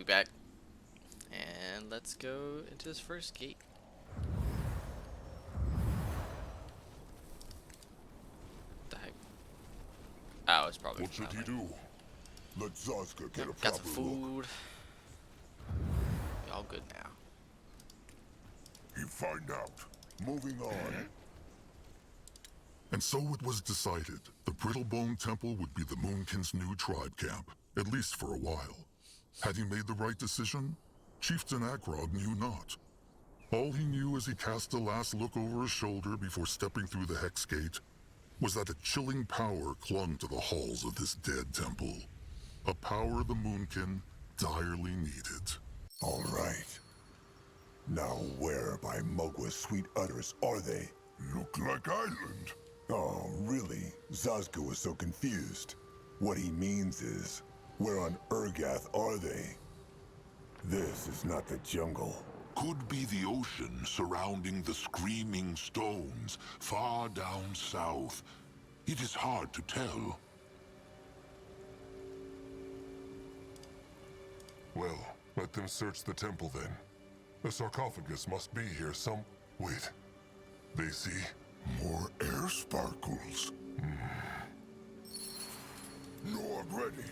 We back. And let's go into this first gate. The heck? Oh, it's probably. What should he do? Let Zazka get a Got some proper look. food. We all good now. He find out. Moving on. And so it was decided. The Brittlebone Temple would be the Moonkin's new tribe camp, at least for a while. Had he made the right decision? Chieftain Akrog knew not. All he knew as he cast a last look over his shoulder before stepping through the Hex Gate was that a chilling power clung to the halls of this dead temple. A power the Moonkin direly needed. All right. Now where by Mugwa's sweet utters are they? Look like island. Oh, really? Zazka was so confused. What he means is, where on Urgath are they? This is not the jungle. Could be the ocean surrounding the Screaming Stones, far down south. It is hard to tell. Well, let them search the temple then. The sarcophagus must be here some... Wait. They see? More air sparkles. Nord ready.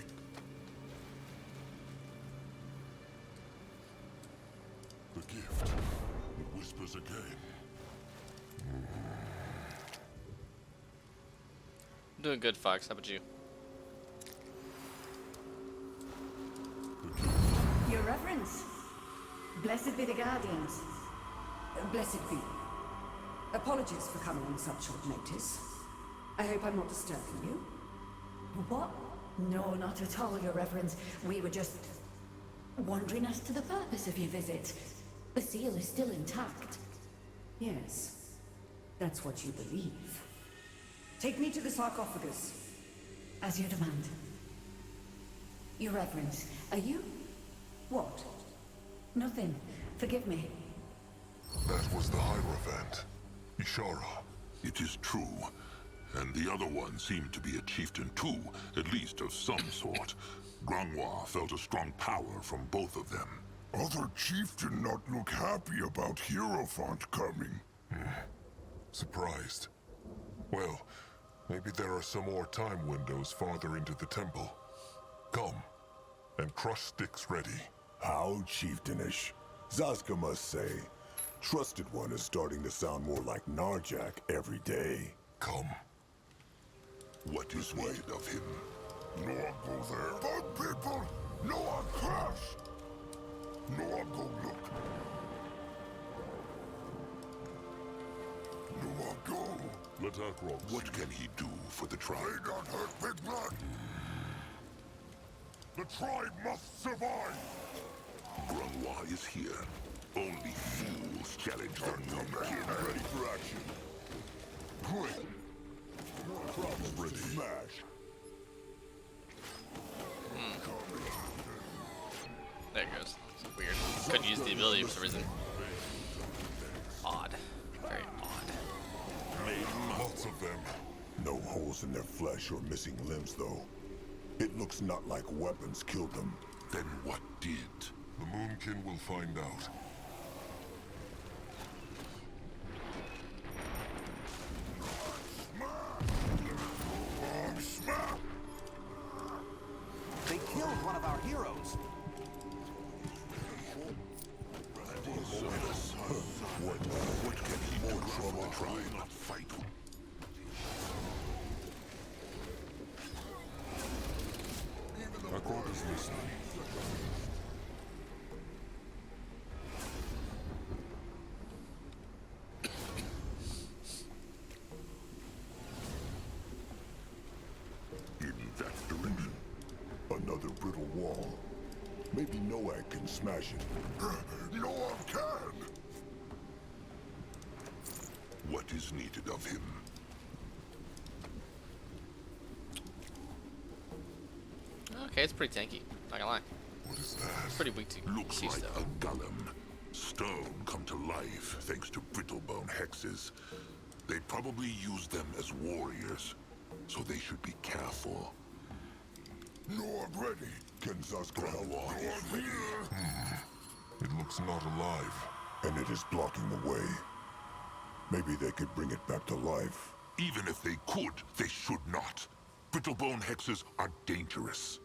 The gift. It whispers again. I'm doing good, Fox. How about you? Your Reverence. Blessed be the Guardians. Blessed be. Apologies for coming on such short notice. I hope I'm not disturbing you. What? No, not at all, Your Reverence. We were just wondering as to the purpose of your visit. The seal is still intact. Yes, that's what you believe. Take me to the sarcophagus. As you demand. Your Reverence, are you... What? Nothing. Forgive me. That was the Hierophant. Ishara. It is true. And the other one seemed to be a chieftain too, at least of some sort. Grangwa felt a strong power from both of them. Other chieftain not look happy about Hierophant coming. Surprised. Well, maybe there are some more time windows farther into the temple. Come, and crush sticks ready. How chieftainish. Zazka must say. Trusted one is starting to sound more like Narjak every day. Come. What is needed of him? No one go there. But people, no one crash. No one go look. No one go. Let Akrog see. What can he do for the They tribe? not hurt Big Blood. The tribe must survive. Grangwa is here. Only fools challenge their Moonkin. Ready for action. Great. Props ready. Smash. There it goes. It's weird. Couldn't use the ability for some reason. Odd. Very odd. Lots of them. No holes in their flesh or missing limbs, though. It looks not like weapons killed them. Then what did? The Moonkin will find out. Smack! They killed one of our heroes. What can he do for the tribe? Not fight. Akrog is listening. In that direction. Another brittle wall. Maybe Noak can smash it. No one can! What is needed of him? Okay, it's pretty tanky. Not gonna lie. What is that? It's pretty weak to Looks cease, like though. a golem. Stone come to life thanks to brittlebone hexes. They probably use them as warriors, so they should be careful. Nord ready. Can Zazka help? Grungwar is ready. It looks not alive. And it is blocking the way. Maybe they could bring it back to life. Even if they could, they should not. Brittlebone hexes are dangerous.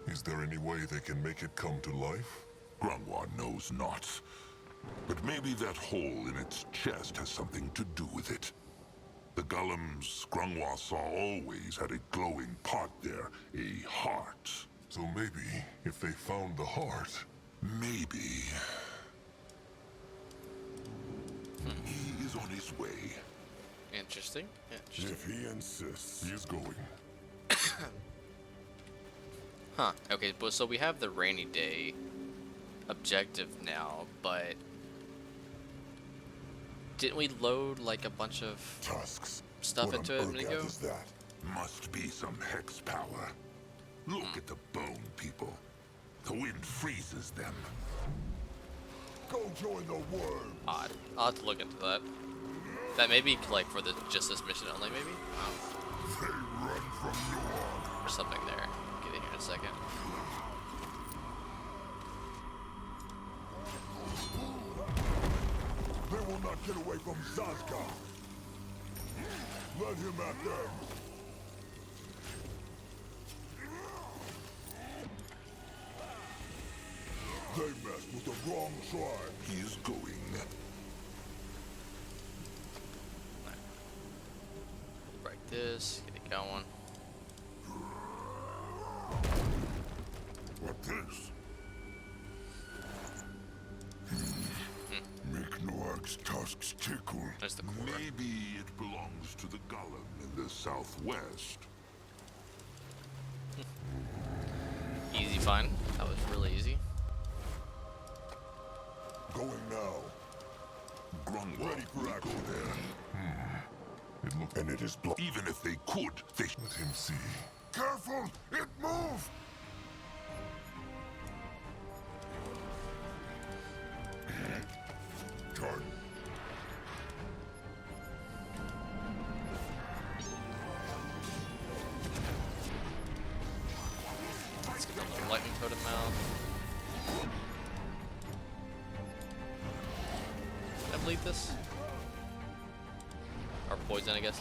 Is there any way they can make it come to life? Grungwar knows not. But maybe that hole in its chest has something to do with it. The golems Grungwar saw always had a glowing part there, a heart. So maybe, if they found the heart... Maybe. He is on his way. Interesting. Interesting. If he insists. He is going. Huh. Okay, but so we have the rainy day objective now, but didn't we load like a bunch of Tusks. stuff What into it a on minute Urgath ago? is that? Must be some hex power. Look at the bone people. The wind freezes them. Go join the worm. Odd. I'll have to look into that. That may be like for the just this mission only, maybe? They run from Nord. Or something there. I'll get in here in a second. They will not get away from Zazka. Let him at them. They messed with the wrong tribe. He is going. Break this, get it going. What this? Make Noak's tusks tickle. There's the core. Maybe it belongs to the golem in the southwest. Easy find. That was really easy. Going now. Grungwar Ready for will go action. there. It looked... And it is blocked. Even if they could, they... Let him see. Careful! It moved! Done. Let's get the lightning totem out. Can I bleed this? Or poison, I guess.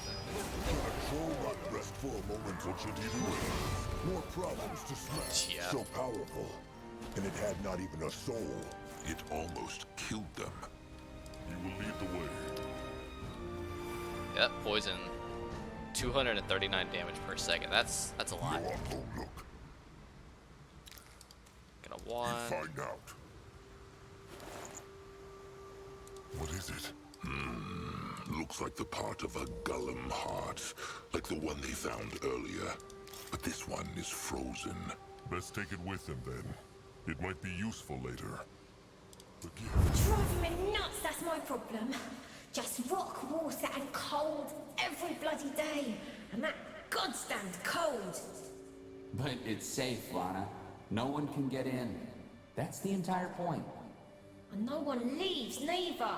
Troll not rest for a moment. What should he do? More problems to smash. Yeah. So powerful. And it had not even a soul. It almost killed them. You will lead the way. Yep, poison. 239 damage per second. That's a lot. Go on, go look. Get a wand. Find out. What is it? Looks like the part of a golem heart, like the one they found earlier. But this one is frozen. Best take it with him, then. It might be useful later. The gift. Driving me nuts, that's my problem. Just rock, water and cold every bloody day. And that goddamn cold. But it's safe, Lana. No one can get in. That's the entire point. And no one leaves, neither.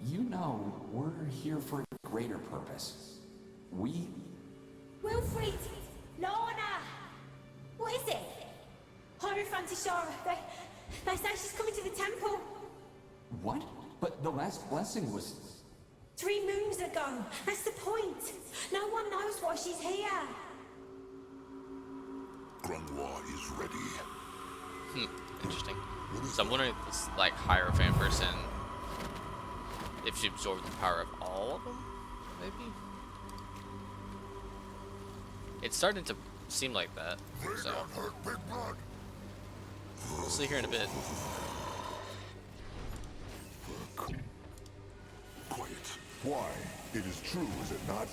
You know, we're here for a greater purpose. We... Wilfred! Lorna! What is it? Hierophant Ishara. They say she's coming to the temple. What? But the last blessing was... 3 moons ago. That's the point. No one knows why she's here. Grungwar is ready. Interesting. So I'm wondering if this like Hierophant person, if she absorbed the power of all of them, maybe? It's starting to seem like that. So Hurt Big Blood. we'll see here in a bit. Quiet. Why? It is true, is it not?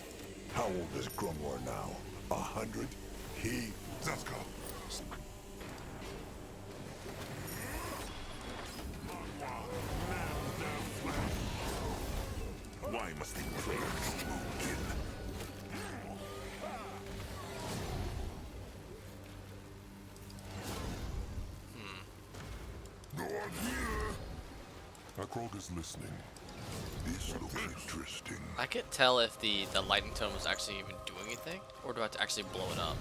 How old is Grumlar now? 100? He... Zazka! Why must they play this moonkin? No one here! Akrog is listening. This looks interesting. I can't tell if the lightning tone was actually even doing anything, or do I have to actually blow it up?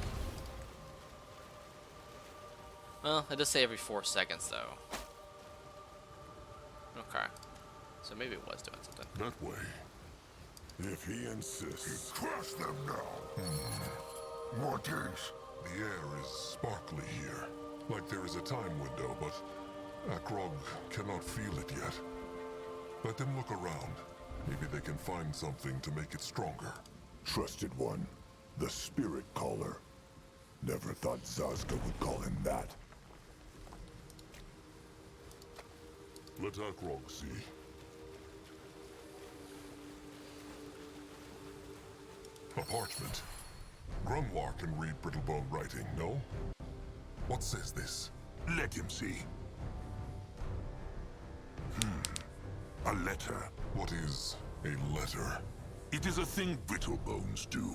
Well, it does say every 4 seconds though. Okay. So maybe it was doing something. That way. If he insists. Crush them now. What is? The air is sparkly here, like there is a time window, but Akrog cannot feel it yet. Let them look around. Maybe they can find something to make it stronger. Trusted one, the Spirit Caller. Never thought Zazka would call him that. Let Akrog see. A parchment. Grunwar can read Brittlebone writing, no? What says this? Let him see. A letter. What is a letter? It is a thing Brittlebones do.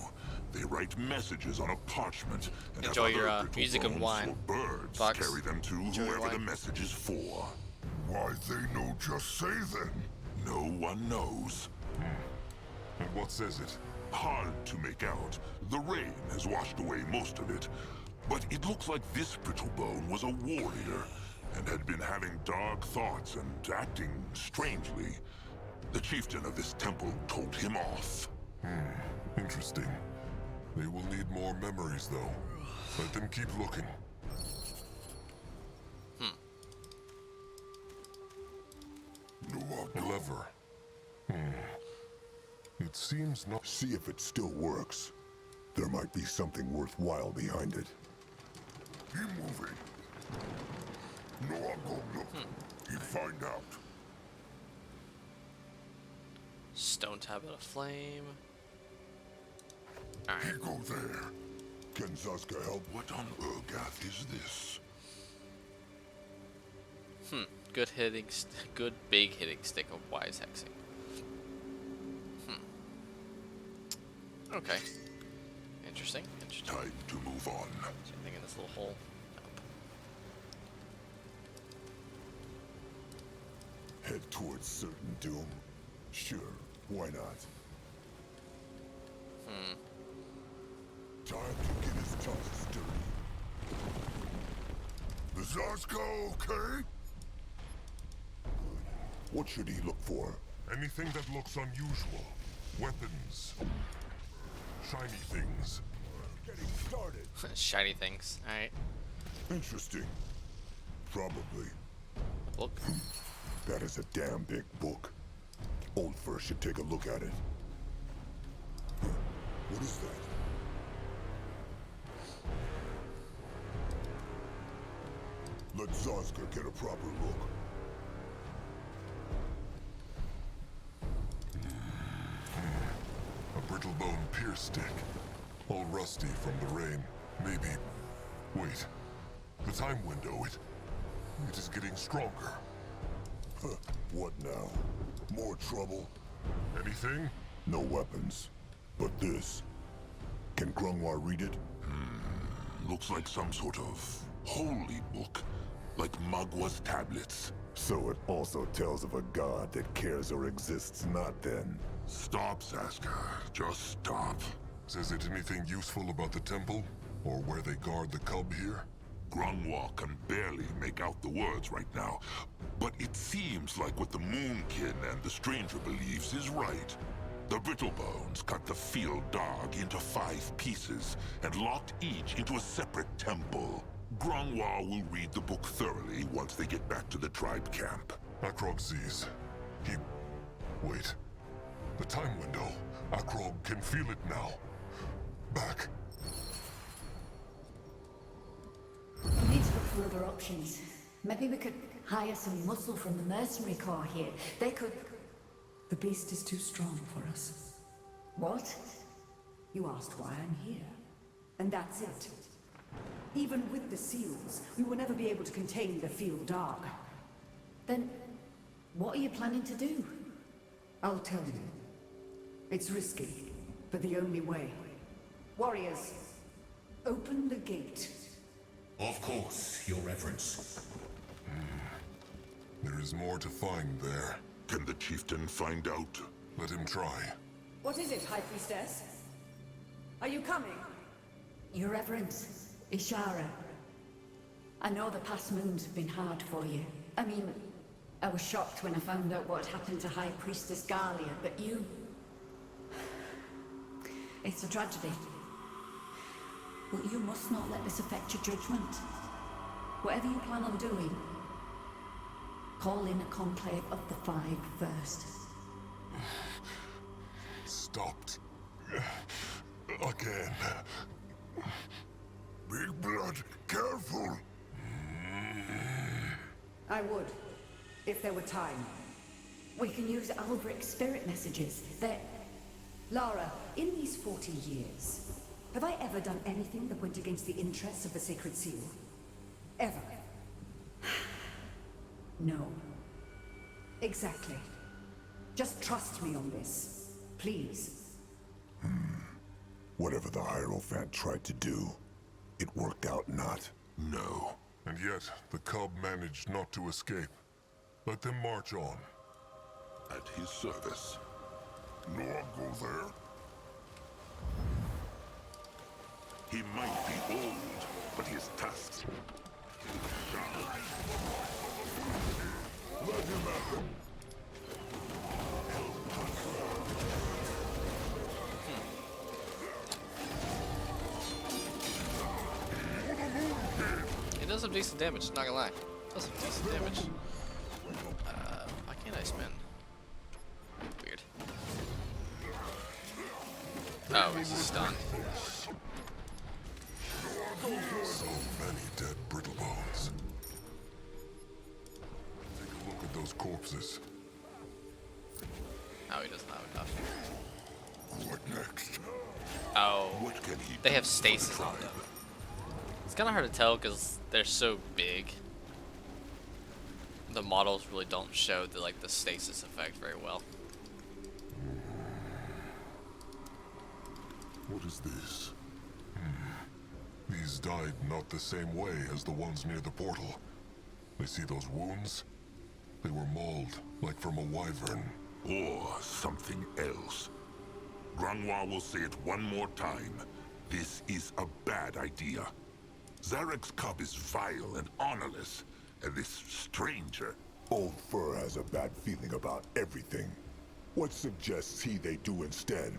They write messages on a parchment and Enjoy have your, other music and Brittlebones wine, or birds Fox. carry them to Enjoy your whoever the wine. message is for. Why they know just say then? No one knows. And what says it? Hard to make out. The rain has washed away most of it. But it looks like this Brittlebone was a warrior and had been having dark thoughts and acting strangely. The chieftain of this temple told him off. Interesting. They will need more memories, though. Let them keep looking. A lever. It seems not... See if it still works. There might be something worthwhile behind it. He moving. No, I'm going look. He find out. Stone tablet of flame. He Alright. go there. Can Zazka help? What on Urgath is this? Good hitting, good big hitting stick of wise hexing. Okay. Interesting. Interesting. Time to move on. Same thing in this little hole. Nope. Head towards certain doom? Sure, why not? Time to get his tongue stirred. Is Zazka okay? What should he look for? Anything that looks unusual. Weapons. Shiny things. Getting started. Shiny things. Alright. Interesting. Probably. Look. That is a damn big book. Old Fur should take a look at it. Huh. What is that? Let Zazka get a proper look. A Brittlebone pierce stick. All rusty from the rain. Maybe... Wait. The time window, it is getting stronger. Huh. What now? More trouble? Anything? No weapons. But this. Can Grunwar read it? Looks like some sort of holy book. Like Magwa's tablets. So it also tells of a god that cares or exists not then. Stop, Saska. Just stop. Says it anything useful about the temple? Or where they guard the cub here? Grunwall can barely make out the words right now, but it seems like what the Moonkin and the stranger believes is right. The Brittlebones cut the field dog into 5 pieces and locked each into a separate temple. Grunwall will read the book thoroughly once they get back to the tribe camp. Akrog sees. He... Wait. The time window. Akrog can feel it now. Back. We need to look for other options. Maybe we could hire some muscle from the mercenary corps here. They could... The beast is too strong for us. What? You asked why I'm here. And that's it. Even with the seals, we will never be able to contain the field dog. Then, what are you planning to do? I'll tell you. It's risky, but the only way. Warriors, open the gate. Of course, Your Reverence. There is more to find there. Can the chieftain find out? Let him try. What is it, High Priestess? Are you coming? Your Reverence, Ishara. I know the past moon's been hard for you. I mean, I was shocked when I found out what happened to High Priestess Galia, but you... It's a tragedy. But you must not let this affect your judgment. Whatever you plan on doing, call in a conclave of the Five first. Stopped. Again. Big Blood, careful! I would, if there were time. We can use Albric's spirit messages. They're... Lara, in these 40 years, have I ever done anything that went against the interests of the Sacred Seal? Ever? No. Exactly. Just trust me on this. Please. Whatever the Hierophant tried to do, it worked out not. No. And yet, the cub managed not to escape. Let them march on. At his service. No one go there. He might be old, but his tusks... Let him have it. It does some decent damage, not gonna lie. It does some decent damage. Why can't I spin? Weird. Oh, he's stunned. So many dead brittle bones. Take a look at those corpses. Oh, he doesn't have enough. What next? Oh, What can he they do have for the stasis on tribe? them. It's kind of hard to tell because they're so big. The models really don't show the stasis effect very well. What is this? These died not the same way as the ones near the portal. They see those wounds? They were mauled, like from a wyvern. Or something else. Grangwa will say it one more time. This is a bad idea. Zarek's cub is vile and honorless, and this stranger... Old Fur has a bad feeling about everything. What suggests he they do instead,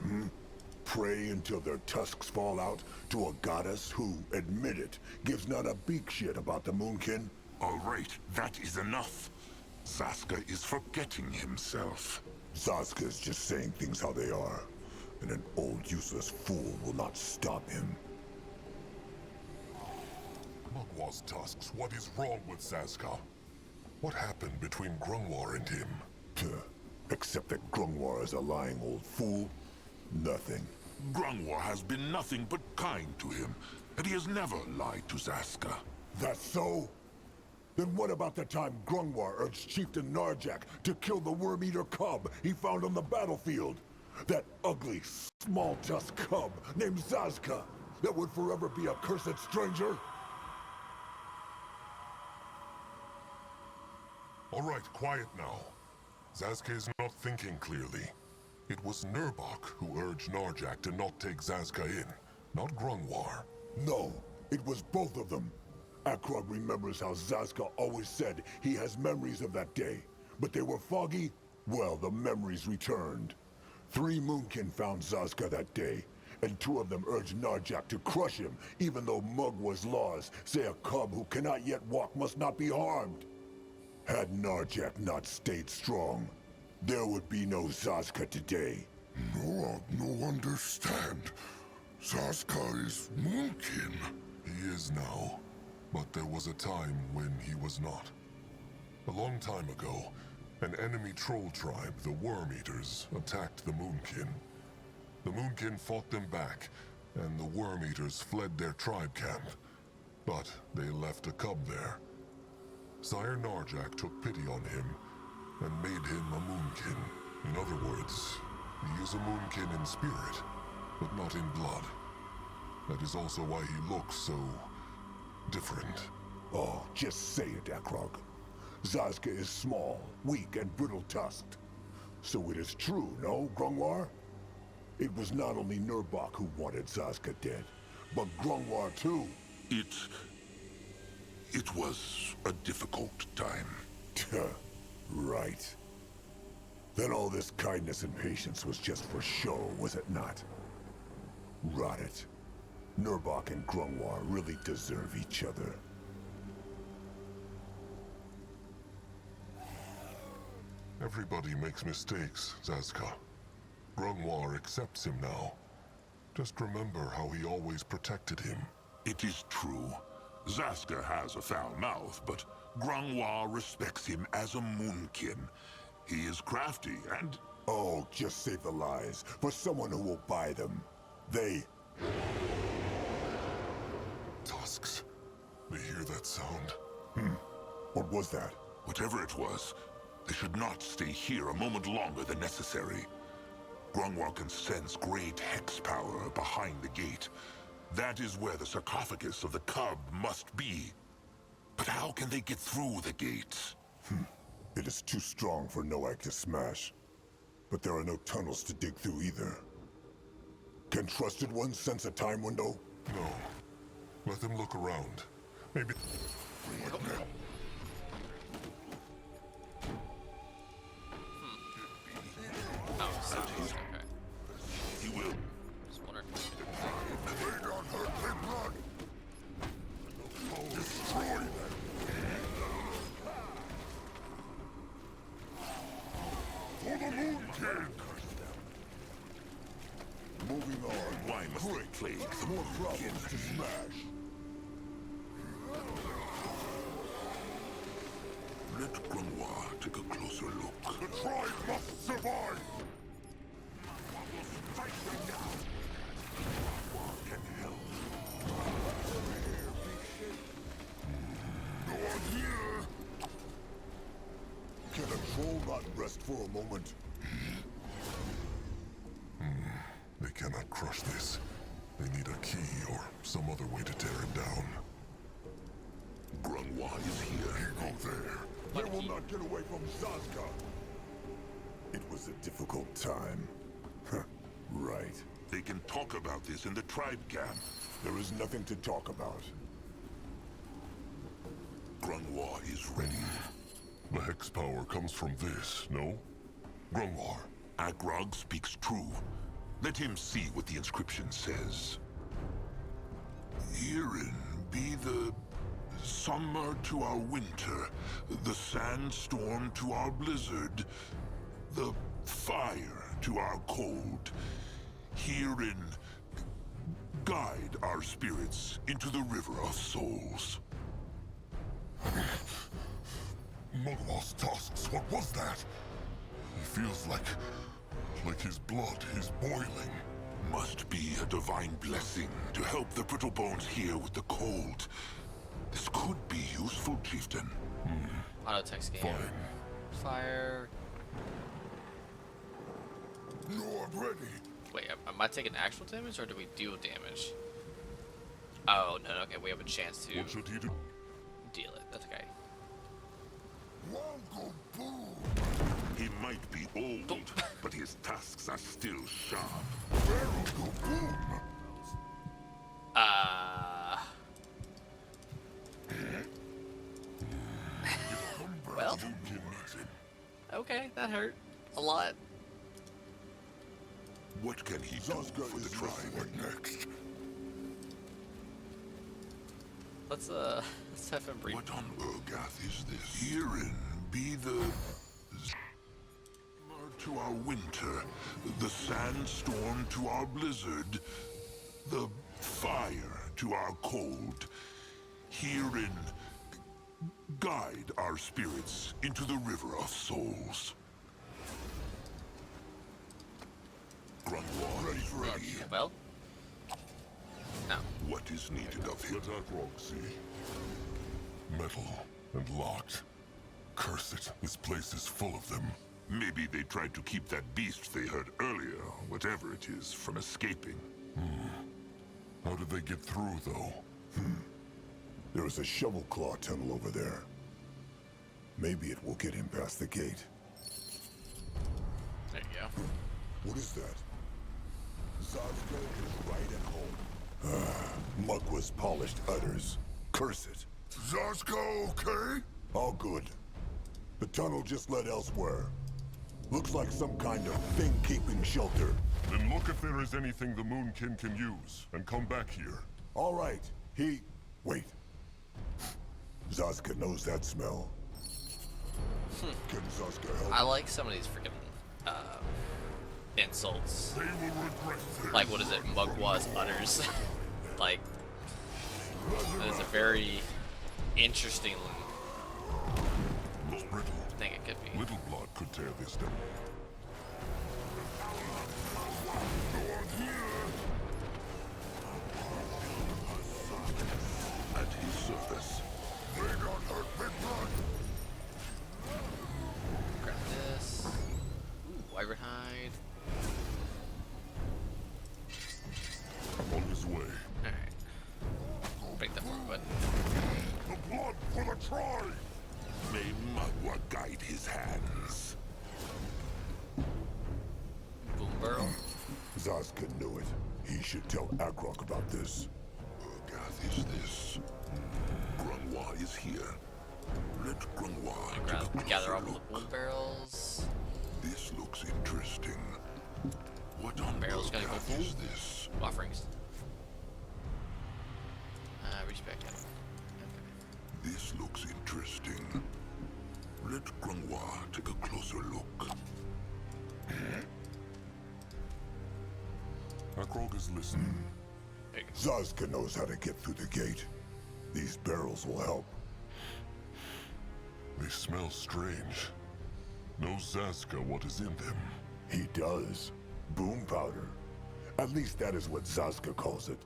Pray until their tusks fall out to a goddess who, admit it, gives not a beak shit about the Moonkin? All right, that is enough. Zaska is forgetting himself. Zaska's just saying things how they are, and an old useless fool will not stop him. Mugwa's tusks, what is wrong with Zaska? What happened between Grungwar and him? Except that Grungwar is a lying old fool. Nothing. Grungwar has been nothing but kind to him, and he has never lied to Zaska. That's so? Then what about the time Grungwar urged Chieftain Narjak to kill the worm-eater cub he found on the battlefield? That ugly, small-tusked cub named Zazka that would forever be a cursed stranger? All right, quiet now. Zazka is not thinking clearly. It was Nurbok who urged Narjak to not take Zazka in, not Grungwar. No, it was both of them. Akrog remembers how Zazka always said he has memories of that day, but they were foggy. Well, the memories returned. 3 Moonkin found Zazka that day, and 2 of them urged Narjak to crush him, even though Mugwa's laws say a cub who cannot yet walk must not be harmed. Had Narjak not stayed strong, there would be no Zazka today. No understand. Zazka is Moonkin. He is now, but there was a time when he was not. A long time ago, an enemy troll tribe, the Worm-Eaters, attacked the Moonkin. The Moonkin fought them back, and the Worm-Eaters fled their tribe camp. But they left a cub there. Sire Narjak took pity on him and made him a Moonkin. In other words, he is a Moonkin in spirit, but not in blood. That is also why he looks so... different. Oh, just say it, Akrog. Zazka is small, weak, and brittle-tusked. So it is true, no, Grungwar? It was not only Nurbok who wanted Zazka dead, but Grungwar too. It was a difficult time. Right. Then all this kindness and patience was just for show, was it not? Rot it. Nurbok and Grungwar really deserve each other. Everybody makes mistakes, Zazka. Grungwar accepts him now. Just remember how he always protected him. It is true. Zazka has a foul mouth, but Grungwar respects him as a Moonkin. He is crafty and... Oh, just save the lies for someone who will buy them. They... Tusks. They hear that sound. What was that? Whatever it was, they should not stay here a moment longer than necessary. Grungwar can sense great hex power behind the gate. That is where the sarcophagus of the cub must be. But how can they get through the gates? It is too strong for Noak to smash. But there are no tunnels to dig through either. Can Trusted One sense a time window? No. Let them look around. Maybe... Oh, so okay. He will. Just wondering. They don't hurt, they run! Destroy them! For the Moon King! Moving on. Why must they plague the More Moon problems King? to smash. Let Grungwar take a closer look. The tribe must survive! Fight them now! Grungwar can help. No one here! Can a troll not rest for a moment? They cannot crush this. They need a key or some other way to tear it down. Grungwar is here. Go there. They will not get away from Zazka. It was a difficult time. Right. They can talk about this in the tribe camp. There is nothing to talk about. Grungwar is ready. The hex power comes from this, no? Grungwar. Akrog speaks true. Let him see what the inscription says. Herein be the summer to our winter, the sandstorm to our blizzard, the fire to our cold. Herein guide our spirits into the river of souls. Mugwal's tusks, what was that? He feels like his blood is boiling. Must be a divine blessing to help the brittle bones here with the cold. This could be useful, chieftain. Auto text game. Fine. Fire. No, I'm ready. Wait, am I taking actual damage or do we deal damage? Oh, no, okay, we have a chance to What should he do? deal it. That's okay. Wongo boom! He might be old, but his tusks are still sharp. Wongo boom! Well, okay, that hurt a lot. What can he do Zazka for the is tribe? listening next. Let's have him breathe. What on Urgath is this? Herein be the summer to our winter, the sandstorm to our blizzard, the fire to our cold. Herein guide our spirits into the river of souls. Grungwar Ready is for ready. action. Well, no. What is needed of him? Let Akrog see. Metal and locked. Curse it, this place is full of them. Maybe they tried to keep that beast they heard earlier, whatever it is, from escaping. How did they get through, though? There is a shovel claw tunnel over there. Maybe it will get him past the gate. There you go. What is that? Zazko is right at home. Mugwa's polished udders. Curse it. Zazka, okay? All good. The tunnel just led elsewhere. Looks like some kind of thing-keeping shelter. Then look if there is anything the Moonkin can use, and come back here. All right. Wait. Zazka knows that smell. Can Zazka help? I like some of these freaking insults. They will regret this. Like, what is it? Mugwa's udders. Like, that is a very interesting Looks brittle. thing it could be. Little blood could tear this down. At his surface. They got hurt big blood. Grab this. Ooh, wyvern hide. On his way. Alright. Break that forward button. The blood for the tribe! May Mugwa guide his hands. Boom barrel. Zazka knew it. He should tell Akrok about this. Gath is this. Grungwa is here. Let Grungwa take a Gather closer all the look. boom barrels. This looks interesting. What on Barrel's gonna go Golgath full. is this? Offerings. Reach back in. This looks interesting. Let Grungwa take a closer look. Akrog is listening. Zazka knows how to get through the gate. These barrels will help. They smell strange. Knows Zazka what is in them. He does. Boom powder. At least that is what Zazka calls it.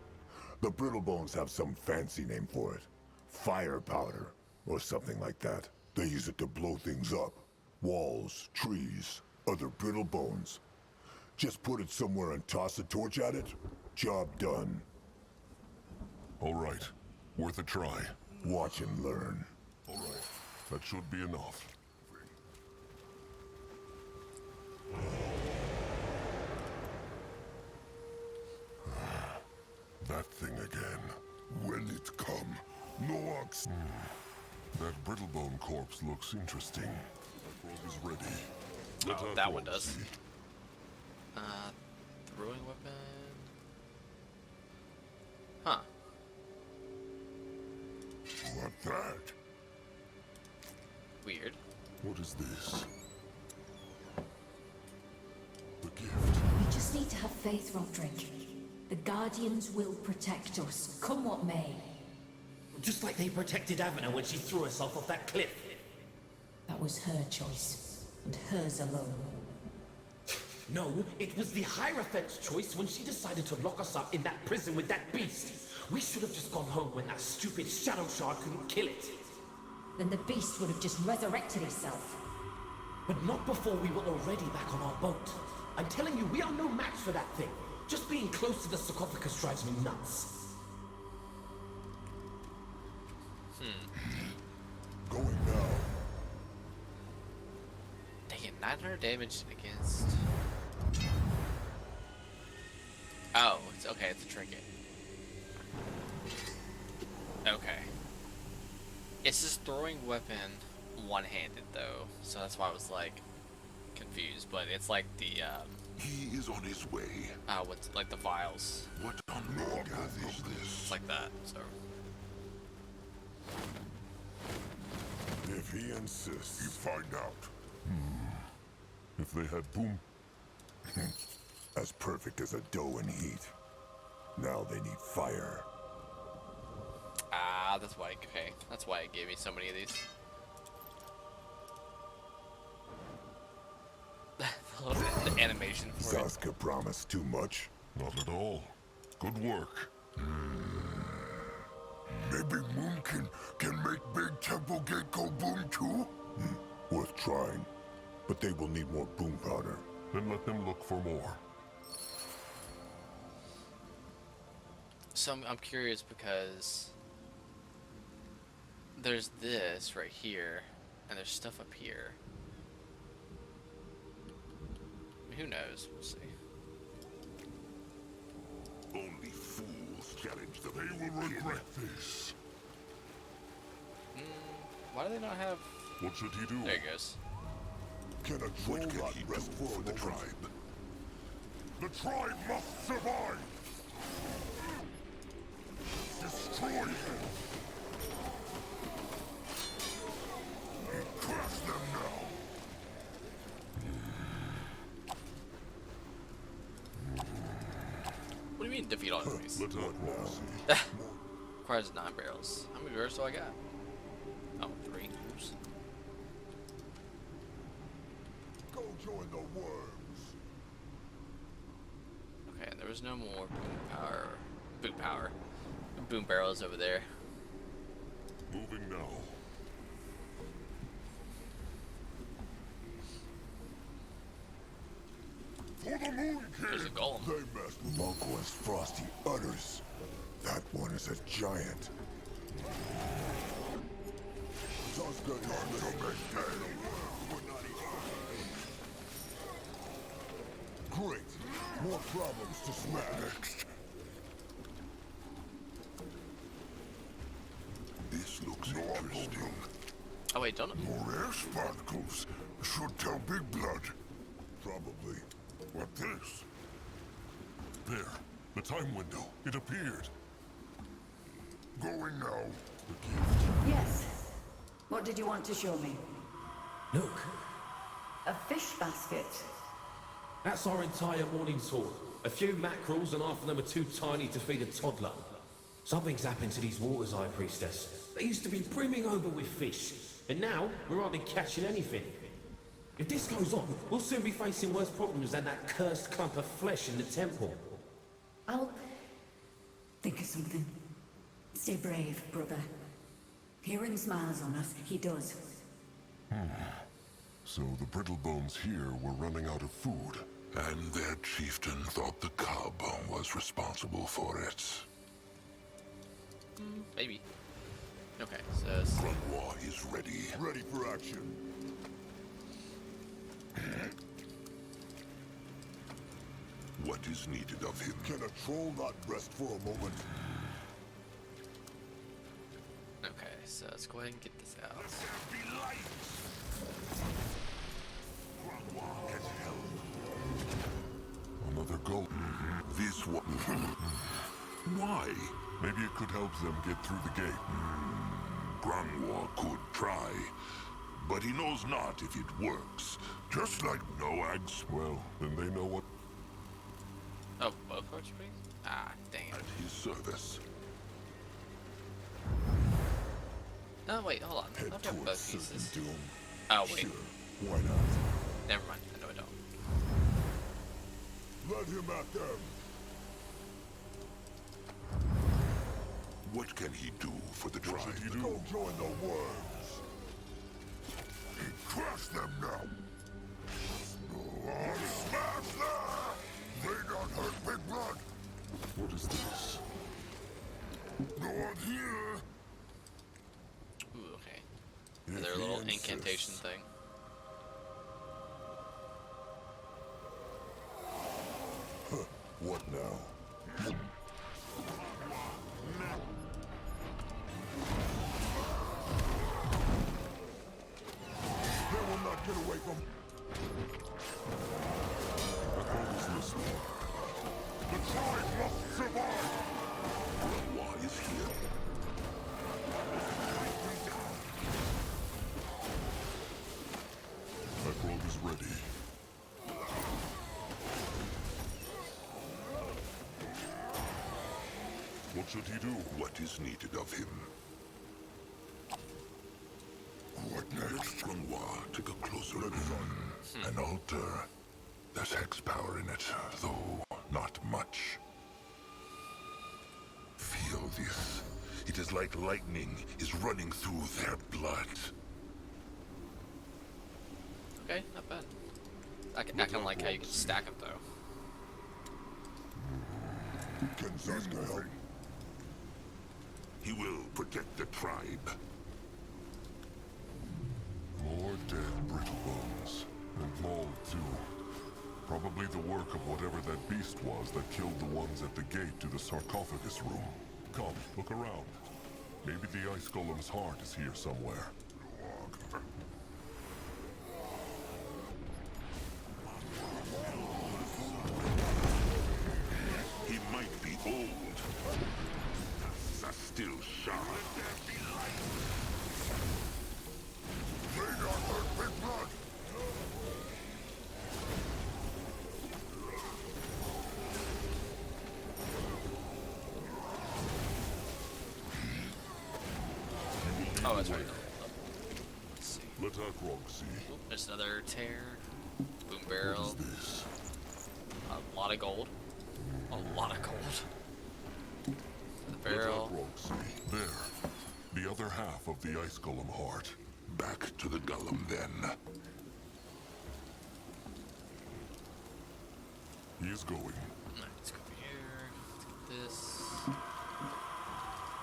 The Brittlebones have some fancy name for it. Fire powder, or something like that. They use it to blow things up. Walls, trees, other brittle bones. Just put it somewhere and toss a torch at it. Job done. All right. Worth a try. Watch and learn. All right. That should be enough. That thing again. When it come, Noax. That Brittlebone corpse looks interesting. Akrog is ready. Let Oh, that Akrog one does. see. Throwing weapon. Huh. What that? Weird. What is this? The gift. You just need to have faith, Roderick. The Guardians will protect us, come what may. Just like they protected Avena when she threw herself off that cliff. That was her choice, and hers alone. No, it was the Hierophant's choice when she decided to lock us up in that prison with that beast. We should have just gone home when that stupid Shadow Shard couldn't kill it. Then the beast would have just resurrected itself. But not before we were already back on our boat. I'm telling you, we are no match for that thing. Just being close to the sarcophagus drives me nuts. Going now. Dang it, 900 damage against... Oh, it's okay, it's a trinket. Okay. It's just throwing weapon one-handed though, so that's why I was like confused. But it's like the He is on his way. what's like the vials. What on Golgath is this? It's like that. So If he insists. You find out. If they had boom. As perfect as a dough in heat. Now they need fire. that's why. Okay, that's why it gave me so many of these. The animation for it. Zazka promised too much. Not at all. Good work. Maybe Moonkin can make Big Temple Gate go boom too? Worth trying. But they will need more boom powder. Then let them look for more. So I'm curious because there's this right here, And there's stuff up here. I mean, who knows? We'll see. Only fools challenge the They will regret this. Why do they not have... What should he do? There he goes. Can a troll What can not he do rest for a for the moment? tribe? The tribe must survive! Destroy him! Crush them now! What do you mean defeat all enemies? Let Akrog see. Requires 9 barrels. How many barrels do I got? Oh, 3. Oops. Go join the worms. Okay, there was no more boom barrels over there. Moving now. For the Moon There's a King! golem. They messed with Mogwai's frosty udders. That one is a giant. Zazga is living. Great. More problems to smash. This looks interesting. Oh wait, don't... More air sparkles should tell Big Blood. Probably. What this? There, the time window. It appeared. Going now. The gift. Yes. What did you want to show me? Look, A fish basket. that's our entire morning's haul. A few mackerels and half of them are too tiny to feed a toddler. Something's happened to these waters, High Priestess. They used to be brimming over with fish, and now we're hardly catching anything. If this goes on, we'll soon be facing worse problems than that cursed clump of flesh in the temple. I'll think of something. Stay brave, brother. Hearing smiles on us, he does. So the Brittlebones here were running out of food. And their chieftain thought the cub was responsible for it. Maybe. Okay, so... Grunwar is ready. Ready for action. What is needed of him? Can a troll not rest for a moment? Okay, so let's go ahead and get this out. Another goal. This one. Why? Maybe it could help them get through the gate. Grunwar could try, but he knows not if it works. Just like Noag's Well, then they know what... Oh, both archways? Ah, dang it. at his service. No, wait, hold on. Head I've got towards both certain pieces. doom. Oh, wait. Sure, why not? Never mind. I know I don't. Let him at them. What can he do for the What tribe? should he do? Go join the worms. Crush them now! Oh, smash them! They don't hurt Big Blood! What is this? No one here! Ooh, okay. If Their he little insists. incantation thing. What now? They will not get away from... The call is listening. The tribe must survive! Grunwar is here. Akrog is ready. What should he do? What is needed of him? What next? Grunwar, take a closer look. An altar. There's hex power in it, though not much. Feel this. It is like lightning is running through their blood. Okay, not bad. I can like how you can stack them though. Can Zazga help? He will protect the tribe. More dead brittle bones. And mauled too. Probably the work of whatever that beast was that killed the ones at the gate to the sarcophagus room. Come, look around. Maybe the ice golem's heart is here somewhere. He might be old. Still sharp. Oh, that's right. Let's see. Let Akrog see. Oop, there's another tear. Boom What barrel. is this? A lot of gold. A lot of gold. The barrel. Let Akrog see. There. The other half of the ice golem heart. Back to the Golem then. He is going. Alright, let's go over here. Let's get this.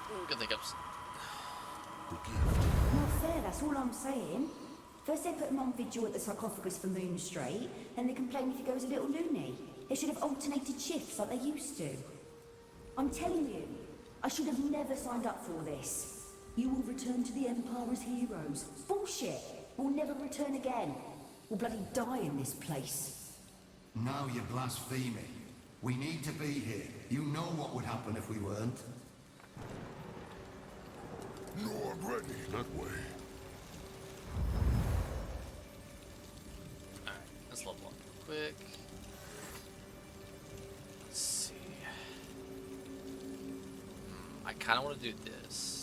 Ooh, good thing ups. The gift. Not fair, that's all I'm saying. First they put him on vigil at the sarcophagus for Moon Strait, then they complain if he goes a little loony. They should have alternated shifts like they used to. I'm telling you, I should have never signed up for this. You will return to the Empire as heroes. Bullshit! We'll never return again. We'll bloody die in this place. Now you're blaspheming. We need to be here. You know what would happen if we weren't. No, I'm ready. That way. Alright, let's level up real quick. Let's see. I kind of want to do this.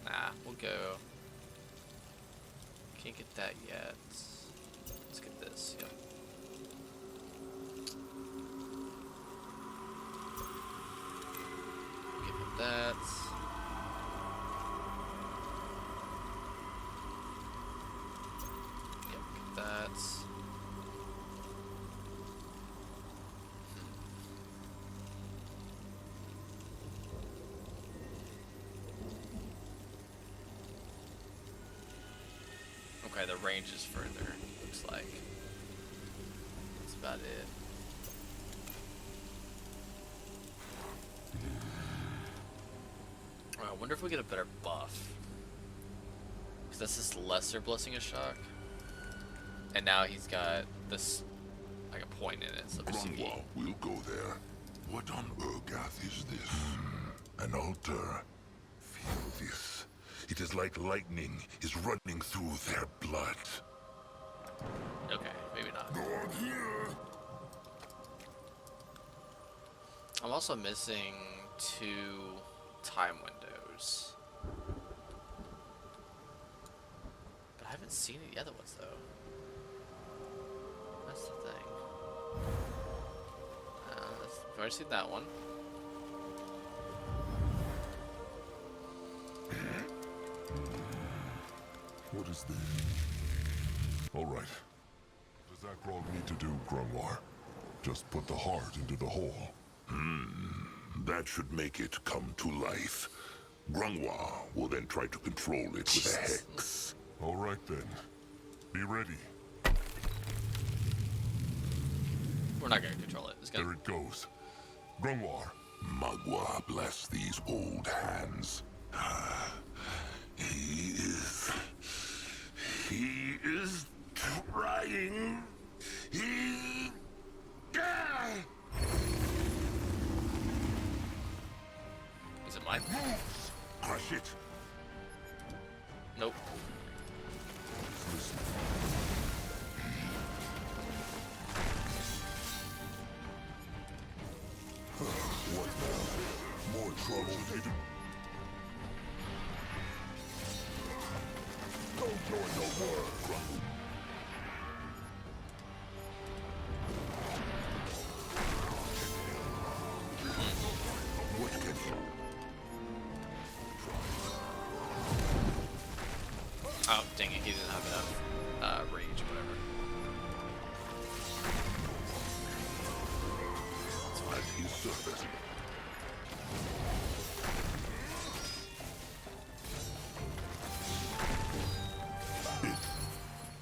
Nah, we'll go. Can't get that yet. Let's get this, yep. Give him that. Yep, get that. Okay, the range is further, looks like. That's about it. I wonder if we get a better buff. Because that's this lesser Blessing of Shock. And now he's got this, like a point in it, so Grunwald, we'll go there. What on Urgath is this? An altar. Feel this. It is like lightning is running through their blood. Okay, maybe not. Not here. I'm also missing 2 time windows. But I haven't seen any other ones though. That's the thing. I've already seen that one. What is this? All right. What does Akrog need to do, Grunwar? Just put the heart into the hole. That should make it come to life. Grunwar will then try to control it with a hex. All right then. Be ready. We're not gonna control it. It's There gonna... it goes. Grunwar. Magua bless these old hands. He is trying. Is it mine? Crush it. Nope. What now? More trouble, Peter. Don't join the war. What can you? Oh, dang it, he didn't have enough rage or whatever. As his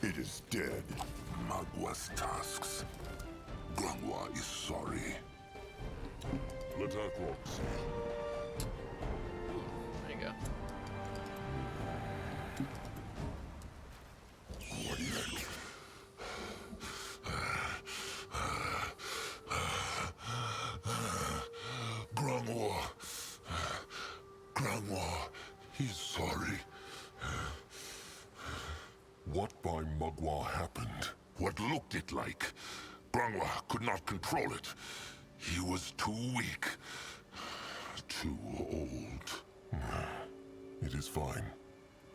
It is dead. Magwa's tasks. Grangwa is sorry. Let Akrog see. There you go. Grangwa, he's sorry. What by Mugwa happened? What looked it like? Grangwa could not control it. He was too weak. Too old. It is fine.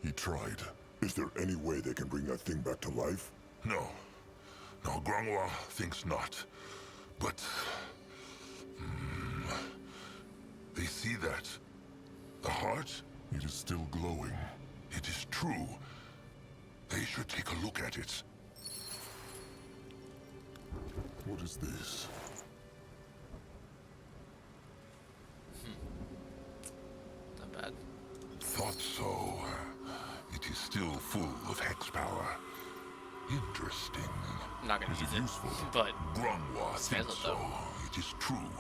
He tried. Is there any way they can bring that thing back to life? No. No, Grangwa thinks not. But... they see that. The heart? It is still glowing. It is true. They should take a look at it. What is this? Not bad. Thought so. It is still full of hex power. Interesting. I'm not gonna use it, but Grangwa smells thinks it so. though. It is true.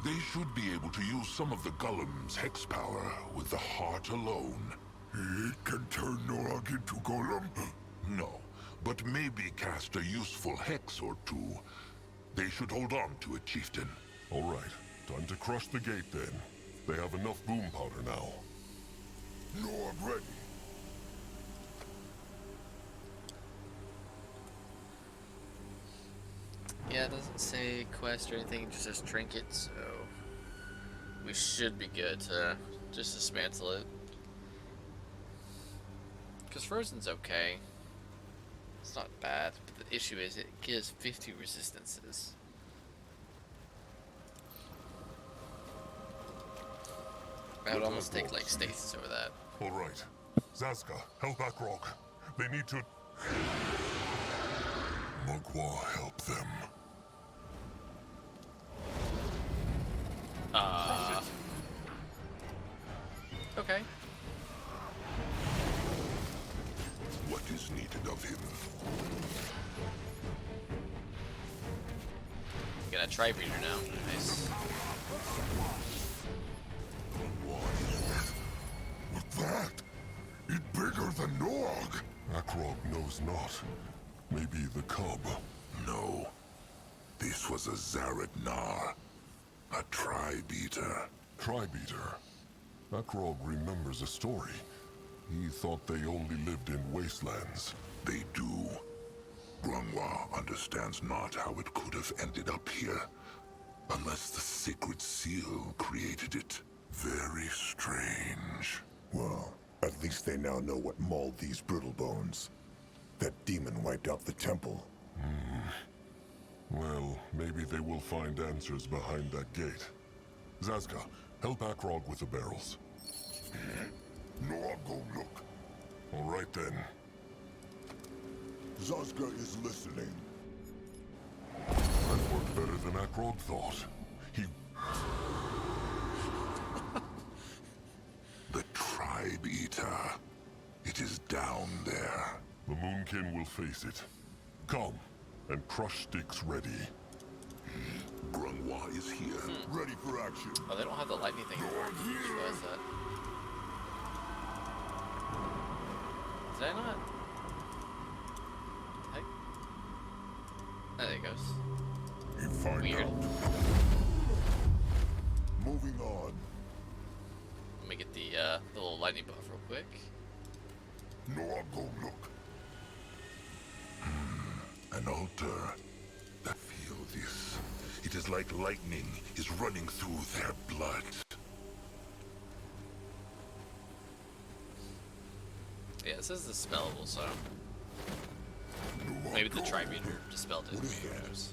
They should be able to use some of the Golem's hex power with the heart alone. It can turn Norog into Golem? No, but maybe cast a useful hex or two. They should hold on to it, Chieftain. All right. Time to crush the gate then. They have enough boom powder now. Norog ready. Yeah, it doesn't say quest or anything, it just says trinket, so we should be good to just dismantle it. Because Frozen's okay. It's not bad, but the issue is it gives 50 resistances. I would almost take like stasis over that. All right. Zazka, help Akrog. They need to... Mugwa help them. Okay. What is needed of him? Got a tri-breeder now. Nice. What's that? It's bigger than Norog. Akrog knows not. Maybe the cub. No. This was a Zarad Nar. A Tri-Beater. Tri-Beater. Akrog remembers a story. He thought they only lived in wastelands. They do. Grangwa understands not how it could have ended up here. Unless the Sacred Seal created it. Very strange. Well, at least they now know what mauled these brittle bones. That demon wiped out the temple. Well, maybe they will find answers behind that gate. Zazka, help Akrog with the barrels. Norog, go look. All right then. Zazka is listening. That worked better than Akrog thought. He... The Tri-Beater. It is down there. The Moonkin will face it. Come, and crush sticks ready. Grangwa is here. Ready for action. Oh, they don't have the lightning thing. Why is that? Did I not? Heck? Oh, there it goes. You find Weird. out. Moving on. Let me get the little lightning buff real quick. Norog, go look. An altar. I feel this. It is like lightning is running through their blood. Yeah, it says it's smellable, so maybe the tri-beater dispelled it. Who knows?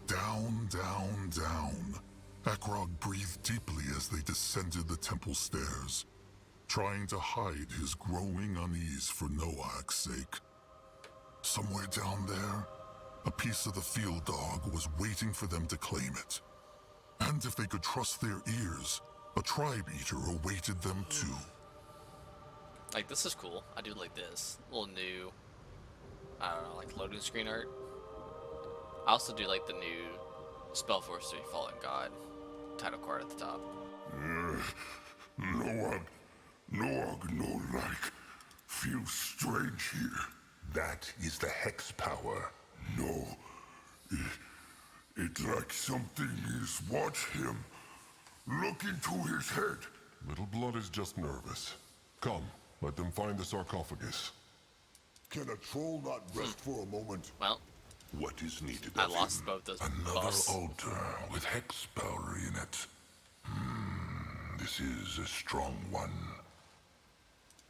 Down, down, down. Akrog breathed deeply as they descended the temple stairs, trying to hide his growing unease for Noak's sake. Somewhere down there, a piece of the field dog was waiting for them to claim it. And if they could trust their ears, a tribe eater awaited them too. Like, this is cool. I do like this. A little new, I don't know, like loading screen art. I also do like the new Spellforce 3 Fallen God title card at the top. Noag no like. Feels strange here. That is the hex power. No. It's like something is watch him. Look into his head. Little Blood is just nervous. Come, let them find the sarcophagus. Can a troll not rest for a moment? Well, What is needed I of lost him? both those Another buffs. altar with hex power in it. This is a strong one.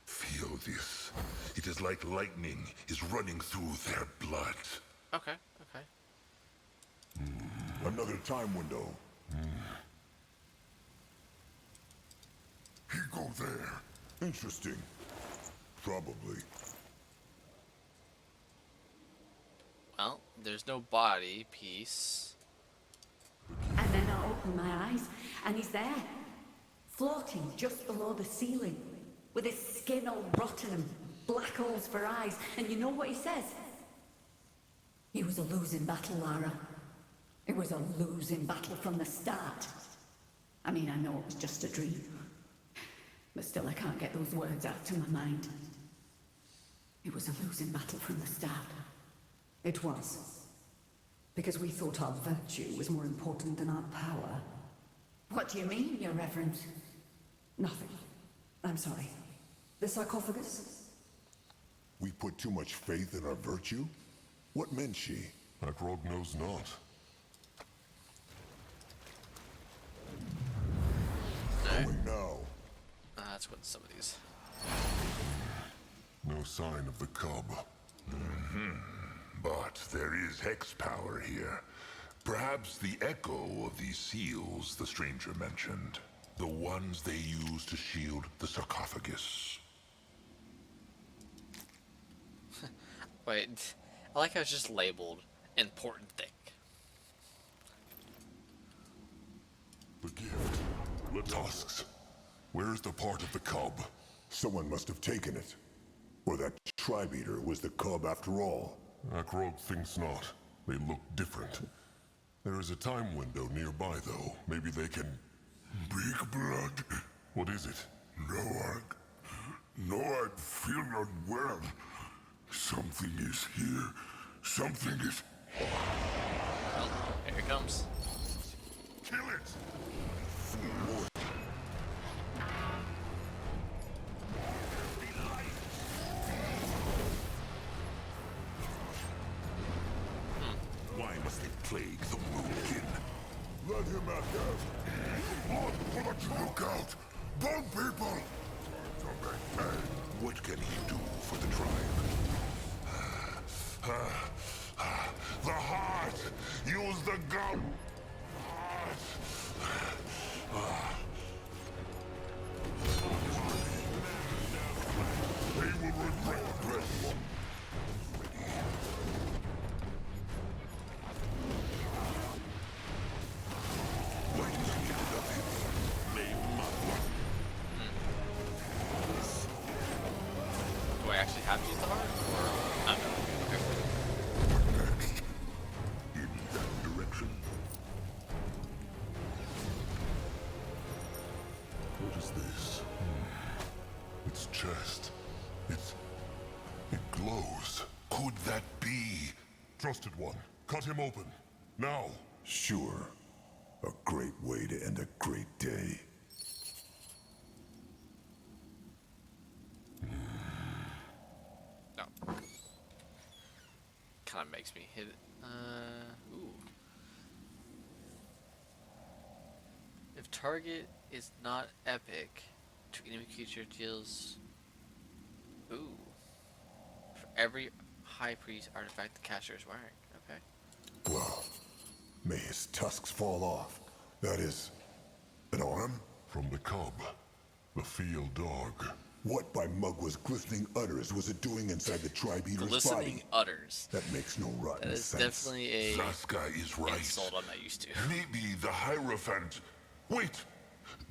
Feel this. It is like lightning is running through their blood. Okay, okay. Another time window. He go there. Interesting. Probably. Well, there's no body piece. And then I open my eyes, and he's there, floating just below the ceiling, with his skin all rotten and black holes for eyes. And you know what he says? It was a losing battle, Lara. It was a losing battle from the start. I mean, I know it was just a dream, but still I can't get those words out to my mind. It was a losing battle from the start. It was. Because we thought our virtue was more important than our power. What do you mean, Your Reverence? Nothing. I'm sorry. The sarcophagus? We put too much faith in our virtue? What meant she? Akrog knows not. Going now. That's what some of these. No sign of the cub. But there is hex power here. Perhaps the echo of these seals the stranger mentioned. The ones they use to shield the sarcophagus. Wait, I like how it's just labeled important thing. The gift. The tusks. Where's the part of the cub? Someone must have taken it. Or that tribe eater was the cub after all. Akrog thinks not. They look different. There is a time window nearby, though. Maybe they can... Big blood? What is it? No, I feel unwell. Something is here. Something is... Well, here it comes. Kill it! Why must they plague the Moonkin? Let him at them. Look out! Bone people! What can he do for the tribe? The heart! Use the gun! They will regret this. What is needed of him? May mother. Do I actually have to use the heart? Or I'm not. Next. In that direction. What is this? Its chest. It glows. Could that be? Trusted one. Cut him open. Now. Sure. A great way to end a great day. No. Kind of makes me hit it. Ooh. If target is not epic, to enemy creature deals. Ooh. For every high priest artifact the caster is wearing. Okay. Well, may his tusks fall off. That is... an arm? From the cub. The field dog. What by Mugwa's glistening udders was it doing inside the tribe eater's Glistening body? udders. That makes no rotten That is sense. definitely a Saska is right. insult I'm not used to. Maybe the Hierophant. Wait!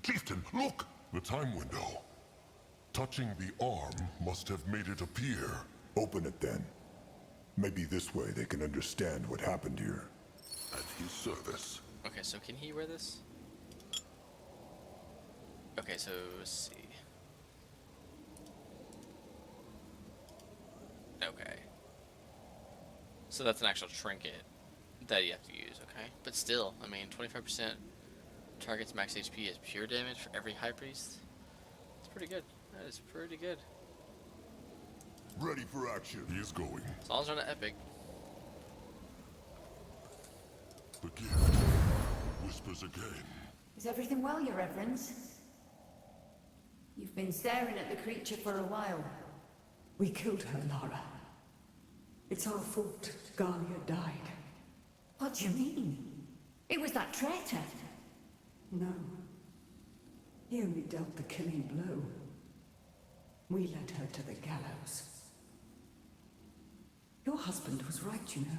Chieftain, look! The time window. Touching the arm must have made it appear. Open it then. Maybe this way they can understand what happened here. At his service. Okay, so can he wear this? Okay, so let's see. Okay. So that's an actual trinket that you have to use, okay? But still, I mean, 25% targets max HP as pure damage for every High Priest. It's pretty good. That is pretty good. Ready for action. He is going. As long as they're not epic. The gift whispers again. Is everything well, Your Reverence? You've been staring at the creature for a while. We killed her, Lara. It's our fault Galia died. What do you mean? It was that traitor. No. He only dealt the killing blow. We led her to the gallows. Your husband was right, you know.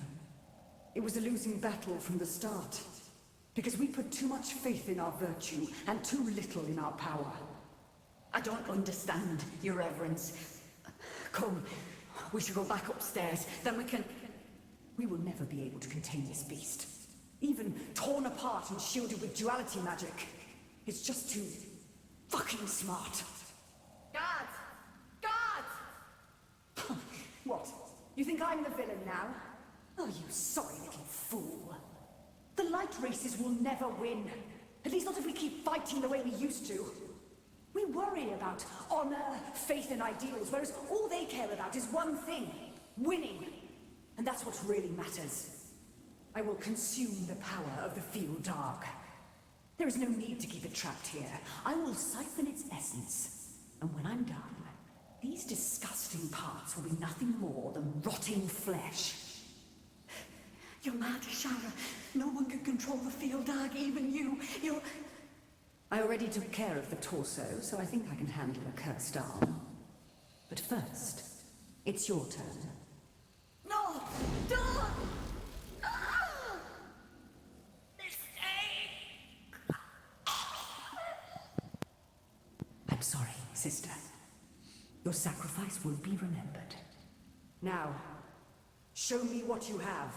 It was a losing battle from the start. Because we put too much faith in our virtue and too little in our power. I don't understand, Your Reverence. Come, we should go back upstairs, then we can... We will never be able to contain this beast. Even torn apart and shielded with duality magic. It's just too... fucking smart. Guards! Guards! What? You think I'm the villain now? Oh, you sorry little fool. The light races will never win. At least not if we keep fighting the way we used to. We worry about honor, faith, and ideals, whereas all they care about is one thing: winning. And that's what really matters. I will consume the power of the field dark. There is no need to keep it trapped here. I will siphon its essence. And when I'm done, these disgusting parts will be nothing more than rotting flesh. You're mad, Shara. No one can control the field dark, even you. You're... I already took care of the torso, so I think I can handle a cursed arm. But first, it's your turn. No! Don't! Ah! Mistake! I'm sorry, sister. Your sacrifice will be remembered. Now, show me what you have.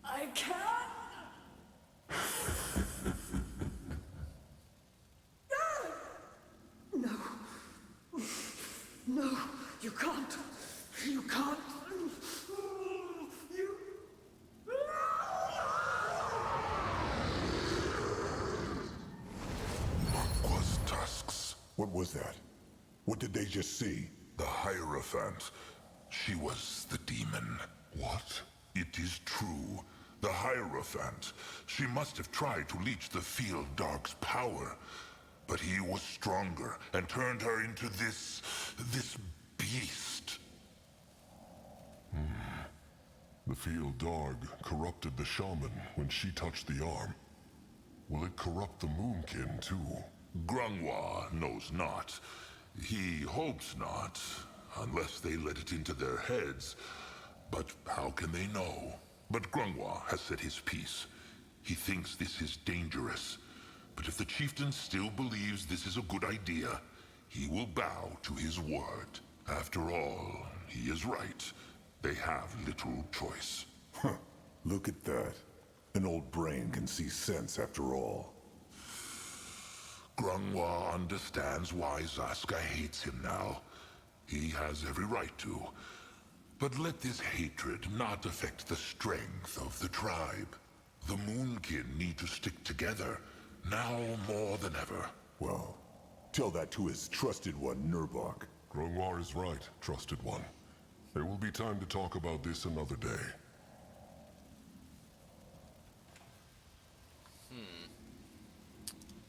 I can't. No. No, you can't. You can't. You... Magwa's tusks. What was that? What did they just see? The Hierophant. She was the demon. What? It is true. The Hierophant. She must have tried to leech the Field Dark's power. But he was stronger and turned her into this beast. The Field Dark corrupted the shaman when she touched the arm. Will it corrupt the Moonkin too? Grungwa knows not. He hopes not, unless they let it into their heads. But how can they know? But Grungwa has said his piece. He thinks this is dangerous. But if the chieftain still believes this is a good idea, he will bow to his word. After all, he is right. They have little choice. Huh. Look at that. An old brain can see sense after all. Grungwa understands why Zaska hates him now. He has every right to. But let this hatred not affect the strength of the tribe. The Moonkin need to stick together, now more than ever. Well, tell that to his trusted one, Nurbok. Grungwa is right, trusted one. There will be time to talk about this another day.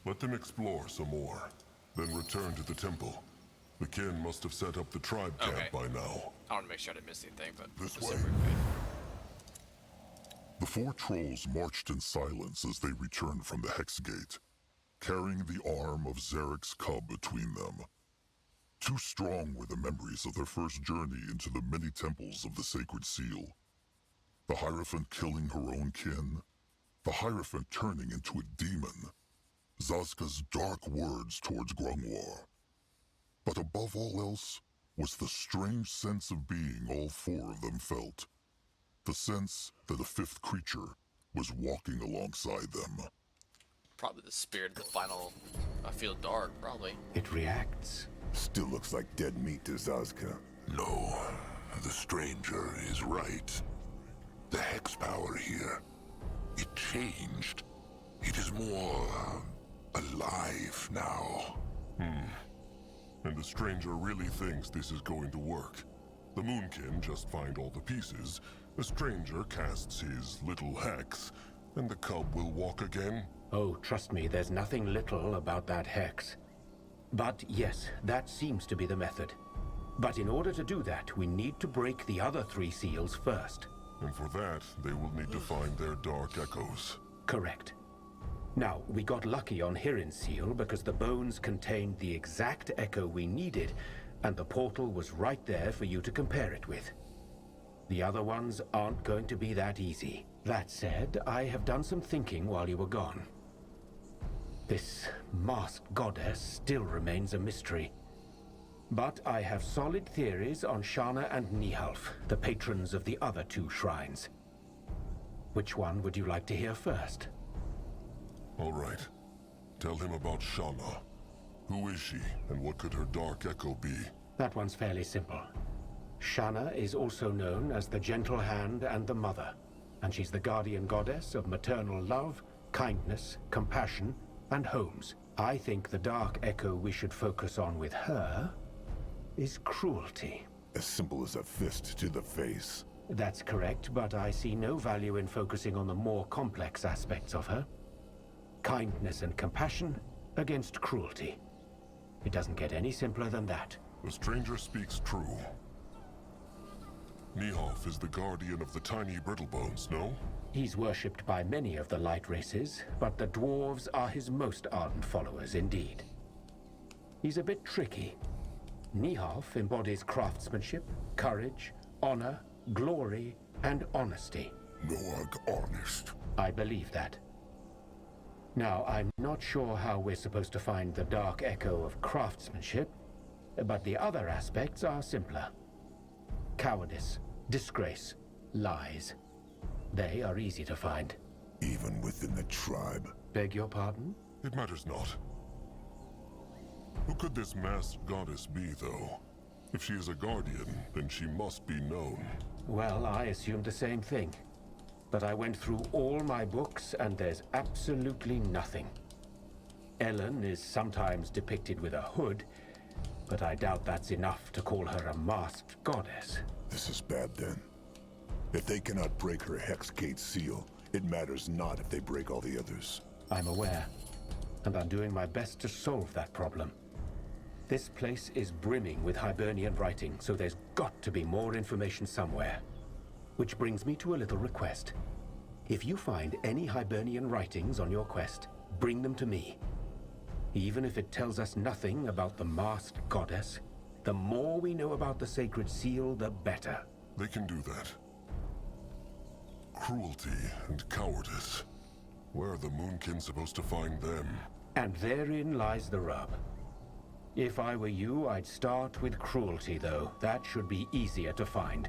Let them explore some more, then return to the temple. The kin must have set up the tribe camp by now. I want to make sure I didn't miss anything, but This let's way. see if we're good. The four trolls marched in silence as they returned from the Hex Gate, carrying the arm of Zarek's cub between them. Too strong were the memories of their first journey into the many temples of the Sacred Seal. The Hierophant killing her own kin. The Hierophant turning into a demon. Zazka's dark words towards Grungwar. But above all else was the strange sense of being all four of them felt. The sense that a fifth creature was walking alongside them. Probably the spirit of the final Feel Dark, probably. It reacts. Still looks like dead meat to Zazka. No, the stranger is right. The hex power here, it changed. It is more alive now. And the stranger really thinks this is going to work. The Moonkin just find all the pieces. The stranger casts his little hex, and the cub will walk again. Oh, trust me, there's nothing little about that hex. But yes, that seems to be the method. But in order to do that, we need to break the other 3 seals first. And for that, they will need to find their dark echoes. Correct. Now, we got lucky on Hirin's seal because the bones contained the exact echo we needed, and the portal was right there for you to compare it with. The other ones aren't going to be that easy. That said, I have done some thinking while you were gone. This masked goddess still remains a mystery. But I have solid theories on Shana and Nihalf, the patrons of the other 2 shrines. Which one would you like to hear first? All right. Tell him about Shana. Who is she, and what could her dark echo be? That one's fairly simple. Shana is also known as the Gentle Hand and the Mother, and she's the guardian goddess of maternal love, kindness, compassion, and homes. I think the dark echo we should focus on with her is cruelty. As simple as a fist to the face. That's correct, but I see no value in focusing on the more complex aspects of her. Kindness and compassion against cruelty. It doesn't get any simpler than that. The stranger speaks true. Nihalf is the guardian of the tiny Brittlebones, no? He's worshipped by many of the light races, but the dwarves are his most ardent followers indeed. He's a bit tricky. Nihalf embodies craftsmanship, courage, honor, glory, and honesty. Noarg honest. I believe that. Now, I'm not sure how we're supposed to find the dark echo of craftsmanship, but the other aspects are simpler. Cowardice, disgrace, lies. They are easy to find. Even within the tribe. Beg your pardon? It matters not. Who could this masked goddess be, though? If she is a guardian, then she must be known. Well, I assumed the same thing. But I went through all my books, and there's absolutely nothing. Ellen is sometimes depicted with a hood, but I doubt that's enough to call her a masked goddess. This is bad then. If they cannot break her Hex Gate seal, it matters not if they break all the others. I'm aware, and I'm doing my best to solve that problem. This place is brimming with Hibernian writing, so there's got to be more information somewhere. Which brings me to a little request. If you find any Hibernian writings on your quest, bring them to me. Even if it tells us nothing about the masked goddess, the more we know about the sacred seal, the better. They can do that. Cruelty and cowardice. Where are the Moonkin supposed to find them? And therein lies the rub. If I were you, I'd start with cruelty, though. That should be easier to find.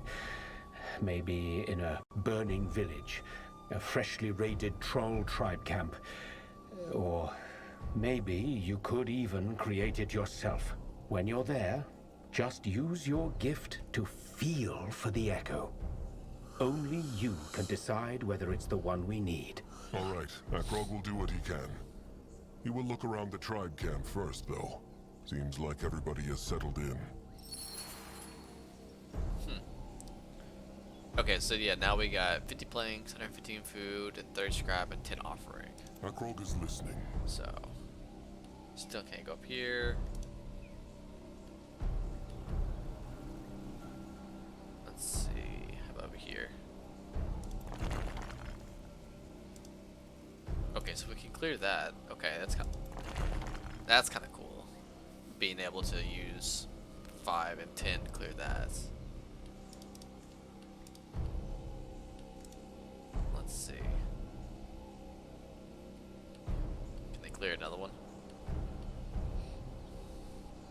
Maybe in a burning village, a freshly raided troll tribe camp. Or maybe you could even create it yourself. When you're there, just use your gift to feel for the echo. Only you can decide whether it's the one we need. All right, Akrog will do what he can. He will look around the tribe camp first, though. Seems like everybody has settled in. Okay, so yeah, now we got 50 planks, 115 food, and 30 scrap, and 10 offering. Akrog is listening. So, still can't go up here. Let's see, how about over here? Okay, so we can clear that. Okay, that's kind of cool. Being able to use 5 and 10 to clear that. Let's see. Can they clear another one?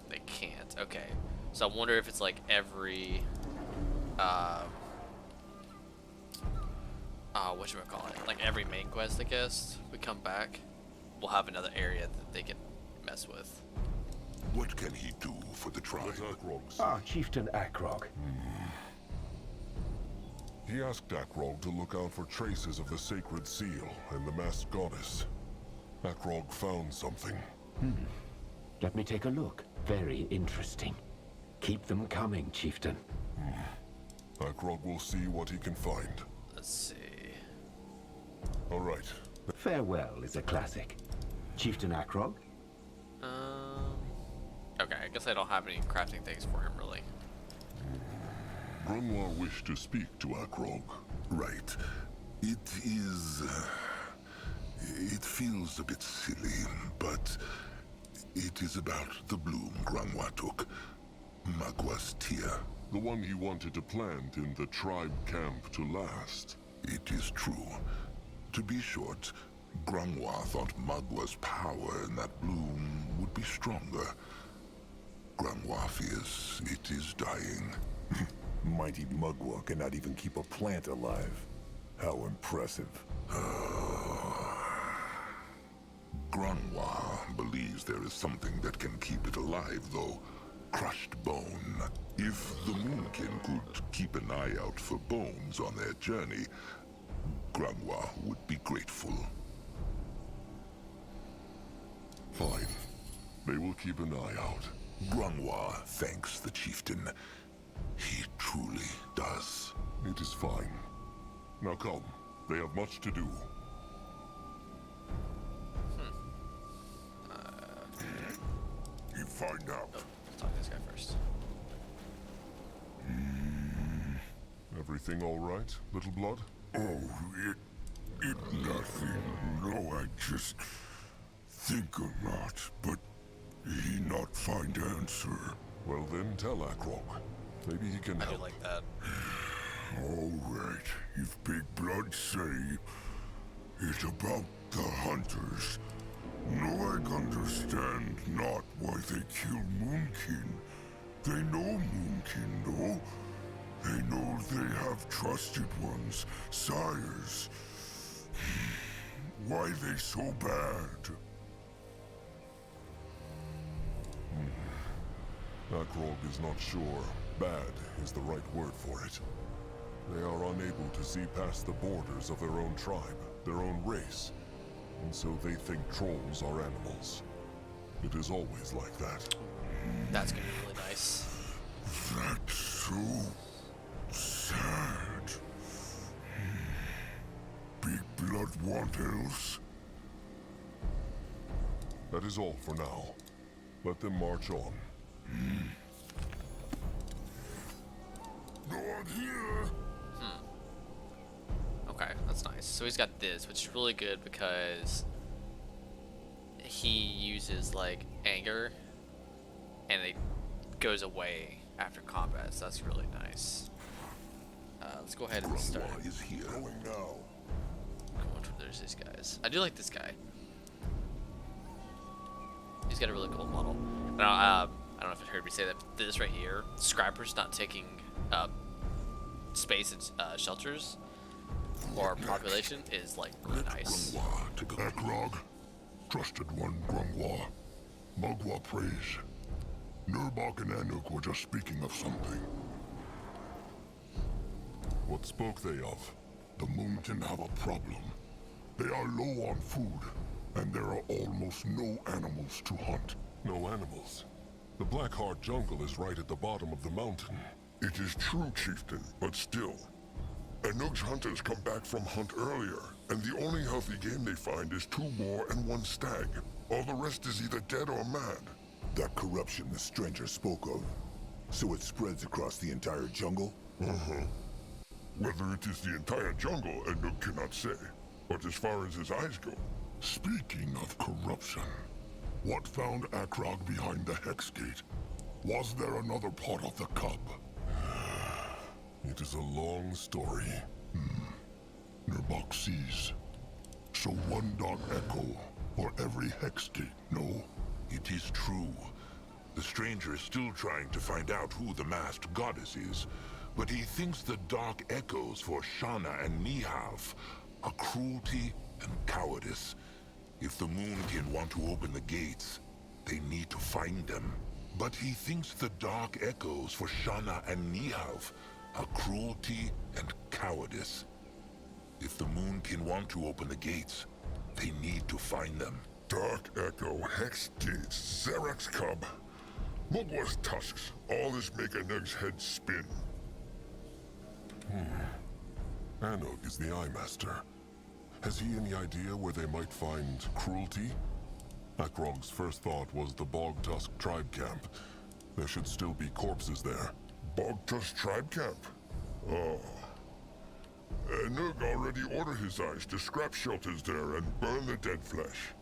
They can't. Okay. So I wonder if it's like every whatchamacallit, like every main quest, I guess, we come back, we'll have another area that they can mess with. What can he do for the tribe? Chieftain Akrog. He asked Akrog to look out for traces of the sacred seal and the masked goddess. Akrog found something. Let me take a look. Very interesting. Keep them coming, Chieftain. Akrog will see what he can find. Let's see. All right. Farewell is a classic. Chieftain Akrog? Okay, I guess I don't have any crafting things for him, really. Grunwar wished to speak to Akrog. Right. It is... it feels a bit silly, but it is about the bloom Grunwar took. Magwa's tear. The one he wanted to plant in the tribe camp to last. It is true. To be short, Grunwar thought Magwa's power in that bloom would be stronger. Grunwar fears it is dying. Mighty Mugwa cannot even keep a plant alive. How impressive. Grunwar believes there is something that can keep it alive, though. Crushed bone. If the Moonkin could keep an eye out for bones on their journey, Grunwar would be grateful. Fine. They will keep an eye out. Grunwar thanks the chieftain. He truly does. It is fine. Now come. They have much to do. You find out. Oh, let's talk to this guy first. Everything all right, Little Blood? Oh, it nothing. No, I just think a lot, but he not find answer. Well then, tell Akrog. Maybe he can I help. do like that. All right, if Big Blood say it's about the hunters, no, I understand not why they kill Moonkin. They know Moonkin, though. They know they have trusted ones, sires. Why they so bad? Akrog is not sure. Bad is the right word for it. They are unable to see past the borders of their own tribe, their own race. And so they think trolls are animals. It is always like that. That's gonna be really nice. That's so sad. Big Blood want else? That is all for now. Let them march on. No one here. Okay, that's nice. So he's got this, which is really good because he uses like anger and it goes away after combat, so that's really nice. Let's go ahead and start. Grunwar is here. Going now. There's these guys. I do like this guy. He's got a really cool model. Now, I don't know if you heard me say that. This right here, Scrapper's not taking space in shelters or population is like really nice. Grunwar to go. Akrog, trusted one Grunwar. Mugwa praise. Nurbok and Anuk were just speaking of something. What spoke they of? The Moonkin have a problem. They are low on food, and there are almost no animals to hunt. No animals. The Blackheart jungle is right at the bottom of the mountain. It is true, Chieftain, but still. Anuk's hunters come back from hunt earlier, and the only healthy game they find is 2 boar and 1 stag. All the rest is either dead or mad. That corruption the stranger spoke of. So it spreads across the entire jungle? Whether it is the entire jungle, Anuk cannot say. But as far as his eyes go... Speaking of corruption, what found Akrog behind the Hex Gate? Was there another part of the cub? It is a long story. Nurbok sees. So one dark echo for every hex gate, no? It is true. The stranger is still trying to find out who the masked goddess is, but he thinks the dark echoes for Shana and Nihav are cruelty and cowardice. If the Moonkin want to open the gates, they need to find them. But he thinks the dark echoes for Shana and Nihav are cruelty and cowardice. If the Moonkin want to open the gates, they need to find them. Dark Echo, Hex Gates, Xerax Cub, Mugwa's tusks, all this make an egg's head spin. Anug is the Eye Master. Has he any idea where they might find cruelty? Akrog's first thought was the Bog Tusk tribe camp. There should still be corpses there. Bog Tusk tribe camp? Oh. Anug already ordered his eyes to scrap shelters there and burn the dead flesh.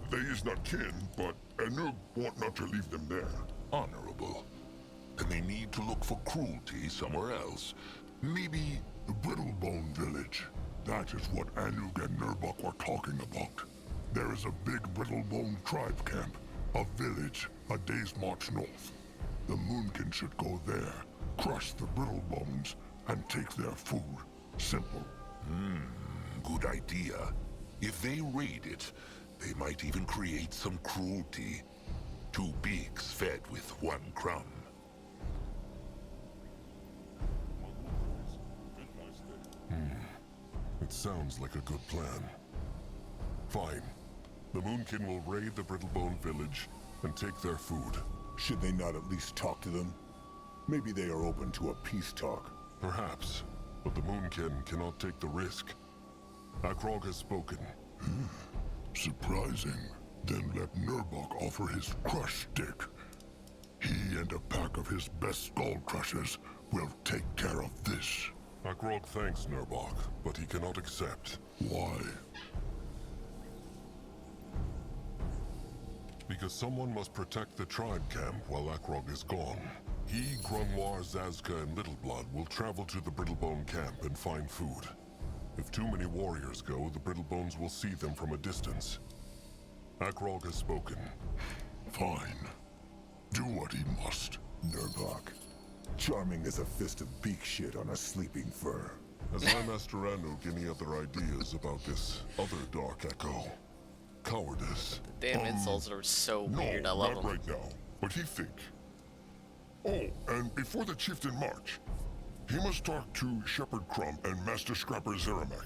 They is not kin, but Anug want not to leave them there. Honorable. Then they need to look for cruelty somewhere else. Maybe the Brittlebone village. That is what Anug and Nurbok were talking about. There is a big Brittlebone tribe camp. A village, a day's march north. The Moonkin should go there, crush the Brittlebones, and take their food. Simple. Good idea. If they raid it, they might even create some cruelty. 2 beaks fed with 1 crumb. It sounds like a good plan. Fine. The Moonkin will raid the Brittlebone village and take their food. Should they not at least talk to them? Maybe they are open to a peace talk. Perhaps, but the Moonkin cannot take the risk. Akrog has spoken. Surprising. Then let Nurbok offer his crush stick. He and a pack of his best skull crushers will take care of this. Akrog thanks Nurbok, but he cannot accept. Why? Because someone must protect the tribe camp while Akrog is gone. He, Grunwar, Zazka, and Littleblood will travel to the Brittlebone camp and find food. If too many warriors go, the Brittlebones will see them from a distance. Akrog has spoken. Fine. Do what he must. Nurbok. Charming as a fist of beak shit on a sleeping fur. Has Eye Master Anug any other ideas about this other Dark Echo? Cowardice. The damn insults are so weird. I love not them. right now. But he think. Oh, and before the chieftain march, he must talk to Shepherd Crumb and Master Scrapper Zeramak.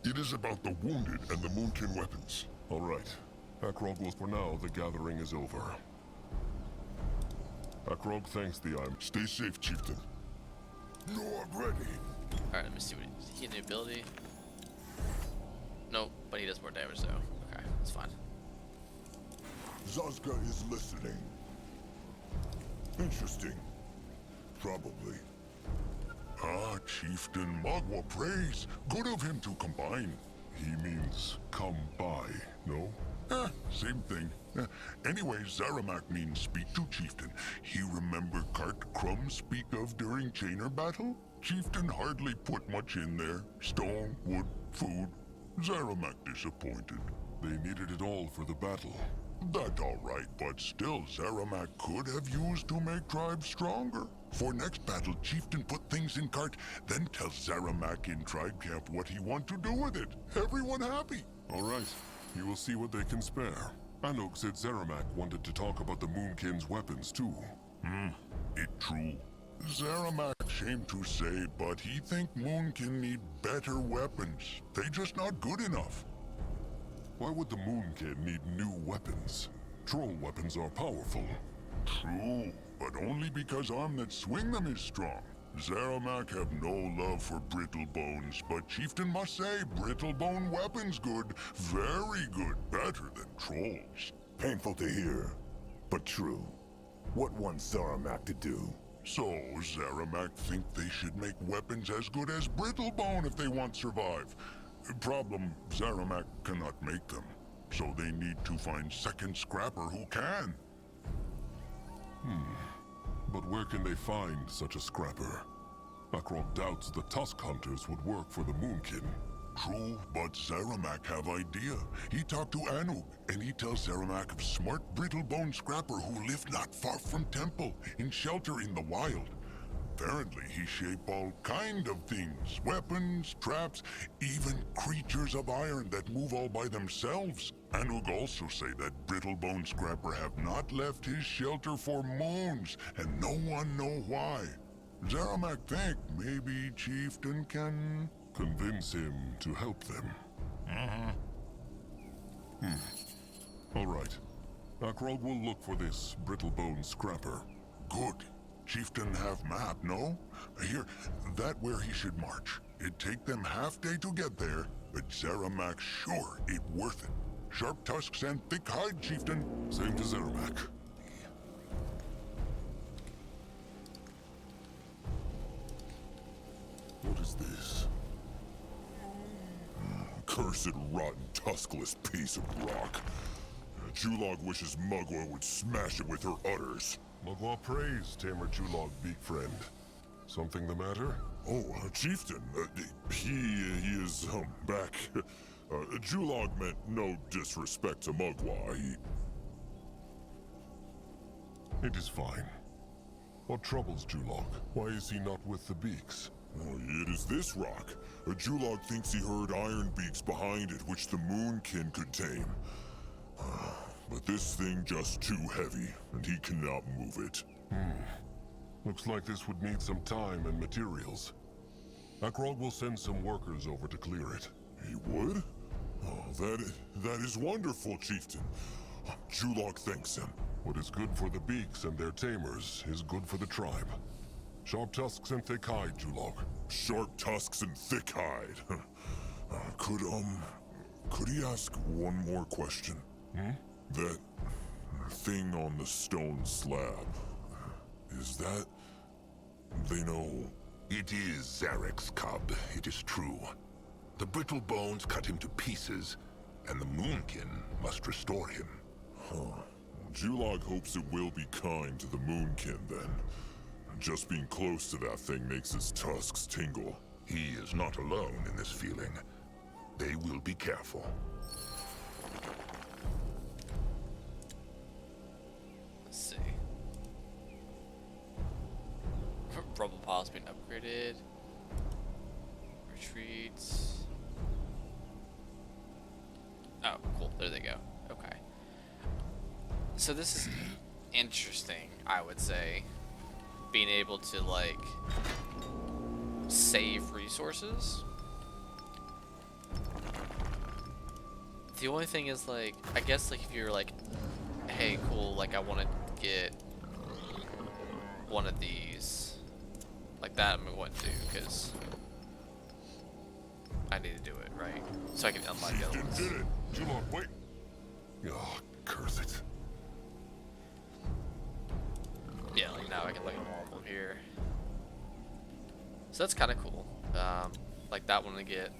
It is about the wounded and the Moonkin weapons. All right. Akrog will. For now, the gathering is over. Akrog thanks the Eye. Stay safe, chieftain. Lord ready. Alright, let me see what he get. An ability. Nope, but he does more damage though. Okay, that's fine. Zazka is listening. Interesting. Probably. Ah, Chieftain Magua prays. Good of him to combine. He means come by, no? Same thing. Anyway, Zeramak means speak to Chieftain. He remember Cart Crumb speak of during Chainer battle? Chieftain hardly put much in there. Stone, wood, food. Zeramak disappointed. They needed it all for the battle. That all right, but still Zeramak could have used to make tribes stronger. For next battle, Chieftain put things in cart, then tell Zeramak in tribe camp what he want to do with it. Everyone happy. All right, you will see what they can spare. Anug said Zeramak wanted to talk about the Moonkin's weapons too. It true. Zeramak shame to say, but he think Moonkin need better weapons. They just not good enough. Why would the Moonkin need new weapons? Troll weapons are powerful. True, but only because arm that swing them is strong. Zeramak have no love for Brittlebones, but Chieftain must say Brittlebone weapons good. Very good. Better than trolls. Painful to hear, but true. What wants Zeramak to do? So, Zeramak think they should make weapons as good as Brittlebone if they want survive. Problem, Zeramak cannot make them. So they need to find second scrapper who can. But where can they find such a scrapper? Akrog doubts the Tusk Hunters would work for the Moonkin. True, but Zaramak have idea. He talked to Anug, and he tells Zaramak of smart Brittlebone Scrapper who live not far from Temple, in shelter in the wild. Apparently, he shape all kind of things. Weapons, traps, even creatures of iron that move all by themselves. Anug also say that Brittlebone Scrapper have not left his shelter for moons, and no one know why. Zaramak think maybe Chieftain can Convince him to help them. All right. Akrog will look for this Brittlebone Scrapper. Good. Chieftain have map, no? Here, that where he should march. It take them half day to get there, but Zaramak sure it worth it. Sharp tusks and thick hide, Chieftain. Same to Zaramak. What is this? Cursed, rotten, tuskless piece of rock. Julog wishes Mugwa would smash it with her udders. Mugwa prays Tamer Julog, big friend. Something the matter? Oh, Chieftain, he is, back. Julog meant no disrespect to Mugwa. It is fine. What troubles Julog? Why is he not with the Beaks? Oh, it is this rock. Julog thinks he heard iron beaks behind it, which the Moonkin could tame. But this thing just too heavy, and he cannot move it. Looks like this would need some time and materials. Akrog will send some workers over to clear it. He would? Oh, that is wonderful, Chieftain. Julog thanks him. What is good for the Beaks and their tamers is good for the tribe. Sharp tusks and thick hide, Julog. Sharp tusks and thick hide. Could he ask one more question? That thing on the stone slab. Is that... they know... It is Zarek's cub, it is true. The brittle bones cut him to pieces, and the Moonkin must restore him. Julog hopes it will be kind to the Moonkin, then. Just being close to that thing makes his tusks tingle. He is not alone in this feeling. They will be careful. Let's see. Rubble pile's been upgraded. Retreats. Oh, cool. There they go. Okay. So this is interesting, I would say. Being able to, like, save resources. The only thing is, like, I guess, like, if you're like, hey, cool, like, I want to get one of these, like that, I wouldn't do, because I need to do it, right? So I can unlock the other ones. Did it! Julog, wait! Oh, curse it. Yeah, like now I can look at all of them here. So that's kind of cool. Like that one to get.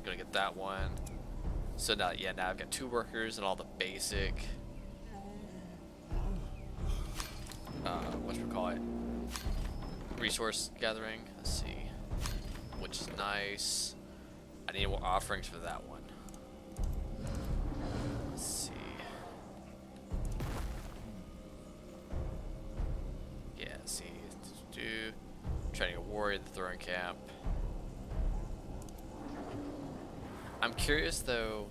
Gonna get that one. So now, yeah, now I've got 2 workers and all the basic. Whatchamacallit? Resource gathering. Let's see. Which is nice. I need more offerings for that one. Let's see. Yeah, see. Training a warrior at the throwing camp. I'm curious though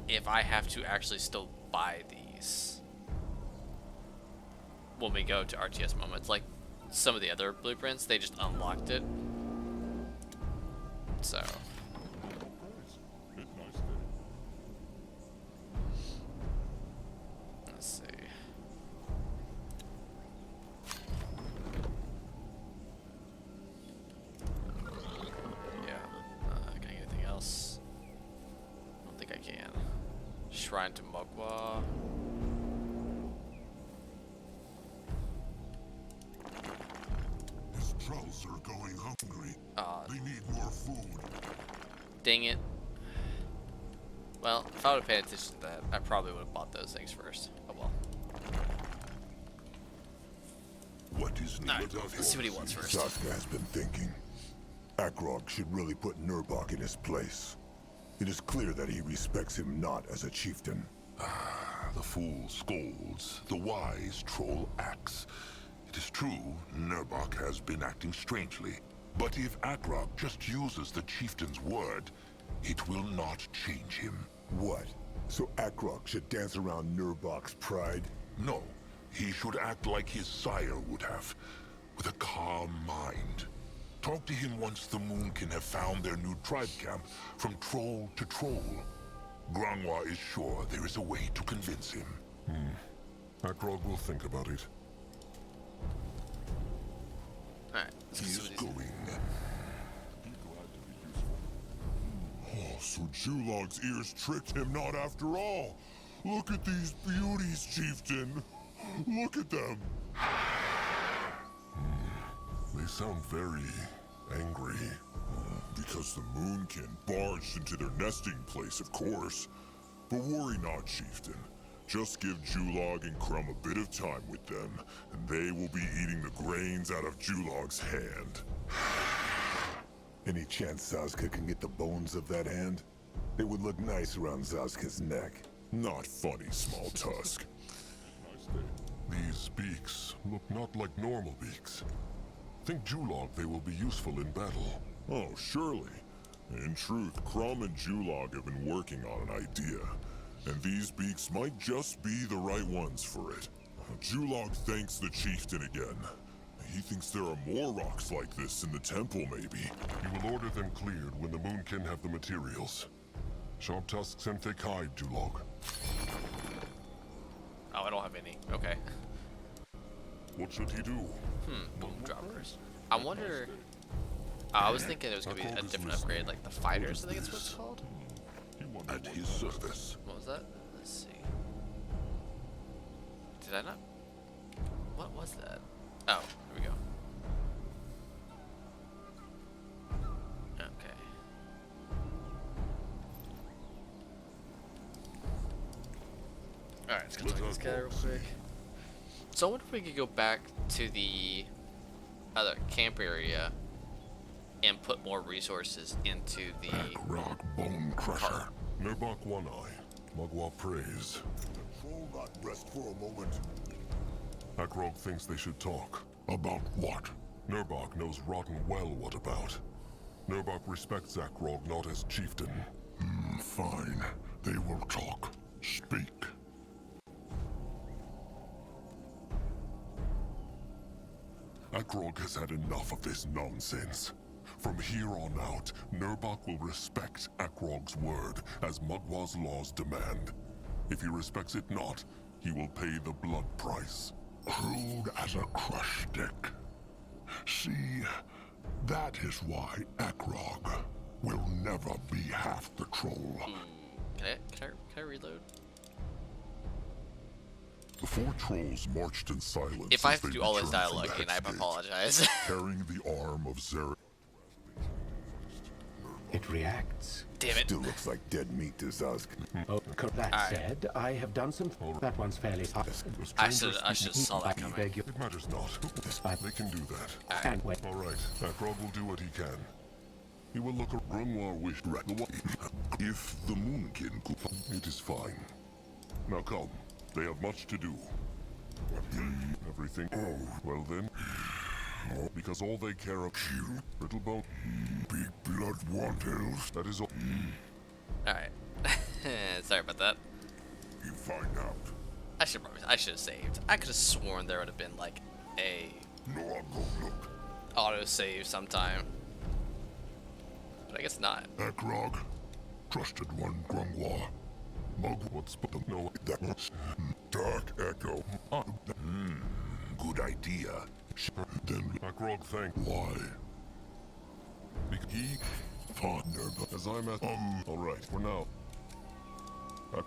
if I have to actually still buy these when we go to RTS moments. Like some of the other blueprints, they just unlocked it. So let's see. Shrine to Mugwa. His trolls are going hungry. They need more food. Dang it. Well, if I would have paid attention to that, I probably would have bought those things first. Oh well. What is needed? Let's see what he wants first. Zaska has been thinking. Akrog should really put Nurbok in his place. It is clear that he respects him not as a chieftain. The fool scolds, the wise troll acts. It is true, Nurbok has been acting strangely. But if Akrog just uses the chieftain's word, it will not change him. What? So Akrog should dance around Nurbok's pride? No, he should act like his sire would have, with a calm mind. Talk to him once the Moonkin have found their new tribe camp, from troll to troll. Granghua is sure there is a way to convince him. Akrog will think about it. Alright, He is going. Oh, so Julog's ears tricked him not after all. Look at these beauties, chieftain. Look at them. They sound very angry. Because the Moonkin barged into their nesting place, of course. But worry not, chieftain. Just give Julog and Crumb a bit of time with them, and they will be eating the grains out of Julog's hand. Any chance Zazka can get the bones of that hand? It would look nice around Zazka's neck. Not funny, Small Tusk. These beaks look not like normal beaks. Think Julog they will be useful in battle. Oh, surely. In truth, Crumb and Julog have been working on an idea, and these beaks might just be the right ones for it. Julog thanks the chieftain again. He thinks there are more rocks like this in the temple, maybe. He will order them cleared when the Moonkin have the materials. Sharp tusks and thick hide, Julog. Oh, I don't have any. Okay. What should he do? Boom droppers. I wonder. I was thinking it was gonna be a different upgrade, like the fighters. I think it's what it's called. At his service. What was that? Let's see. Did I not? What was that? Oh, here we go. Okay. Alright, let's go talk to this guy real quick. So I wonder if we could go back to the other camp area and put more resources into the Akrog Bone Crusher. Nurbok One Eye. Mugwa prays. Troll not rest for a moment. Akrog thinks they should talk. About what? Nurbok knows rotten well what about. Nurbok respects Akrog not as chieftain. Fine. They will talk. Speak. Akrog has had enough of this nonsense. From here on out, Nurbok will respect Akrog's word, as Mugwa's laws demand. If he respects it not, he will pay the blood price. Crude as a crush stick. See, that is why Akrog will never be half the troll. Can I reload? The four trolls marched in silence. If I as have to they do all this returned from dialogue the again, I Hex Gate, apologize. carrying the arm of Zarek. It reacts. Damn it. Still looks like dead meat to Zazka. Oh, that Alright. said, I have done some. That one's fairly hard. I should saw that coming. Beg your It matters not. They can do that. and wait. All right, Akrog will do what he can. He will look at Grimoire wish if the Moonkin could. It is fine. Now come. They have much to do. Everything. Oh, well then. Because all they care about little bone. Big blood wantels. That is all. Alright. Sorry about that. You find out. I should have saved. I could have sworn there would have been like a No, I'll go look. auto save sometime. But I guess not. Akrog. Trusted one, Grimoire. Mug, what's but no, that was Dark Echo. Good idea. Then Akrog thank why? Because he partner, but as I'm at all right for now.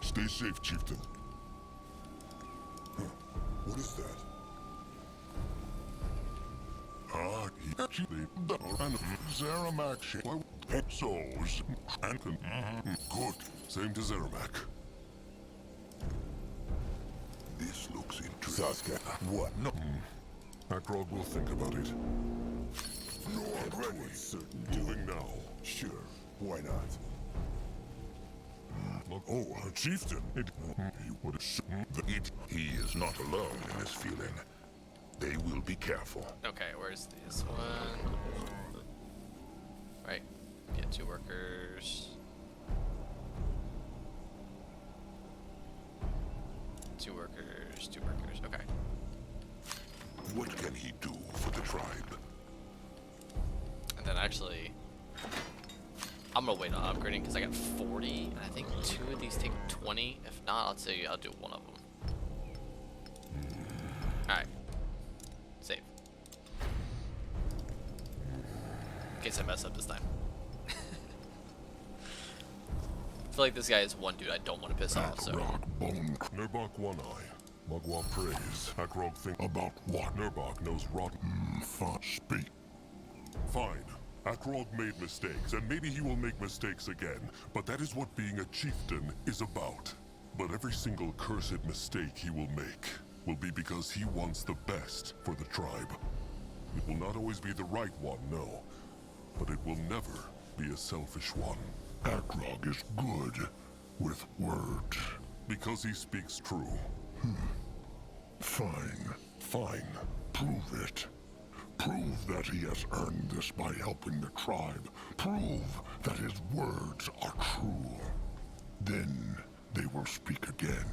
Stay safe, chieftain. What is that? And Zeramak souls and good. Same to Zeramak. This looks interesting. Zazka, what? No. Akrog will think about it. Nor ready. Certain Moving now. Sure, why not? Look, oh, chieftain. He would have He is not alone in this feeling. They will be careful. Okay, where's this one? Right. Get 2 workers. 2 workers, 2 workers. Okay. What can he do for the tribe? And then actually, I'm gonna wait on upgrading because I got 40, and I think 2 of these take 20. If not, I'll say I'll do 1 of them. Alright. Save. In case I mess up this time. I feel like this guy is one dude I don't want to piss off, so. Bone. Nurbok One Eye. Mugwa prays. Akrog think about what? Nurbok knows rotten. Speak. Fine. Akrog made mistakes, and maybe he will make mistakes again, but that is what being a chieftain is about. But every single cursed mistake he will make will be because he wants the best for the tribe. It will not always be the right one, no, but it will never be a selfish one. Akrog is good with words. Because he speaks true. Fine. Fine. Prove it. Prove that he has earned this by helping the tribe. Prove that his words are true. Then they will speak again.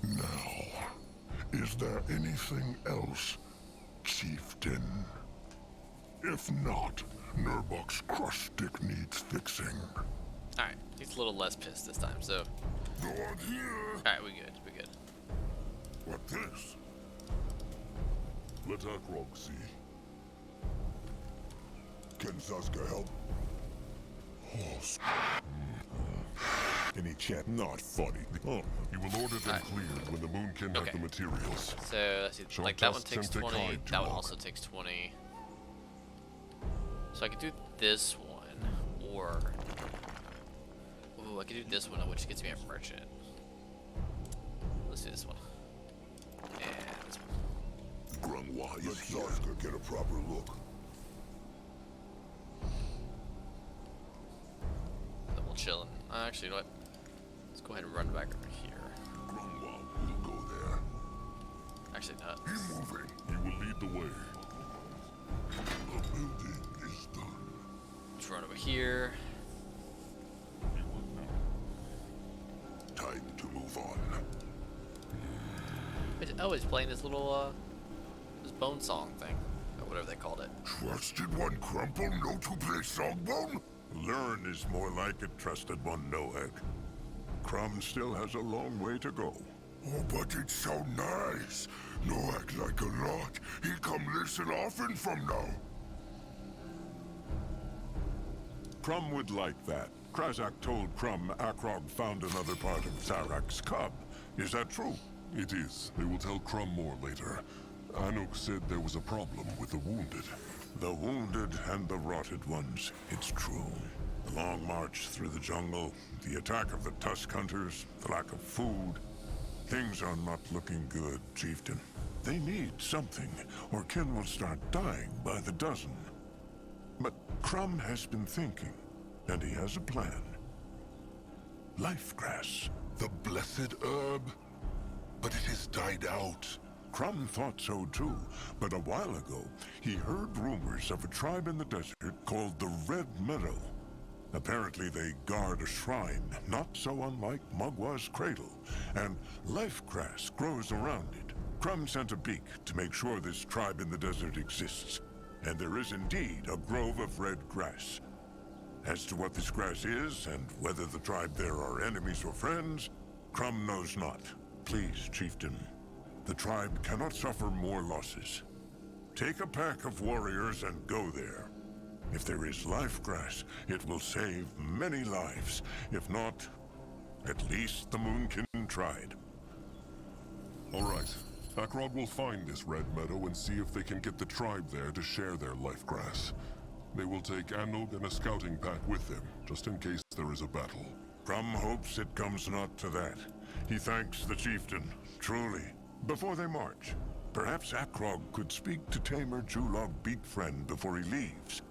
Now, is there anything else, chieftain? If not, Nurbok's crush stick needs fixing. Alright, he's a little less pissed this time, so. Go on here. Alright, we good, we good. What this? Let Akrog see. Can Zazka help? Any chance? Not funny. Oh, you will order them cleared when the Moonkin have the materials. So, let's see, Short like that one tests takes and take 20, hide, that one Tulok. also takes 20. So I could do this one, or... Ooh, I could do this one, which gets me a merchant. Let's do this one. And this one. Grungwa Let is here. Zazka get a proper look. Then we'll chill and... actually, you know what? Let's go ahead and run back over here. Grungwa will go there. Actually, not. Keep moving. You will lead the way. The building is done. Let's run over here. Time to move on. Oh, he's playing this little, this bone song thing. Or whatever they called it. Trusted one crumple, no to play songbone? Learn is more like it, trusted one Noeg. Crumb still has a long way to go. Oh, but it's so nice. No act like a lot. He come listen often from now. Crumb would like that. Krazak told Crumb Akrog found another part of Zarak's cub. Is that true? It is. They will tell Crumb more later. Anuk said there was a problem with the wounded. The wounded and the rotted ones, it's true. The long march through the jungle, the attack of the Tusk Hunters, the lack of food. Things are not looking good, Chieftain. They need something, or Kin will start dying by the dozen. But Crumb has been thinking, and he has a plan. Lifegrass. The blessed herb? But it has died out. Crumb thought so too, but a while ago, he heard rumors of a tribe in the desert called the Red Meadow. Apparently they guard a shrine, not so unlike Mugwa's cradle, and lifegrass grows around it. Crumb sent a beak to make sure this tribe in the desert exists, and there is indeed a grove of red grass. As to what this grass is, and whether the tribe there are enemies or friends, Crumb knows not. Please, Chieftain, the tribe cannot suffer more losses. Take a pack of warriors and go there. If there is lifegrass, it will save many lives. If not, at least the Moonkin tried. All right. Akrog will find this red meadow and see if they can get the tribe there to share their lifegrass. They will take Anug and a scouting pack with them, just in case there is a battle. Crumb hopes it comes not to that. He thanks the chieftain, truly. Before they march, perhaps Akrog could speak to Tamer Julog Beatfriend before he leaves.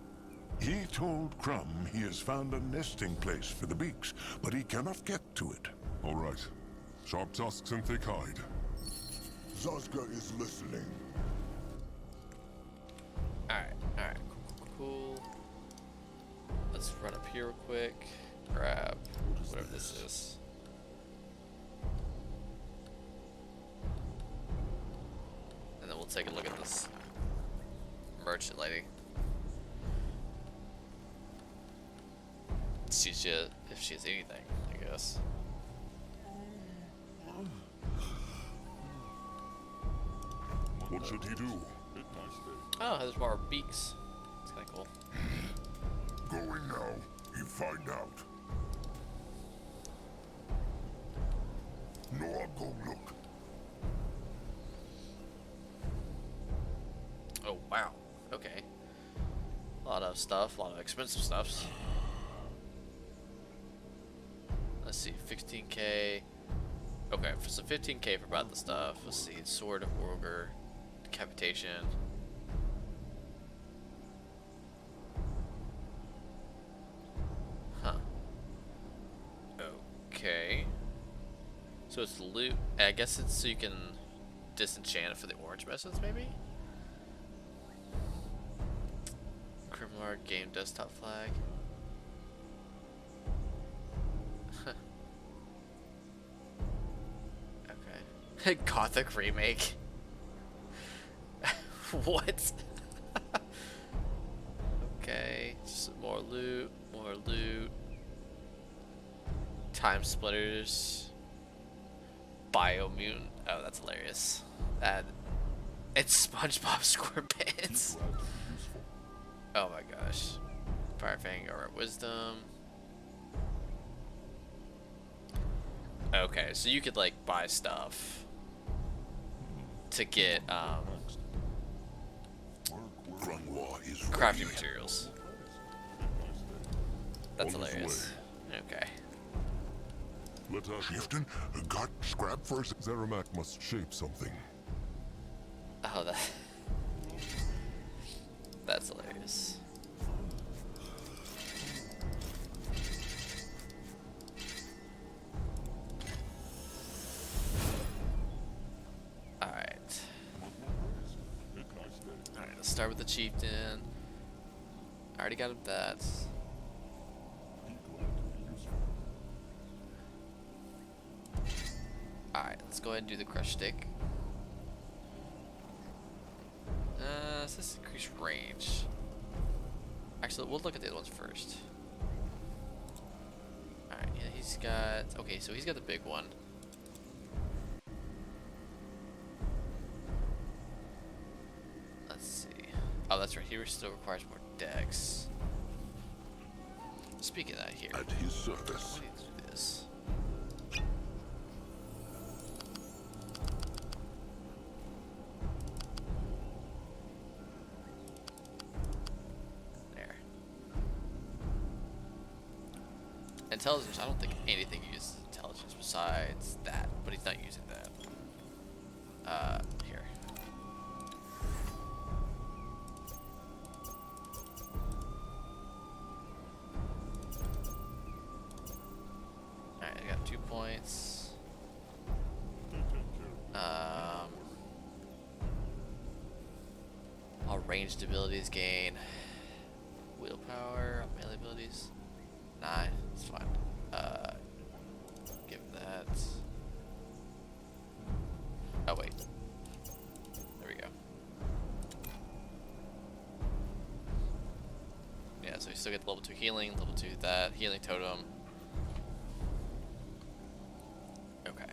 He told Crumb he has found a nesting place for the beaks, but he cannot get to it. All right. Sharp tusks and thick hide. Zazga is listening. Alright, cool. Let's run up here real quick. Grab whatever this is. And then we'll take a look at this merchant lady. See if she has anything, I guess. What should he do? Oh, there's more beaks. It's kind of cool. Going now, you find out. No, I'll go look. Oh, wow. Okay. A lot of stuff, a lot of expensive stuffs. Let's see, 15k. Okay, so 15k for about the stuff. Let's see, Sword of Orger, Decapitation. Huh. Okay. So it's loot. I guess it's so you can disenchant it for the orange methods, maybe? Grimlar game desktop flag. Okay. Gothic remake. What? Okay. Just more loot. More loot. Time splitters. Biomutant. Oh, that's hilarious. And it's SpongeBob SquarePants. Oh my gosh. Firefang or Wisdom. Okay, so you could like buy stuff to get crafting materials. That's hilarious. Okay. Let us. Chieftain, got scrap first. Zeramak must shape something. Oh, that's hilarious. Alright, let's start with the chieftain. I already got him that. Alright, let's go ahead and do the crush stick. Let's increase range. Actually, we'll look at the other ones first. Alright, yeah, he's got... Okay, so he's got the big one. Let's see. Oh, that's right. He still requires more dex. Speaking of that here. At his service. I need to do this. Intelligence, I don't think anything uses intelligence besides that, but he's not using that. Here. Alright, I got 2 points. All ranged abilities gain. Willpower, melee abilities. 9, it's fine. Give that. Oh wait. There we go. Yeah, so you still get the level 2 healing, level 2 that, healing totem. Okay.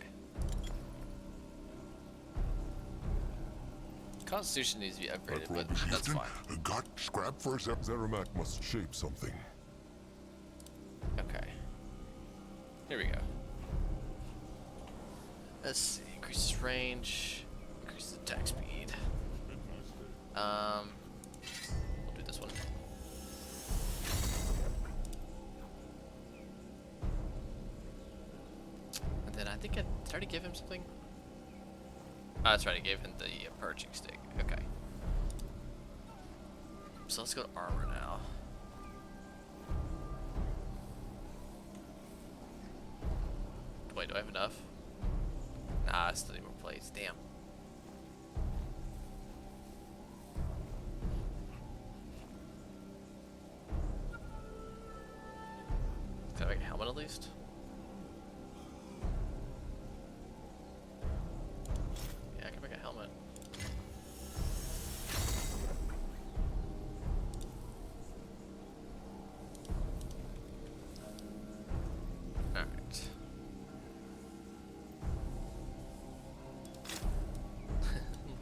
Constitution needs to be upgraded, but that's fine. Got scrap first. Zeramak must shape something. Okay. Here we go. Let's see. Increases range. Increases attack speed. We'll do this one. And then I think I already give him something. Oh, that's right. I gave him the perching stick. Okay. So let's go to armor now. Wait, do I have enough? Nah, I still need more plates. Damn. Can I make a helmet at least? Yeah, I can make a helmet. Alright.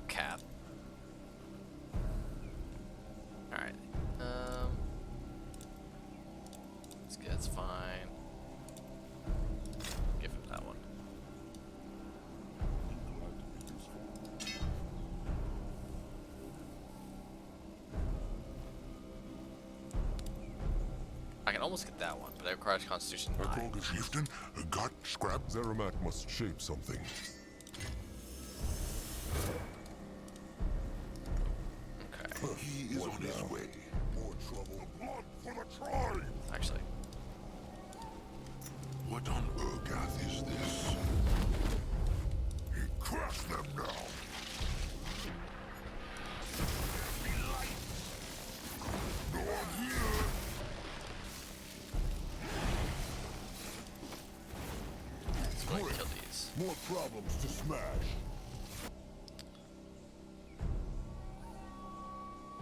Cap. Alright. That's good, that's fine. Give him that one. I can almost get that one, but that requires Constitution 9. Chieftain, got scrap. Zeramak must shape something. Okay. He is on his way. More trouble. Blood for the tribe. Actually. What on Urgath is this? He crushed them now. No one here. Let's go ahead and kill these. More problems to smash.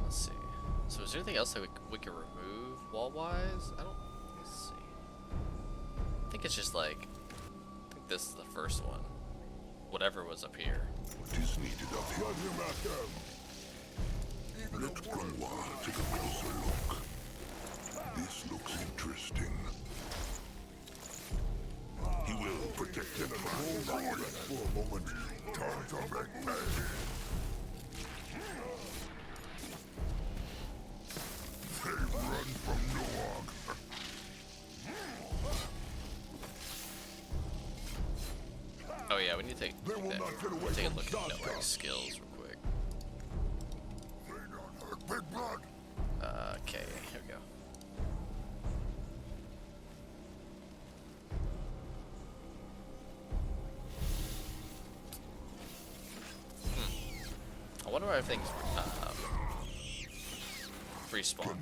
Let's see. So is there anything else that we can remove wall-wise? I don't... Let's see. I think it's just like... I think this is the first one. Whatever was up here. What is needed of him? Let Grunwa take a closer look. This looks interesting. He will protect the tribe. For a moment. Time to make pay. They run from Noog. Oh yeah, we need to take a look at Noah's skills real quick. Big blood. Okay, here we go. I wonder why everything's respawn.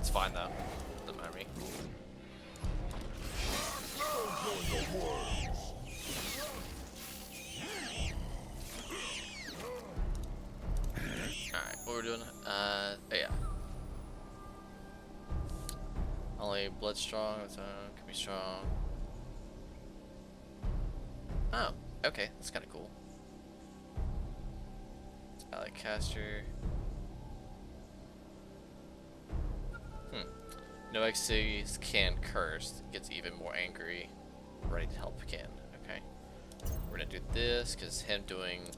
It's fine though. Doesn't matter to me. Alright, what we're doing? Oh yeah. Only blood strong, can be strong. Oh, okay, that's kinda cool. Ally caster. No XCs can curse. Gets even more angry. Ready to help again. Okay. We're gonna do this because him doing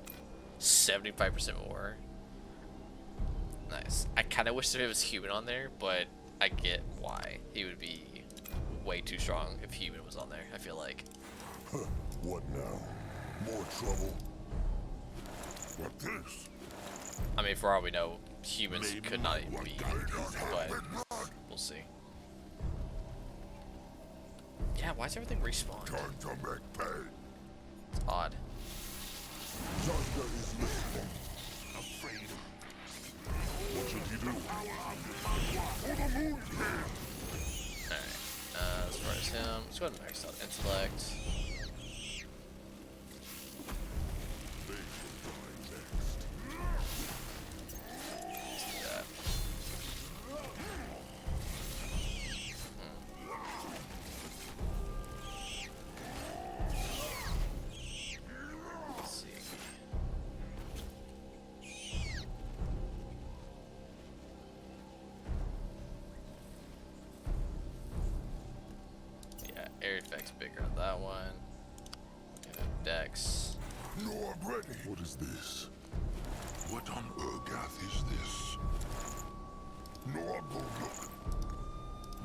75% more. Nice. I kind of wish there was human on there, but I get why. He would be way too strong if human was on there, I feel like. What now? More trouble? What this? I mean, for all we know, humans could not even be, but we'll see. Yeah, why is everything respawned? Time to make pay. It's odd. Zazga is listening. Afraid. What should he do? For the Moon King. Alright, as far as him, let's go ahead and max out intellect. Let's do that. Let's see. Yeah, air effect's bigger on that one. Dex. No, I'm ready. What is this? What on Urgath is this? No, I'm going look.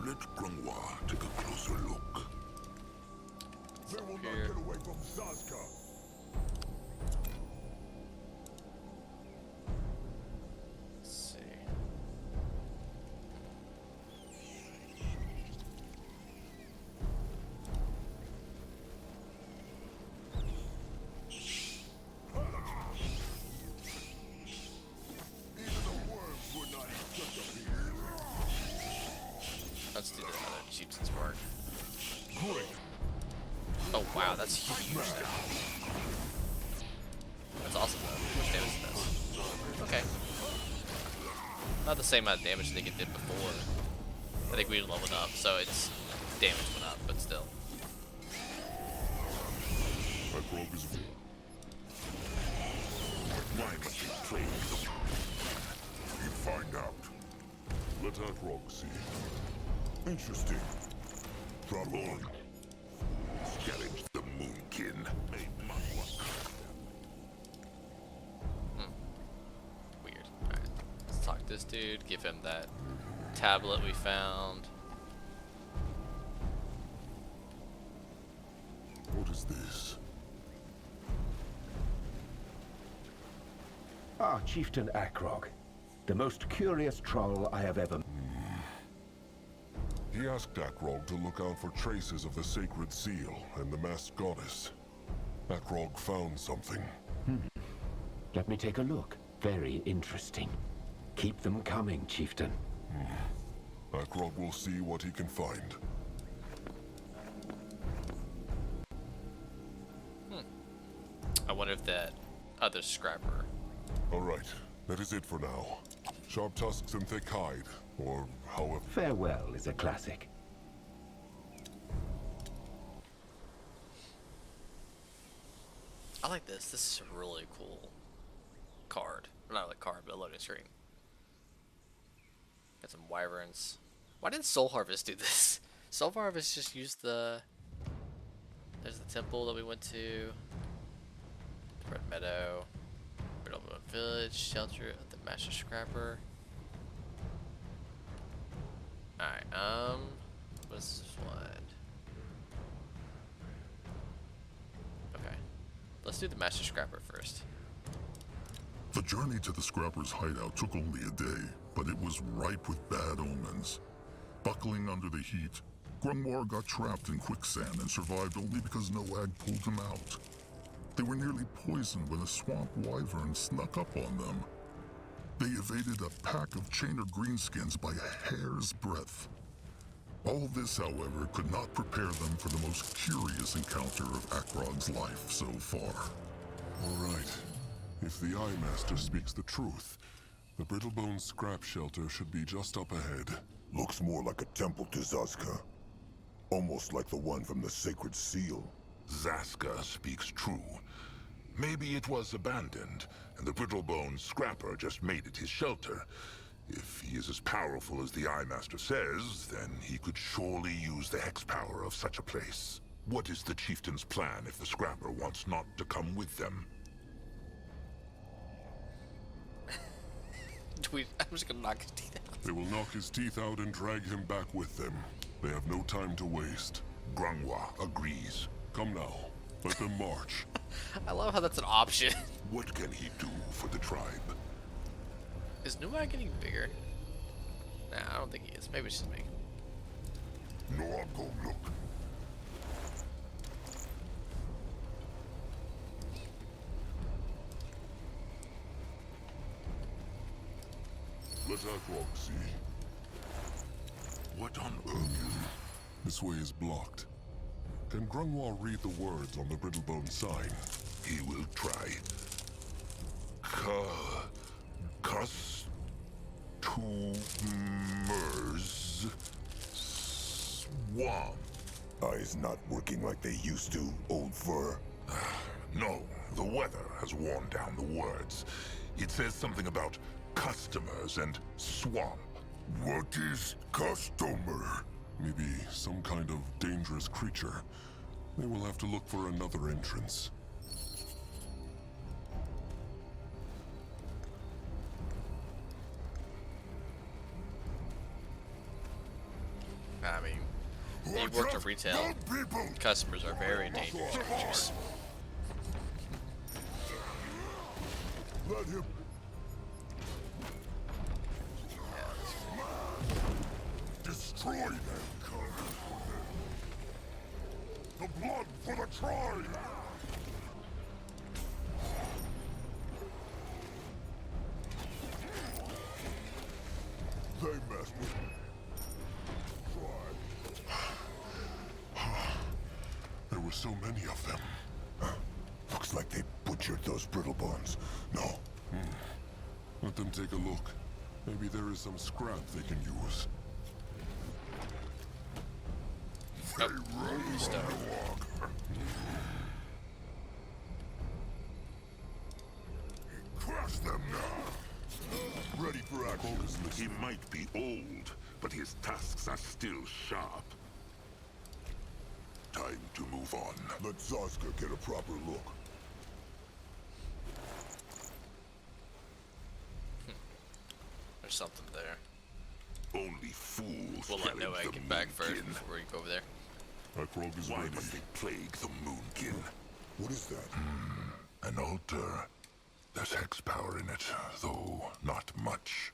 Let Grunwa take a closer look. They will not get away from Zazka. Let's see. Wow, that's huge now. That's awesome though. How much damage it does. Okay. Not the same amount of damage I think it did before. I think we leveled up, so its damage went up, but still. Akrog is Why must he play the... He'd find out. Let Akrog see. Interesting. Trouble. Challenge the Moonkin. Weird. Alright. Let's talk to this dude, give him that tablet we found. What is this? Ah, Chieftain Akrog. The most curious troll I have ever... He asked Akrog to look out for traces of the sacred seal and the masked goddess. Akrog found something. Let me take a look. Very interesting. Keep them coming, Chieftain. Akrog will see what he can find. I wonder if that other scrapper... Alright, that is it for now. Sharp tusks and thick hide, or however... Farewell is a classic. I like this. This is a really cool card. Not really card, but a loading screen. Got some wyverns. Why didn't Soul Harvest do this? Soul Harvest just used the... There's the temple that we went to. Red Meadow. Brittlebone Village. Shelter of the Master Scrapper. Alright, what's this one? Okay. Let's do the Master Scrapper first. The journey to the Scrapper's hideout took only a day, but it was ripe with bad omens. Buckling under the heat, Grungwar got trapped in quicksand and survived only because Noag pulled him out. They were nearly poisoned when a swamp wyvern snuck up on them. They evaded a pack of chainer greenskins by a hair's breadth. All this, however, could not prepare them for the most curious encounter of Akrog's life so far. Alright. If the Eye Master speaks the truth, the Brittlebone scrap shelter should be just up ahead. Looks more like a temple to Zazka. Almost like the one from the Sacred Seal. Zaska speaks true. Maybe it was abandoned, and the Brittlebone Scrapper just made it his shelter. If he is as powerful as the Eye Master says, then he could surely use the hex power of such a place. What is the chieftain's plan if the Scrapper wants not to come with them? I'm just gonna knock his teeth out. They will knock his teeth out and drag him back with them. They have no time to waste. Grungwa agrees. Come now. Let them march. I love how that's an option. What can he do for the tribe? Is Nuag getting bigger? Nah, I don't think he is. Maybe it's just me. No, I'll go look. Let Akrog see. What on earth? This way is blocked. Can Grungwar read the words on the Brittlebone sign? He will try. Customers. Swamp. Eyes not working like they used to, old fur. No, the weather has worn down the words. It says something about customers and swamp. What is customer? Maybe some kind of dangerous creature. They will have to look for another entrance. I mean, they worked at retail. Customers are very dangerous creatures. Let him. Destroy them. The blood for the tribe! They messed with me. There there were so many of them. Looks like they butchered those brittle bones. No. Let them take a look. Maybe there is some scrap they can use. Nope. Stuff. Crush them now! Ready for action. He might be old, but his tusks are still sharp. Time to move on. Let Zazka get a proper look. There's something there. Only fools We'll let challenge Noah the get back first Moonkin. before we go over there. Akrog is Why ready. must they plague the Moonkin? What is that? An altar. There's hex power in it, though not much.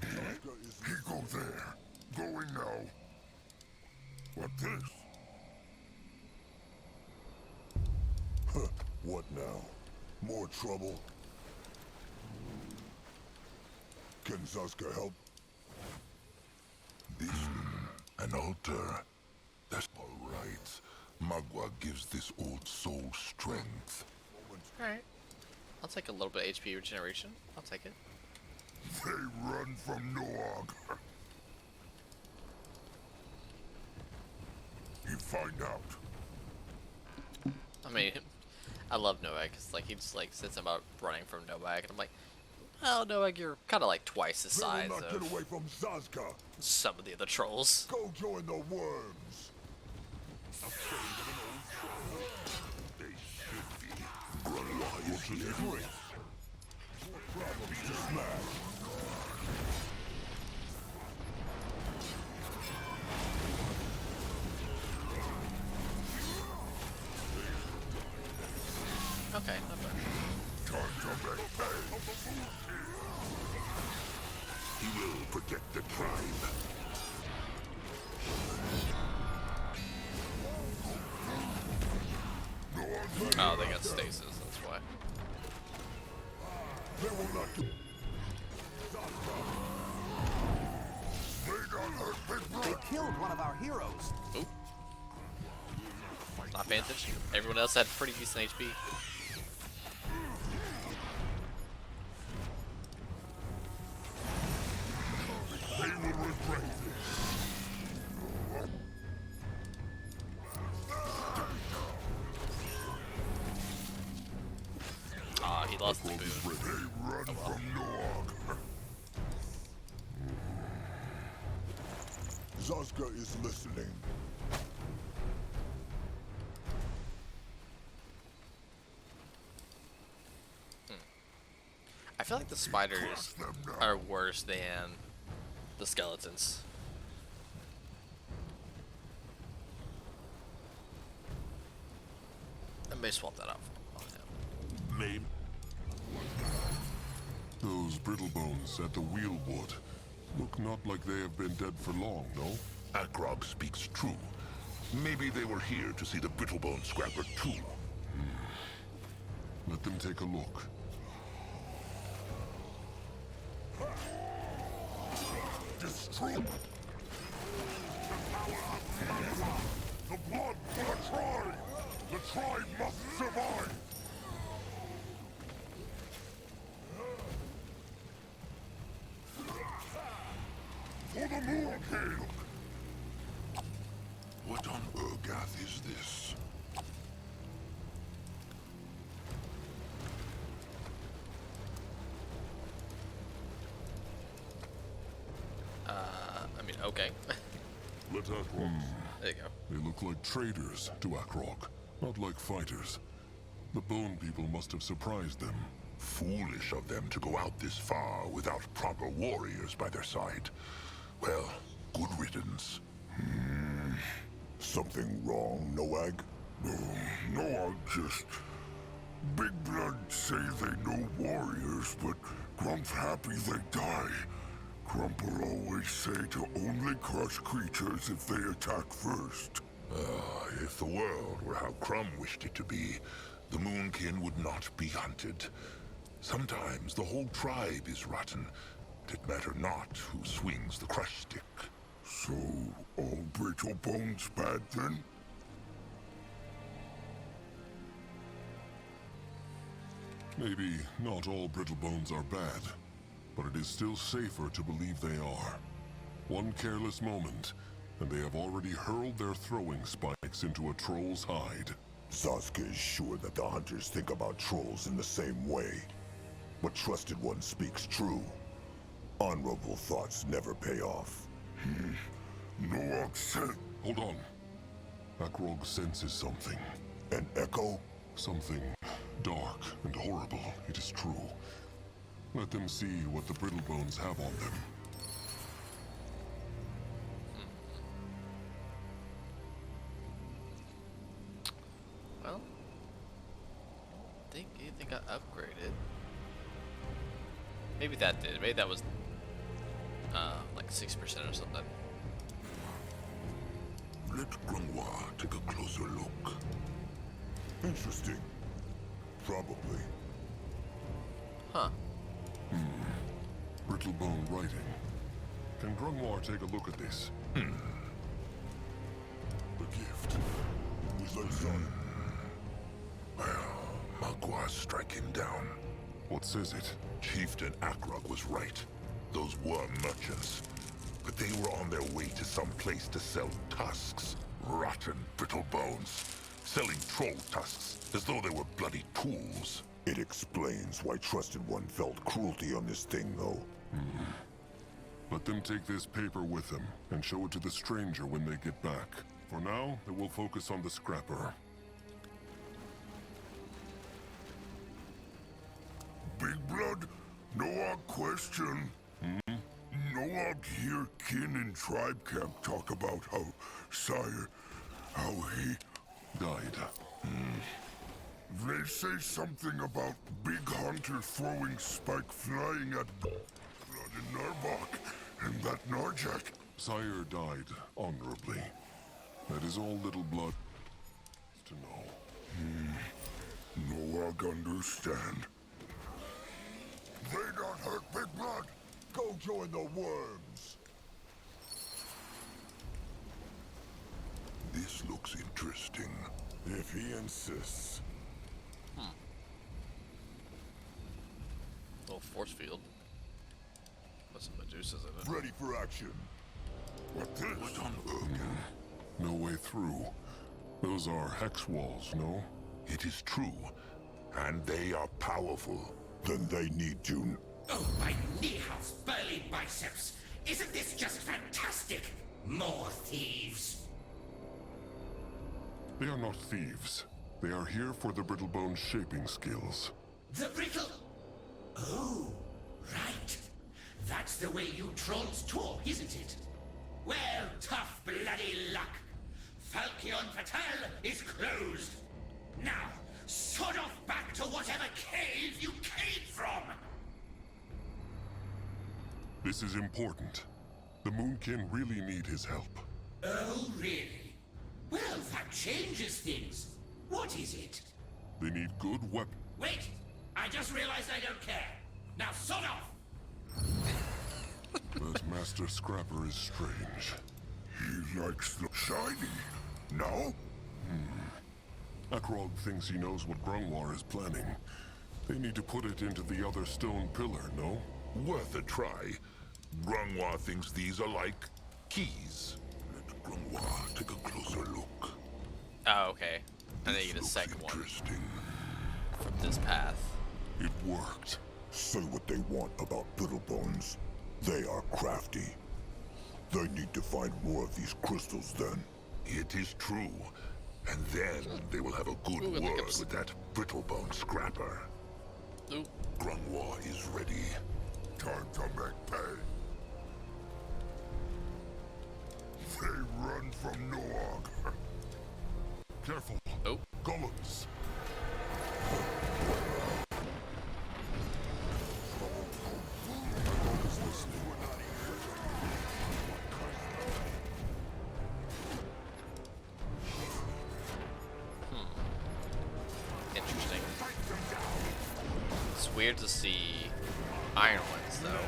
Zazka is He go there. Going now. What this? What now? More trouble? Can Zazka help? This an altar. That's all right. Magua gives this old soul strength. Alright. I'll take a little bit of HP regeneration. I'll take it. They run from Noag. You find out. I mean, I love Noag because like he just like says about running from Noag, and I'm like, well, Noag, you're kind of like twice the They will size not of get away from Zazka. some of the other trolls. Go join the worms. They should be. Grunwa is here. Problem to smash. Okay, not bad. Time to make pay. He will protect the tribe. Oh, they got stasis, that's why. They will not do. They killed one of our heroes. Oop. Not paying attention. Everyone else had pretty decent HP. They will regret this. Ah, he lost the boon. They run from Noag. Zazka is listening. I feel like the spiders are worse than the skeletons. I may swap that out for him. Maybe. Those brittle bones at the wheelwood look not like they have been dead for long, no? Akrog speaks true. Maybe they were here to see the Brittlebone Scrapper too. Let them take a look. Destroy the blood for the tribe! The tribe must survive! For the Moon King! What on Urgath is this? I mean, okay. Let Akrog. There you go. They look like traders to Akrog, not like fighters. The Bone People must have surprised them. Foolish of them to go out this far without proper warriors by their side. Well, good riddance. Something wrong, Noag? No, just... Big Blood say they know warriors, but Grump's happy they die. Grump will always say to only crush creatures if they attack first. If the world were how Crumb wished it to be, the Moonkin would not be hunted. Sometimes the whole tribe is rotten, it matter not who swings the crush stick. So, all brittle bones bad then? Maybe not all brittle bones are bad, but it is still safer to believe they are. One careless moment, and they have already hurled their throwing spikes into a troll's hide. Sasuke is sure that the hunters think about trolls in the same way. But Trusted One speaks true. Honorable thoughts never pay off. Noak said... Hold on. Akrog senses something. An echo? Something dark and horrible, it is true. Let them see what the brittle bones have on them. Well, I think anything got upgraded. Maybe that did. Maybe that was like 6% or something. Let Grunghwa take a closer look. Interesting. Probably. Huh. Brittle bone writing. Can Grunghwa take a look at this? The gift. Wizard's son. Well, Magua strike him down. What says it? Chieftain Akrog was right. Those were merchants. But they were on their way to some place to sell tusks. Rotten brittle bones. Selling troll tusks as though they were bloody tools. It explains why Trusted One felt cruelty on this thing, though. Let them take this paper with them and show it to the stranger when they get back. For now, they will focus on the scrapper. Big Blood, Noak question. Noak hear kin in tribe camp talk about how Sire, how he died. They say something about big hunter throwing spike flying at Blood in Narbok and that Narjak. Sire died honorably. That is all Little Blood to know. Noak understand. They don't hurt Big Blood. Go join the worms. This looks interesting. If he insists. Little force field. With some Medusas in it. Ready for action. What this? No way through. Those are hex walls, no? It is true. And they are powerful. Then they need to... Oh, my knee-house burly biceps! Isn't this just fantastic? More thieves! They are not thieves. They are here for the Brittlebone shaping skills. The brittle... Oh, right. That's the way you trolls talk, isn't it? Well, tough bloody luck. Falchion Fatale is closed. Now, sod off back to whatever cave you came from! This is important. The Moonkin really need his help. Oh, really? Well, that changes things. What is it? They need good weapons. Wait! I just realized I don't care. Now, sod off! That Master Scrapper is strange. He likes the shiny. No? Akrog thinks he knows what Grunghwa is planning. They need to put it into the other stone pillar, no? Worth a try. Grunghwa thinks these are like keys. Let Grunghwa take a closer look. Oh, okay. And they get a second one from this path. It worked. Say what they want about Brittlebones. They are crafty. They need to find more of these crystals then. It is true. And then they will have a good word with that Brittlebone scrapper. Grunghwa is ready. Time to make pay. They run from Noak. Careful. Oh. Golems. Interesting. It's weird to see iron ones though.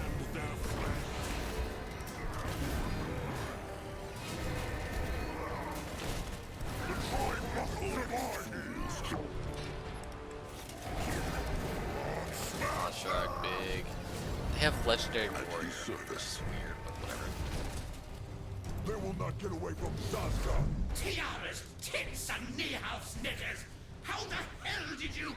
legendary At warrior. his service. Weird, but whatever. They will not get away from Zazka. Tiaras, tits, and Niehaus knickers! How the hell did you...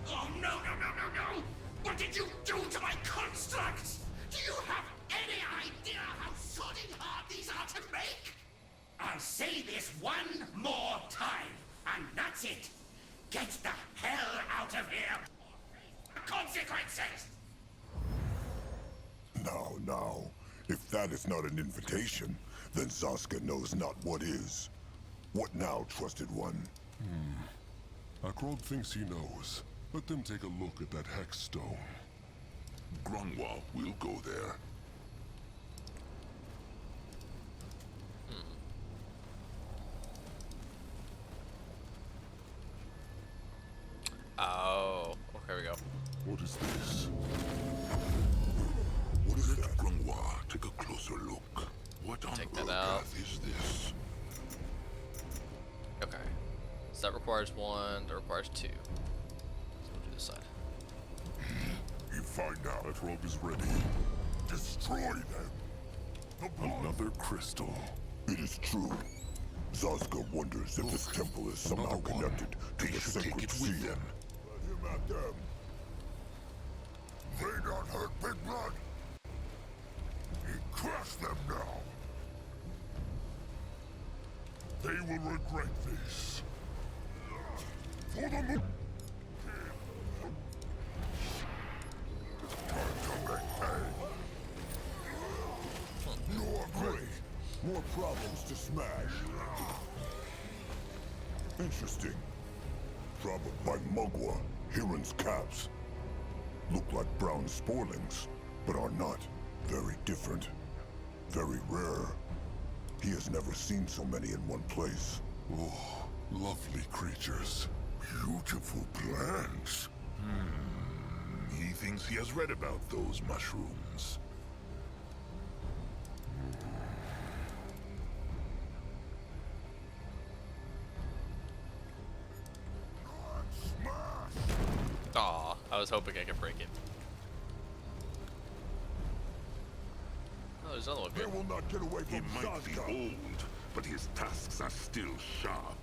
Oh, no, no, no, no, no! What did you do to my constructs? Do you have any idea how sodding hard these are to make? I'll say this one more time, and that's it. Get the hell out of here! Consequences! Now, if that is not an invitation, then Zazka knows not what is. What now, trusted one? Akrog thinks he knows. Let them take a look at that hex stone. Grungwa will go there. Oh, here we go. What is this? What is Let that? Grungwa take a closer look. What on Take that out. earth is this? Okay. So that requires one, that requires two. So we'll do this side. You find out Akrog is ready. Destroy them. Another crystal. It is true. Zazka wonders if this temple is somehow connected to They the should sacred take it with seal. them. Let him at them. They not hurt Big Blood. He crushed them now. They will regret this. For the moon. Time to make hay. You're great. More problems to smash. Interesting. Troubled by Mugwa, Hiran's caps. Look like brown sporlings, but are not. Very different. Very rare. He has never seen so many in one place. Oh, lovely creatures. Beautiful plants. He thinks he has read about those mushrooms. Aw, I was hoping I could break it. Oh, there's another one They here. will not get away He from might be Zazka. old, but his tusks are still sharp.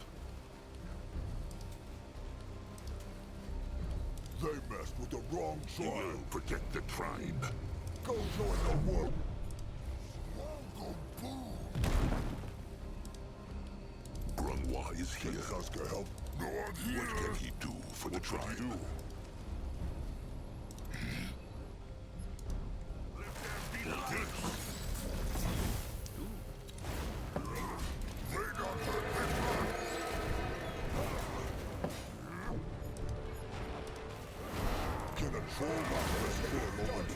They messed with the wrong He tribe. will protect the tribe. Go join the war. Grungwa is Can here. Zazka help? No one here. What can he do for the tribe? Can a troll not rest for a moment?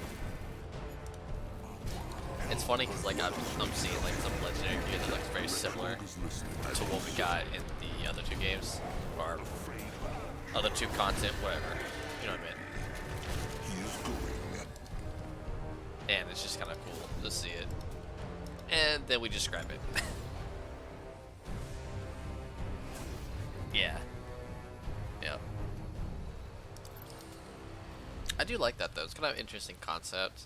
It's funny because like I'm seeing like some legendary gear that looks very similar to what we got in the other two games, or other two content, whatever. You know what I mean? He is going. And it's just kind of cool to see it. And then we just grab it. Yeah. Yep. I do like that though. It's kind of an interesting concept.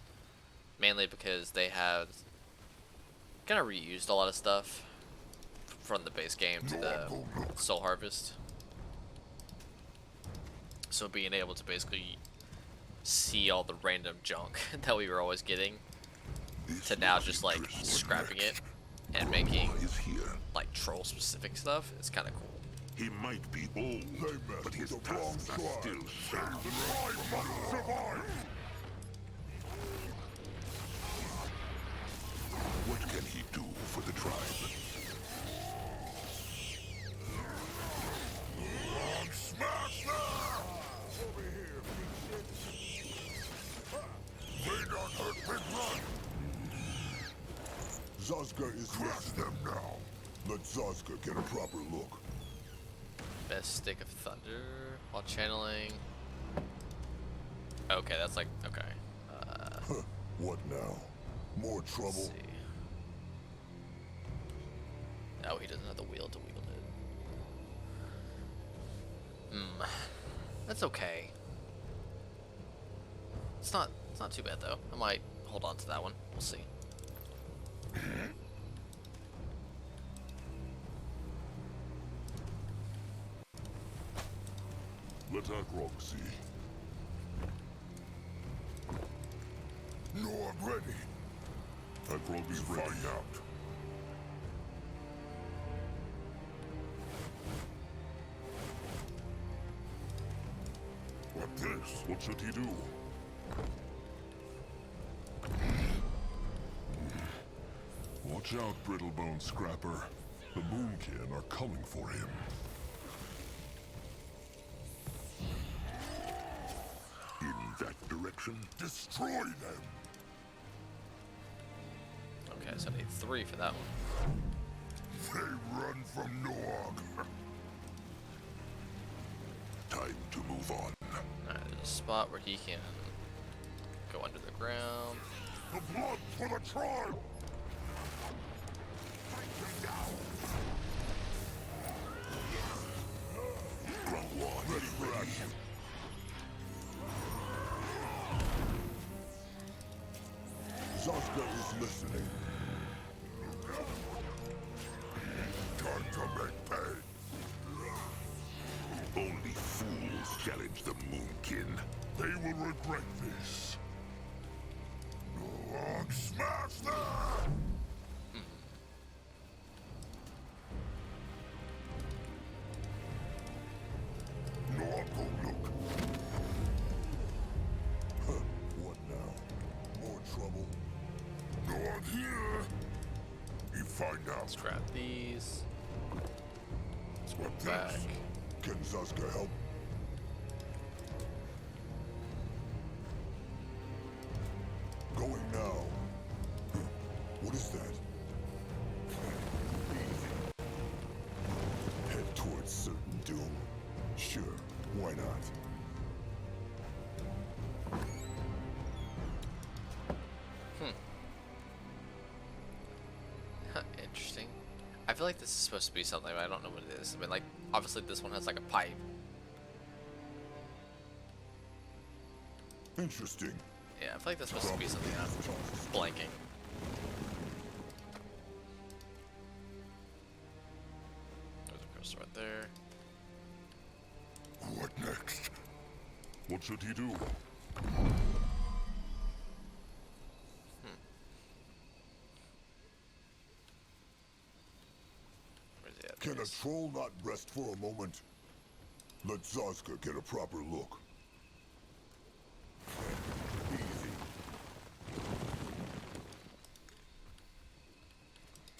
Mainly because they have kind of reused a lot of stuff from the base game to the Soul Harvest. So being able to basically see all the random junk that we were always getting to now just like scrapping it and making like troll specific stuff, it's kind of cool. He might be old, but his tusks are still sharp. What can he do for the tribe? Smash them! Over here, big shit. They not hurt Big Blood. Zazka is Crush them now. Let Zazka get a proper look. Best stick of thunder while channeling. Okay, that's like okay. What now? More trouble? Oh, he doesn't have the wheel to wield it. That's okay. It's not too bad though. I might hold hold on to that one. We'll see. Let Akrog see. No, I'm ready. Akrog is ready. Find out. What this? What should he do? Watch out, Brittlebone Scrapper. The Moonkin are coming for him. In that direction? Destroy them! Okay, so I need 3 for that one. They run from Noog. Time to move on. Alright, there's a spot where he can go under the ground. The blood for the tribe! Grungwa, Ready for action. Zoska is listening. Time to make pay. Only fools challenge the Moonkin. They will regret this. Noog, smash them! Noog, go look. Huh, what now? More trouble? Noog here! You find out. Let's grab these. Let's What work back. this? Can Zoska help? Going now. What is that? Easy. Head towards certain doom. Sure, why not? Interesting. I feel like this is supposed to be something, but I don't know what it is. I mean, like, obviously this one has like a pipe. Interesting. Yeah, I feel like that's supposed to be something I'm blanking. There's a crystal right there. What next? What should he do? Where's he at? Can a troll not rest for a moment? Let Zoska get a proper look. Easy.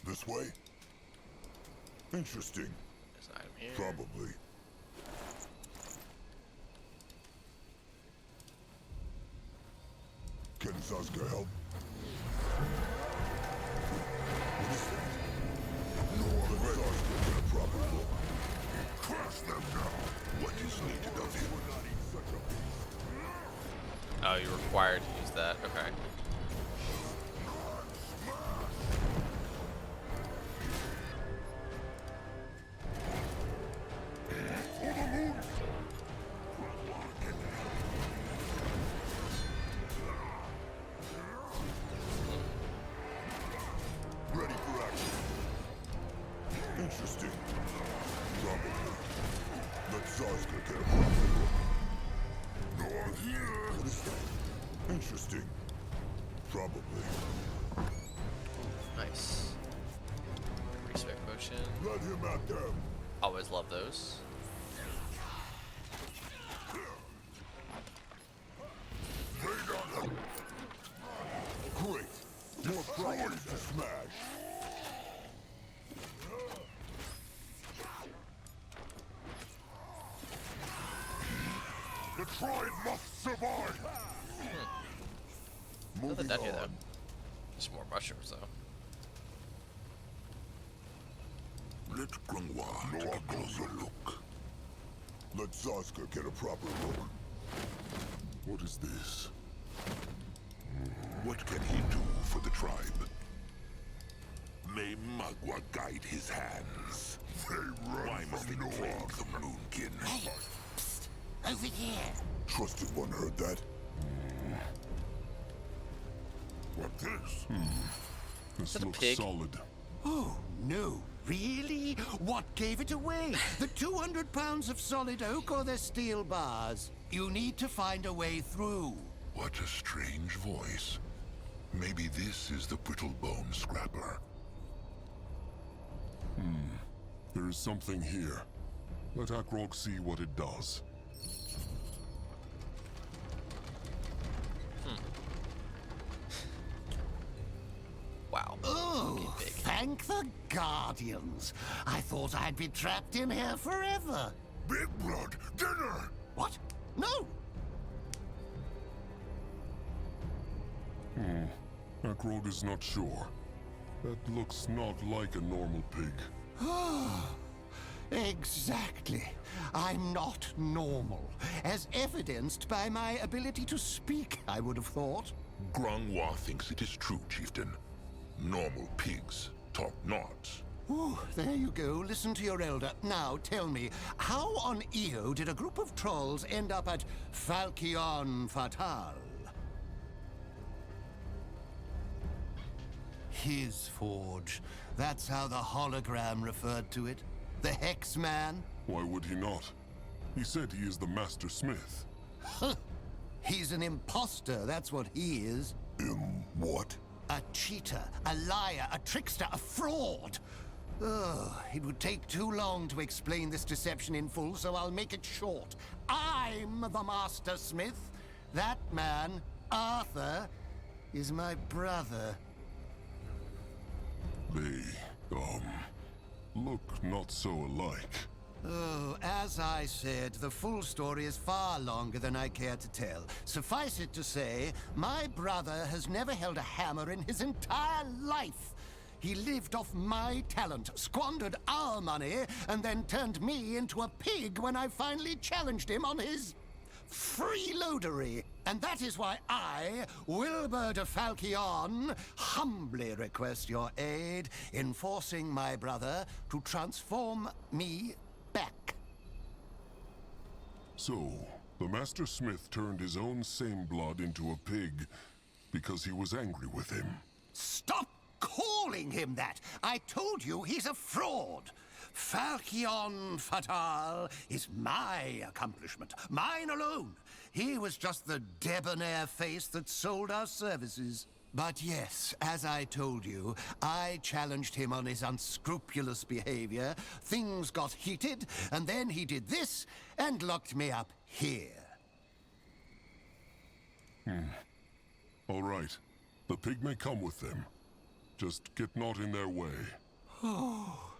This way? Interesting. There's an item here. Probably. Can Zoska help? What is that? No other Zoska get a proper look. Crush them now! What is needed of him? We're not eat such a beast. Oh, you're required to use that. Okay. Ready for action. Interesting. Probably. Let Zoska get a proper look. No one here. What is that? Interesting. Probably. Nice. Respect potion. Let him at them. Always love those. Great. More problems to smash. The tribe must survive. Nothing Moving done here on. though. Just more mushrooms though. Let Grungwa take a closer look. Let Zoska get a proper look. What is this? What can he do for the tribe? May Magua guide his hands. They run Why must they from plague Noog. the Moonkin? Hey, psst, over here. Trusted one heard that? What this? This that a looks pig? solid. Oh, no. Really? What gave it away? The 200 pounds of solid oak or the steel bars? You need to find a way through. What a strange voice. Maybe this is the Brittlebone Scrapper. There is something here. Let Akrog see what it does. Wow. Oh, thank the Guardians. I thought I'd be trapped in here forever. Big Blood, dinner! What? No! Akrog is not sure. That looks not like a normal pig. Exactly. I'm not normal, as evidenced by my ability to speak, I would have thought. Grangwa thinks it is true, Chieftain. Normal pigs talk not. Ooh, there you go. Listen to your elder. Now, tell me, how on Io did a group of trolls end up at Falchion Fatal? His forge. That's how the hologram referred to it. The Hex Man. Why would he not? He said he is the Master Smith. Huh. He's an imposter, that's what he is. What? A cheater, a liar, a trickster, a fraud. Ugh, it would take too long to explain this deception in full, so I'll make it short. I'm the Master Smith. That man, Arthur, is my brother. They, look not so alike. Oh, as I said, the full story is far longer than I care to tell. Suffice it to say, my brother has never held a hammer in his entire life. He lived off my talent, squandered our money, and then turned me into a pig when I finally challenged him on his freeloadery. And that is why I, Wilbur de Falchion, humbly request your aid in forcing my brother to transform me back. So, the Master Smith turned his own same blood into a pig because he was angry with him. Stop calling him that! I told you he's a fraud! Falchion Fatal is my accomplishment, mine alone. He was just the debonair face that sold our services. But yes, as I told you, I challenged him on his unscrupulous behavior. Things got heated, and then he did this and locked me up here. All right. The pig may come with them. Just get not in their way. Oh,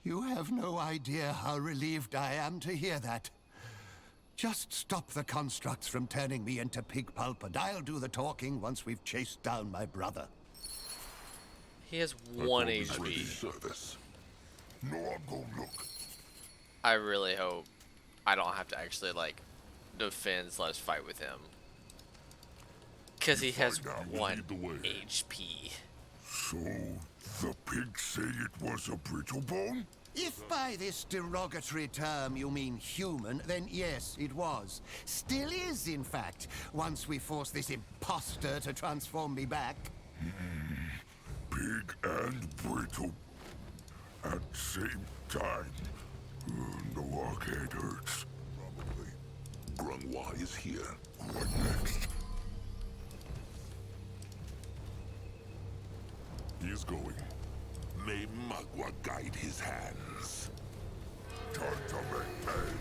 you have no idea how relieved I am to hear that. Just stop the constructs from turning me into pig pulp, and I'll do the talking once we've chased down my brother. He has 1 HP. Service. No, I'm gonna look. I really hope I don't have to actually, like, defend / fight with him. Because he has 1 HP. So, the pigs say it was a Brittlebone? If by this derogatory term you mean human, then yes, it was. Still is, in fact, once we force this imposter to transform me back. Pig and brittle. At the same time. The arcade hurts. Probably. Grangwa is here. What next? He is going. May Magua guide his hands. Time to make pay.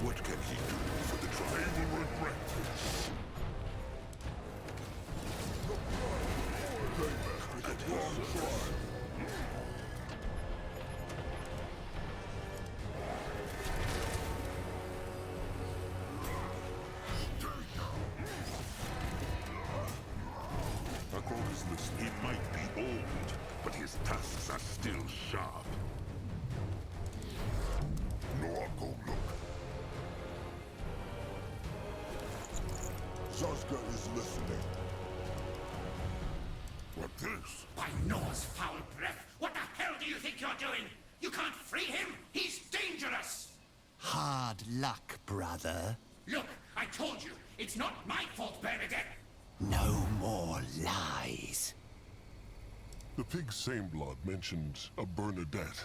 What can he do for the tribe? They will regret this. Zazka is listening. What this? By Nor's foul breath, what the hell do you think you're doing? You can't free him! He's dangerous! Hard luck, brother. Look, I told you, it's not my fault, Bernadette! No more lies. The pig Sameblood mentioned a Bernadette.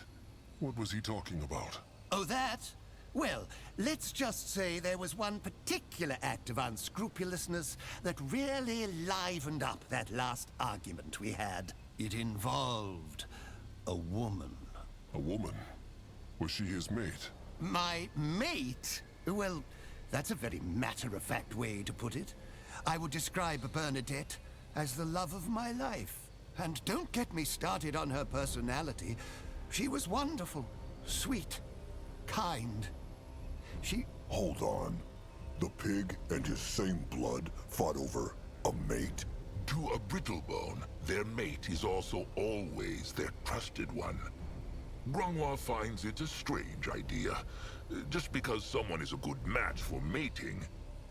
What was he talking about? Oh, that? Well, let's just say there was one particular act of unscrupulousness that really livened up that last argument we had. It involved a woman. A woman? Was she his mate? My mate? Well, that's a very matter-of-fact way to put it. I would describe Bernadette as the love of my life. And don't get me started on her personality. She was wonderful, sweet, kind. She... Hold on. The pig and his same blood fought over a mate? To a Brittlebone, their mate is also always their trusted one. Grungwa finds it a strange idea. Just because someone is a good match for mating,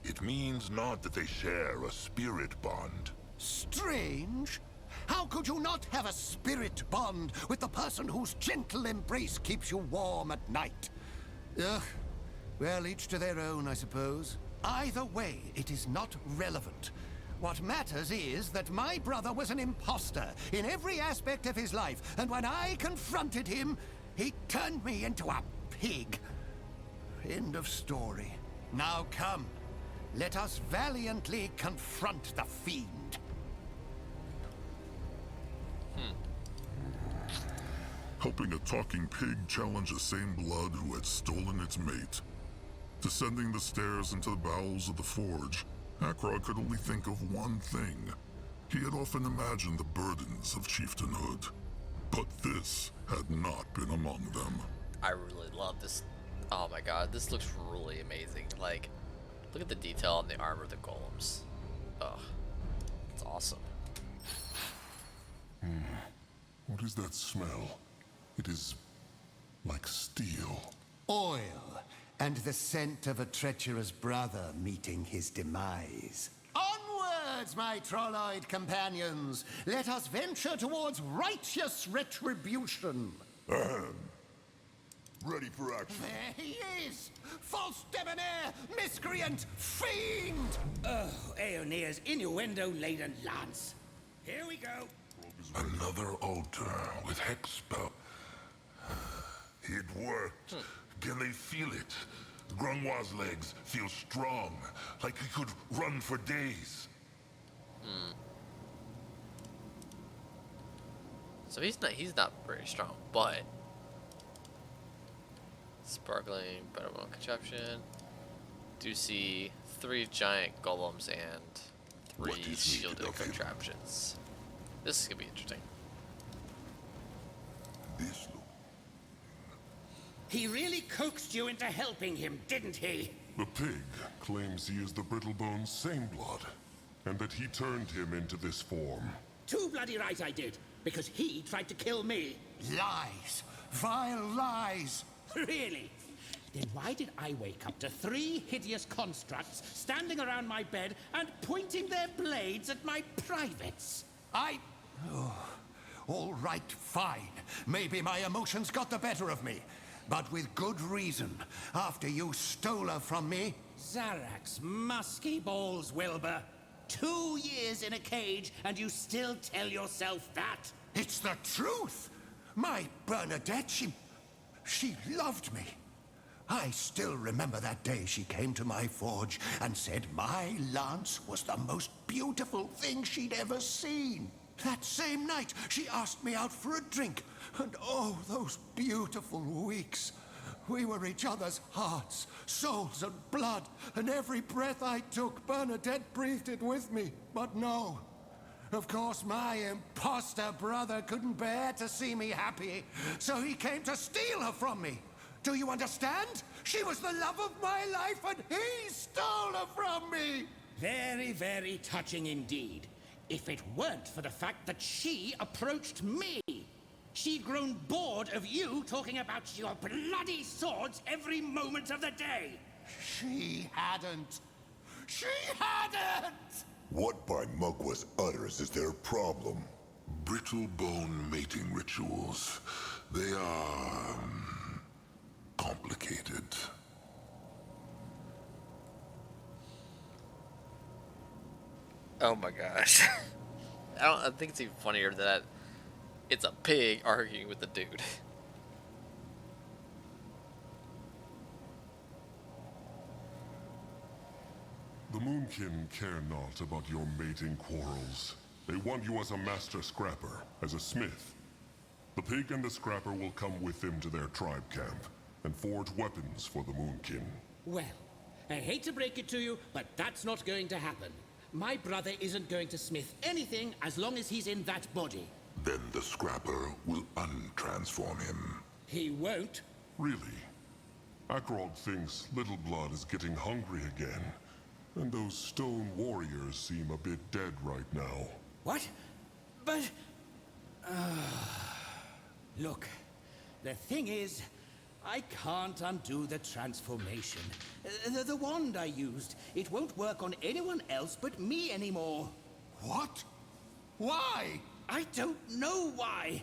it means not that they share a spirit bond. Strange? How could you not have a spirit bond with the person whose gentle embrace keeps you warm at night? Ugh. Well, each to their own, I suppose. Either way, it is not relevant. What matters is that my brother was an imposter in every aspect of his life, and when I confronted him, he turned me into a pig. End of story. Now come, let us valiantly confront the fiend. Helping a talking pig challenge the same blood who had stolen its mate. Descending the stairs into the bowels of the forge, Akrog could only think of one thing. He had often imagined the burdens of chieftainhood, but this had not been among them. I really love this. Oh my god, this looks really amazing. Like, look at the detail on the armor of the golems. Ugh, it's awesome. What is that smell? It is like steel. Oil, and the scent of a treacherous brother meeting his demise. Onwards, my trolloid companions! Let us venture towards righteous retribution. Ready for action. There he is! False debonair, miscreant, fiend! Oh, Aeonea's innuendo-laden lance. Here we go. Another altar with hex spell. It worked. Can they feel it? Grungwa's legs feel strong, like he could run for days. So he's not very strong, but sparkling Brittlebone contraption. Do see 3 giant golems and 3 shielded contraptions. This is gonna be interesting. This He really coaxed you into helping him, didn't he? The pig claims he is the Brittlebone's same blood, and that he turned him into this form. Too bloody right I did, because he tried to kill me. Lies! Vile lies! Really? Then why did I wake up to 3 hideous constructs standing around my bed and pointing their blades at my privates? All right, fine. Maybe my emotions got the better of me. But with good reason. After you stole her from me... Zarax musky balls, Wilbur. 2 years in a cage, and you still tell yourself that? It's the truth! My Bernadette, she loved me. I still remember that day she came to my forge and said my lance was the most beautiful thing she'd ever seen. That same night, she asked me out for a drink. And oh, those beautiful weeks. We were each other's hearts, souls, and blood. And every breath I took, Bernadette breathed it with me. But no. Of course, my imposter brother couldn't bear to see me happy. So he came to steal her from me. Do you understand? She was the love of my life, and he stole her from me. Very, very touching indeed. If it weren't for the fact that she approached me. She'd grown bored of you talking about your bloody swords every moment of the day. She hadn't. She hadn't! What by Mugwa's utters is their problem? Brittle bone mating rituals. They are complicated. Oh my gosh. I think it's even funnier that it's a pig arguing with the dude. The Moonkin care not about your mating quarrels. They want you as a master scrapper, as a smith. The pig and the scrapper will come with them to their tribe camp and forge weapons for the Moonkin. Well, I hate to break it to you, but that's not going to happen. My brother isn't going to smith anything as long as he's in that body. Then the scrapper will untransform him. He won't. Really? Akrog thinks Little Blood is getting hungry again. And those stone warriors seem a bit dead right now. What? But... Look, the thing is, I can't undo the transformation. The wand I used, it won't work on anyone else but me anymore. What? Why? I don't know why.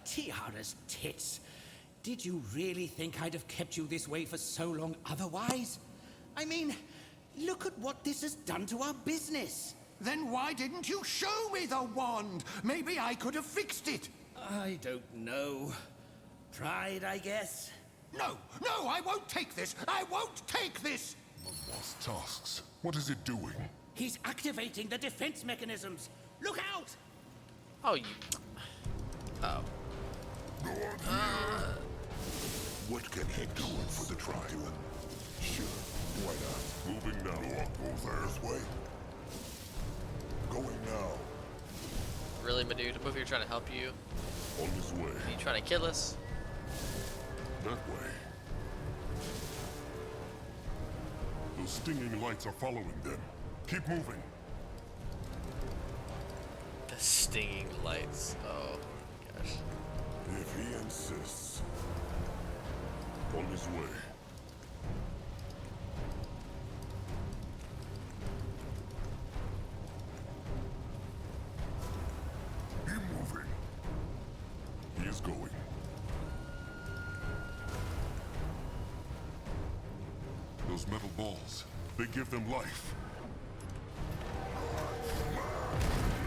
Tiara's tits. Did you really think I'd have kept you this way for so long otherwise? I mean, look at what this has done to our business. Then why didn't you show me the wand? Maybe I could have fixed it. I don't know. Pride, I guess. No, no, I won't take this. I won't take this. Mugwa's tusks. What is it doing? He's activating the defense mechanisms. Look out! Oh, you... Oh. What can he do for the tribe? Sure, why not? Moving now. Go there. This way. Going now. Really, my dude? I'm over here trying to help you. On his way. Are you trying to kill us? That way. Those stinging lights are following them. Keep moving. The stinging lights. Oh, my gosh. If he insists. On his way. Keep moving. He is going. Those metal balls, they give them life.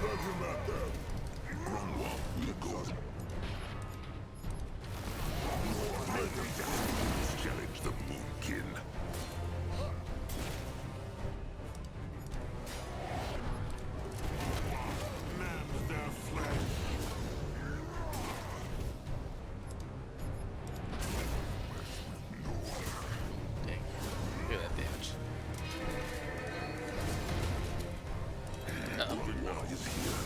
Let him at them. Grunwald will go. Challenge the Moonkin. Dang. Look at that damage. Grunwald is here.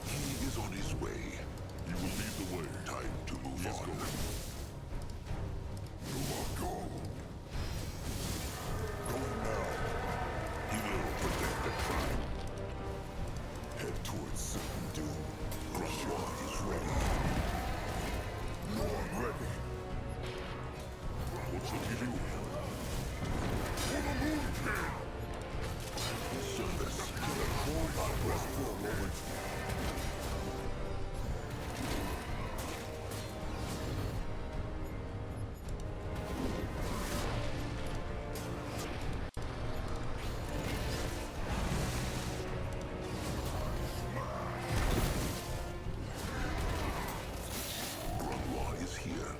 He is on his way. He will lead the way. Time to move He is on. going. Go. Going now. He will protect the tribe. Head towards certain doom. Grunwald is ready. You're ready. What should he do? For the Moonkin! Service. Hold my breath for a moment. Grunwald is here.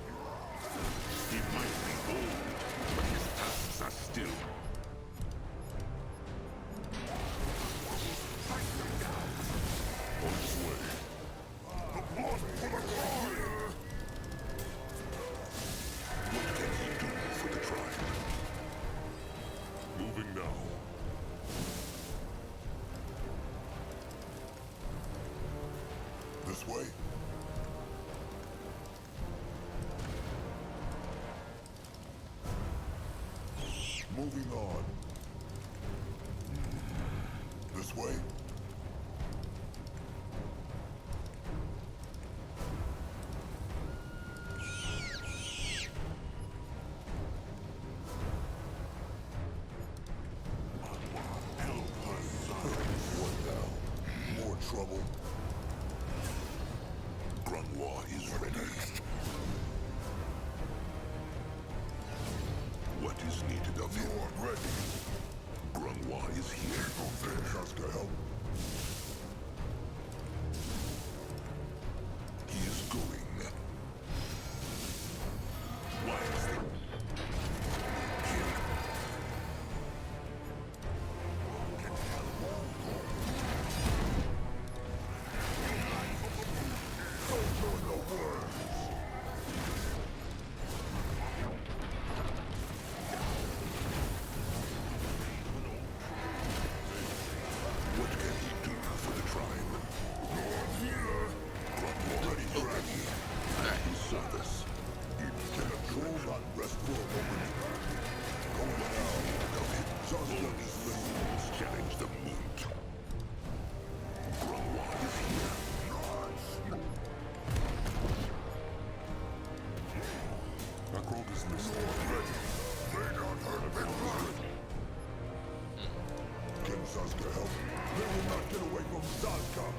He might be old, but his tusks are still. On his way. What can he do for the tribe? Moving now. This way. Moving on. This way. Sasuke help? He is going. Why is the... What can he do for the tribe? Ready, ready. At his service. Hold on, rest for a moment. Go now. Sasuke is listening. Challenge the moon. Grungwa is here. Akrog is listening. They don't hurt me. Can Sasuke help? They will not get away from Sasuke.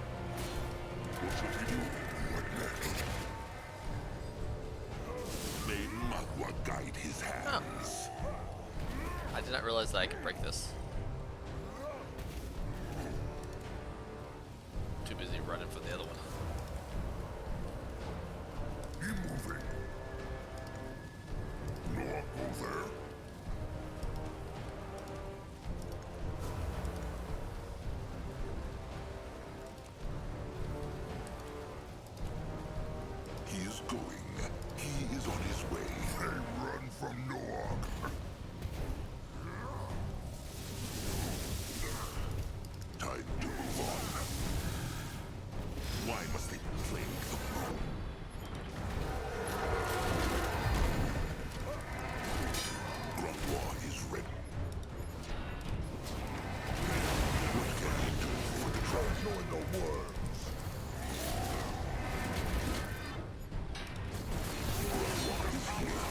What should we do? What next? May Magua guide his hands. I did not realize that I could break this. Too busy running for the other one. Keep moving. Noah, go there. He is going. He is on his way. They run from Noah. Time to move on. Why must they plague the moon? Grungwa is ready. What can he do for the tribe? Join the worms. Grungwa is here.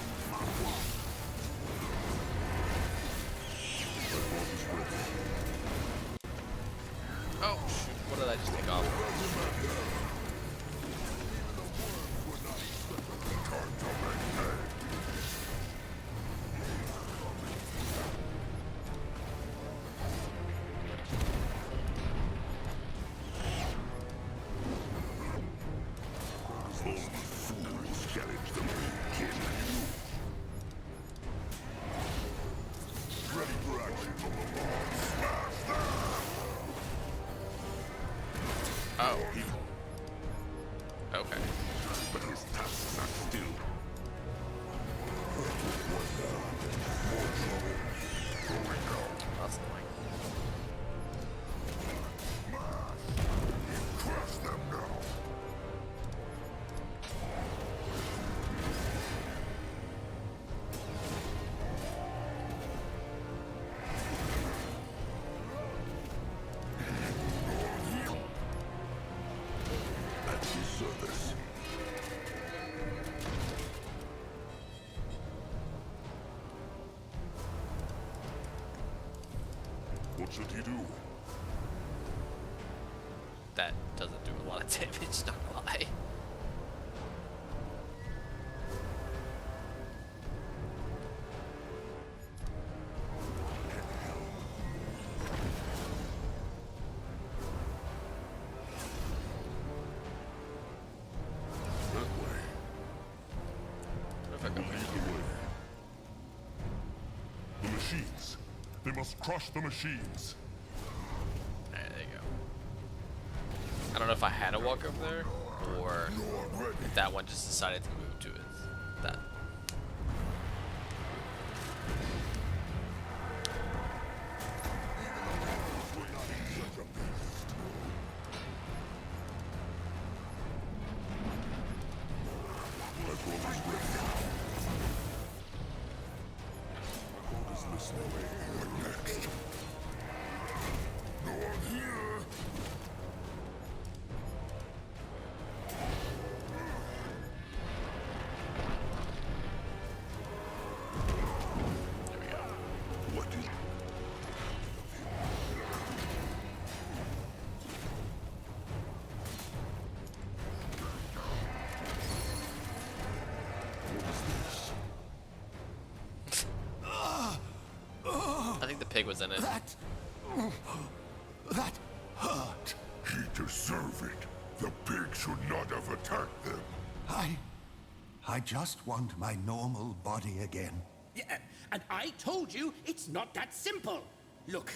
Oh, shoot. What did I just take off? Only fools challenge the Moonkin. Ready for action. Smash them! Oh. Okay. But his tusks are still. That's annoying. Crush them now. At his service. What should he do? That doesn't do a lot of damage, not gonna lie. That way. What if I go Lead the way. The machines. They must crush the machines. There you go. I don't know if I had to walk over there, or if that one just decided to move to it. That. Akrog is ready. Akrog is listening. What next? No one here. There we go. What is... I think the pig was in it. That That hurt. He deserved it. The pig should not have attacked them. I just want my normal body again. Yeah, and I told you it's not that simple. Look,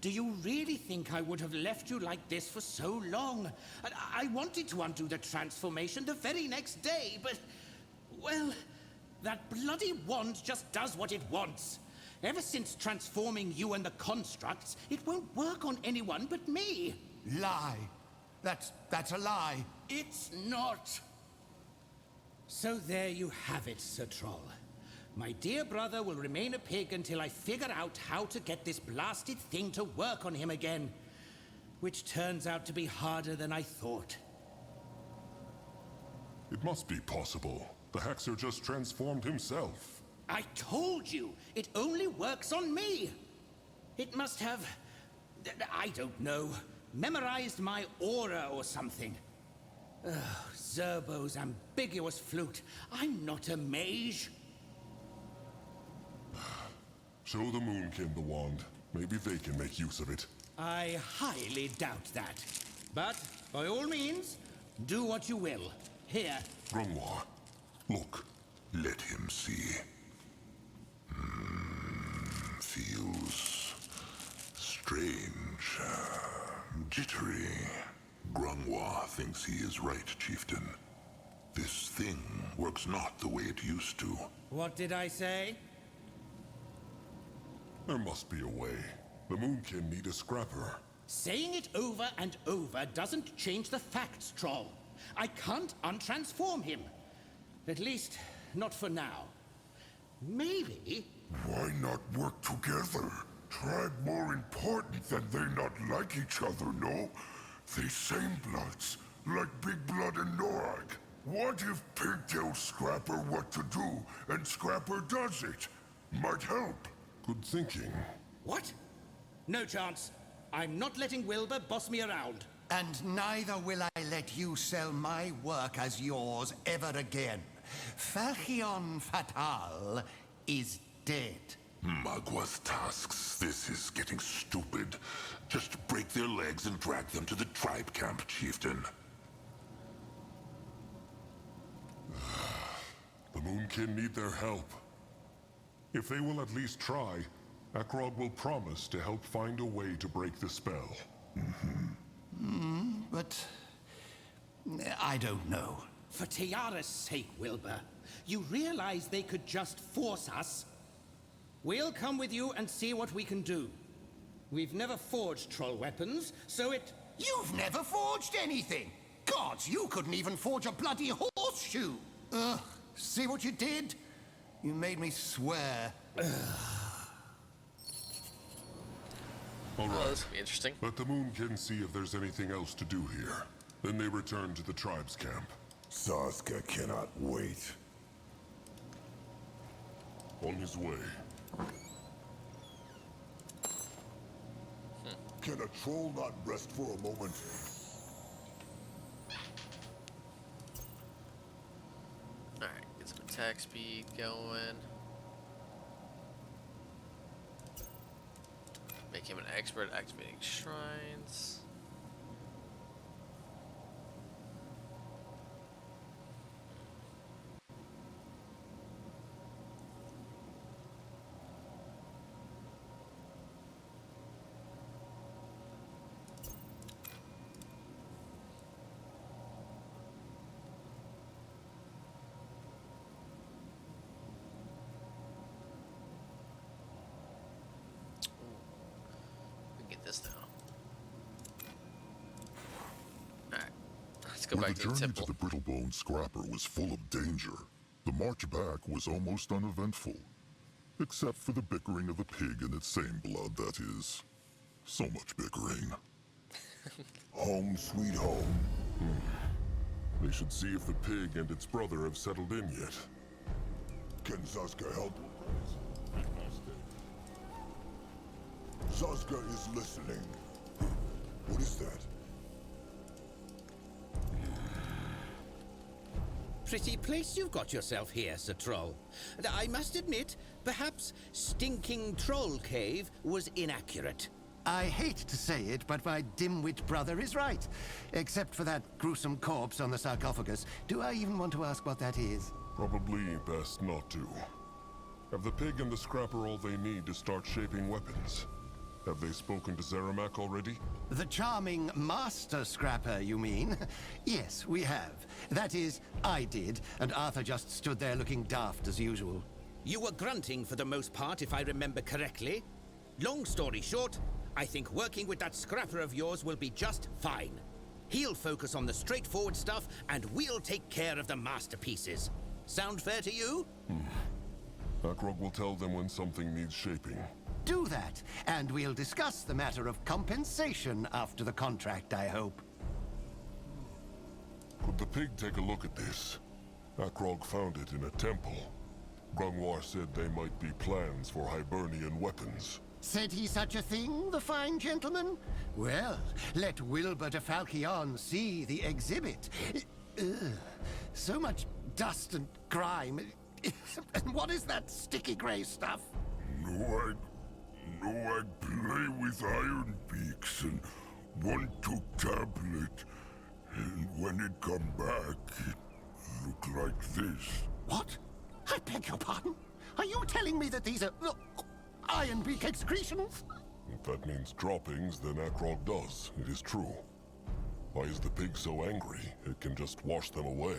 do you really think I would have left you like this for so long? I wanted to undo the transformation the very next day, but... well, that bloody wand just does what it wants. Ever since transforming you and the constructs, it won't work on anyone but me. Lie. That's a lie. It's not. So there you have it, Sir Troll. My dear brother will remain a pig until I figure out how to get this blasted thing to work on him again. Which turns out to be harder than I thought. It must be possible. The Hexer just transformed himself. I told you, it only works on me. It must have, I don't know, memorized my aura or something. Ugh, Zerbo's ambiguous flute. I'm not a mage. Show the Moonkin the wand. Maybe they can make use of it. I highly doubt that. But, by all means, do what you will. Here. Grungwa, look. Let him see. Feels strange. Jittery. Grungwa thinks he is right, Chieftain. This thing works not the way it used to. What did I say? There must be a way. The Moonkin need a scrapper. Saying it over and over doesn't change the facts, Troll. I can't untransform him. At least, not for now. Maybe... Why not work together? Tribe more important than they not like each other, no? They same bloods, like Big Blood and Norag. What if Pig tells Scrapper what to do, and Scrapper does it? Might help. Good thinking. What? No chance. I'm not letting Wilbur boss me around. And neither will I let you sell my work as yours ever again. Falchion Fatal is dead. Magwa's tasks. This is getting stupid. Just break their legs and drag them to the tribe camp, Chieftain. The Moonkin need their help. If they will at least try, Akrog will promise to help find a way to break the spell. But... I don't know. For Tiara's sake, Wilbur, you realize they could just force us? We'll come with you and see what we can do. We've never forged troll weapons, so it... You've never forged anything! Gods, you couldn't even forge a bloody horseshoe! Ugh, see what you did? You made me swear. All right. This will be interesting. Let the Moonkin see if there's anything else to do here. Then they return to the tribe's camp. Sazka cannot wait. On his way. Can a troll not rest for a moment? Alright, get some attack speed going. Make him an expert at activating shrines. This now. Alright, let's go Where back the to the journey temple. to the Brittlebone Scrapper was full of danger, the march back was almost uneventful. Except for the bickering of the pig and its same blood, that is. So much bickering. Home sweet home. They should see if the pig and its brother have settled in yet. Can Sazka help? Sazka is listening. What is that? Pretty place you've got yourself here, Sir Troll. And I must admit, perhaps Stinking Troll Cave was inaccurate. I hate to say it, but my dim-wit brother is right. Except for that gruesome corpse on the sarcophagus. Do I even want to ask what that is? Probably best not to. Have the pig and the scrapper all they need to start shaping weapons? Have they spoken to Zeramak already? The charming Master Scrapper, you mean? Yes, we have. That is, I did, and Arthur just stood there looking daft as usual. You were grunting for the most part, if I remember correctly. Long story short, I think working with that scrapper of yours will be just fine. He'll focus on the straightforward stuff, and we'll take care of the masterpieces. Sound fair to you? Akrog will tell them when something needs shaping. Do that, and we'll discuss the matter of compensation after the contract, I hope. Could the pig take a look at this? Akrog found it in a temple. Grungwar said they might be plans for Hibernian weapons. Said he such a thing, the fine gentleman? Well, let Wilbur de Falchion see the exhibit. Ugh, so much dust and grime. And what is that sticky grey stuff? No, I play with iron beaks and one took tablet. And when it come back, it looked like this. What? I beg your pardon? Are you telling me that these are iron beak excretions? If that means droppings, then Akrog does. It is true. Why is the pig so angry? It can just wash them away.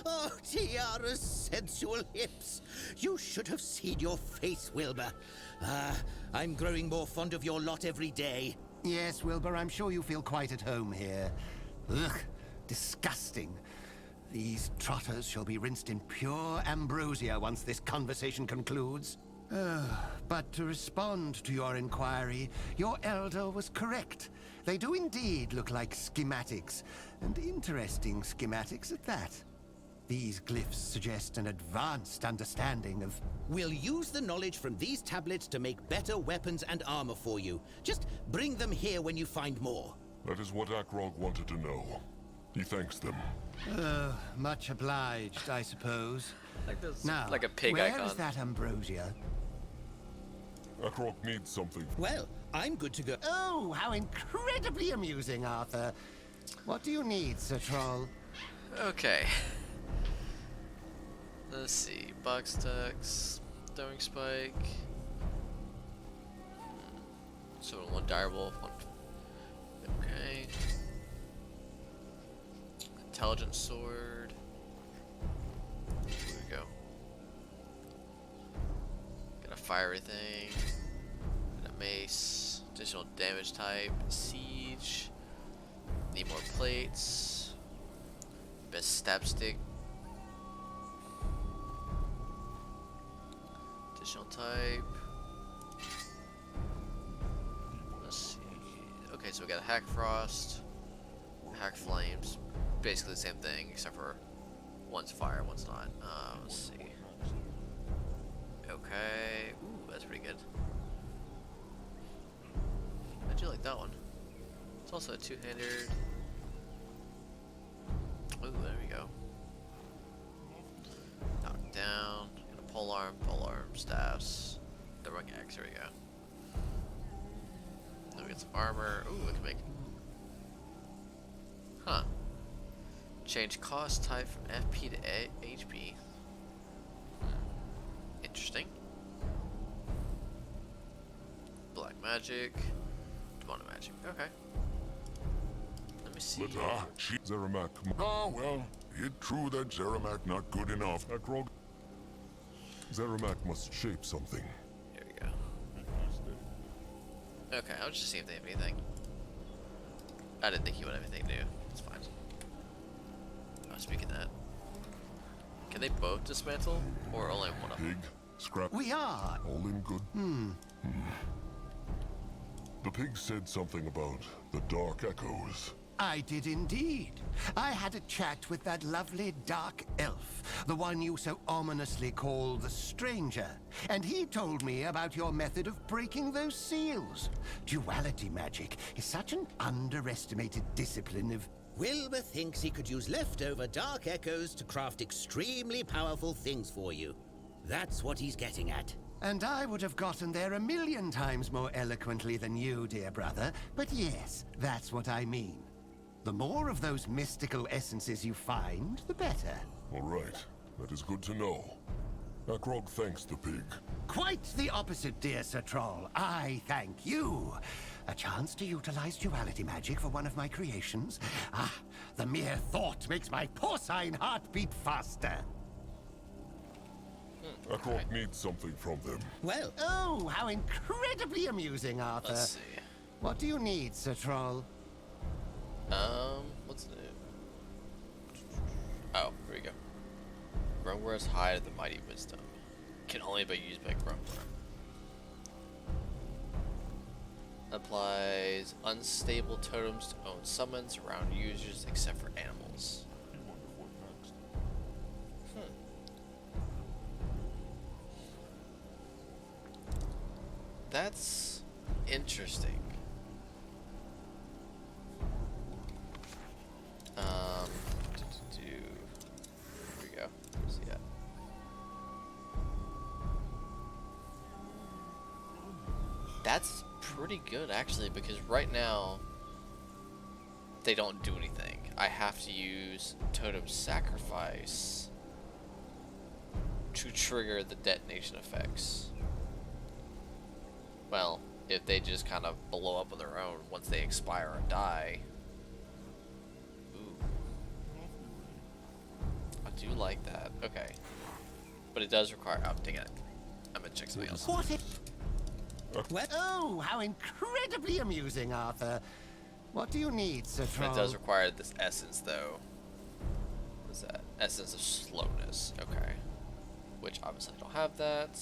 Oh, Tiara's sensual hips. You should have seen your face, Wilbur. I'm growing more fond of your lot every day. Yes, Wilbur, I'm sure you feel quite at home here. Ugh, disgusting. These trotters shall be rinsed in pure ambrosia once this conversation concludes. But to respond to your inquiry, your elder was correct. They do indeed look like schematics, and interesting schematics at that. These glyphs suggest an advanced understanding of... We'll use the knowledge from these tablets to make better weapons and armor for you. Just bring them here when you find more. That is what Akrog wanted to know. He thanks them. Much obliged, I suppose. Like this, now, like a pig where icon. is that ambrosia? Akrog needs something. Well, I'm good to go. Oh, how incredibly amusing, Arthur. What do you need, Sir Troll? Okay. Let's see. Box ducks, throwing spike. So one direwolf, one. Okay. Intelligent sword. Here we go. Got a fiery thing. Got a mace. Additional damage type. Siege. Need more plates. Best stab stick. Additional type. Let's see. Okay, so we got a Hack Frost, Hack Flames. Basically the same thing, except for one's fire, one's not. Let's see. Okay. Ooh, that's pretty good. I do like that one. It's also a two-handed. Ooh, there we go. Knock down. Pole arm, staffs, the rung axe. There we go. Then we get some armor. Ooh, we can make. Huh. Change cost type from FP to HP. Interesting. Black magic. Demonic magic. Okay. Let me see. But Zeramak. Well, it's true that Zeramak not good enough. Akrog. Zeramak must shape something. Here we go. Okay, I'll just see if they have anything. I didn't think he would have anything new. It's fine. Oh, speaking of that. Can they both dismantle? Or only one of them? Pig, scrap. We are. All in good. The pig said something about the Dark Echoes. I did indeed. I had a chat with that lovely dark elf, the one you so ominously call the Stranger, and he told me about your method of breaking those seals. Duality magic is such an underestimated discipline of... Wilbur thinks he could use leftover Dark Echoes to craft extremely powerful things for you. That's what he's getting at. And I would have gotten there a million times more eloquently than you, dear brother. But yes, that's what I mean. The more of those mystical essences you find, the better. All right. That is good to know. Akrog thanks the pig. Quite the opposite, dear Sir Troll. I thank you. A chance to utilize duality magic for one of my creations? Ah, the mere thought makes my porcine heart beat faster. Akrog needs something from them. Well, oh, how incredibly amusing, Arthur. Let's see. What do you need, Sir Troll? What's new? Oh, here we go. Grungwar's Hide of the Mighty Wisdom. Can only be used by Grungwar. Applies unstable totems to own summons around users except for animals. That's interesting. Here we go. Where's he at? That's pretty good actually, because right now they don't do anything. I have to use Totem Sacrifice to trigger the detonation effects. Well, if they just kind of blow up on their own once they expire or die. Ooh. I do like that. Okay. But it does require... I'm taking it. I'm gonna check something else. What Well, oh, how incredibly amusing, Arthur. What do you need, Sir Troll? It does require this essence, though. What is that? Essence of slowness. Okay. Which, obviously, I don't have that.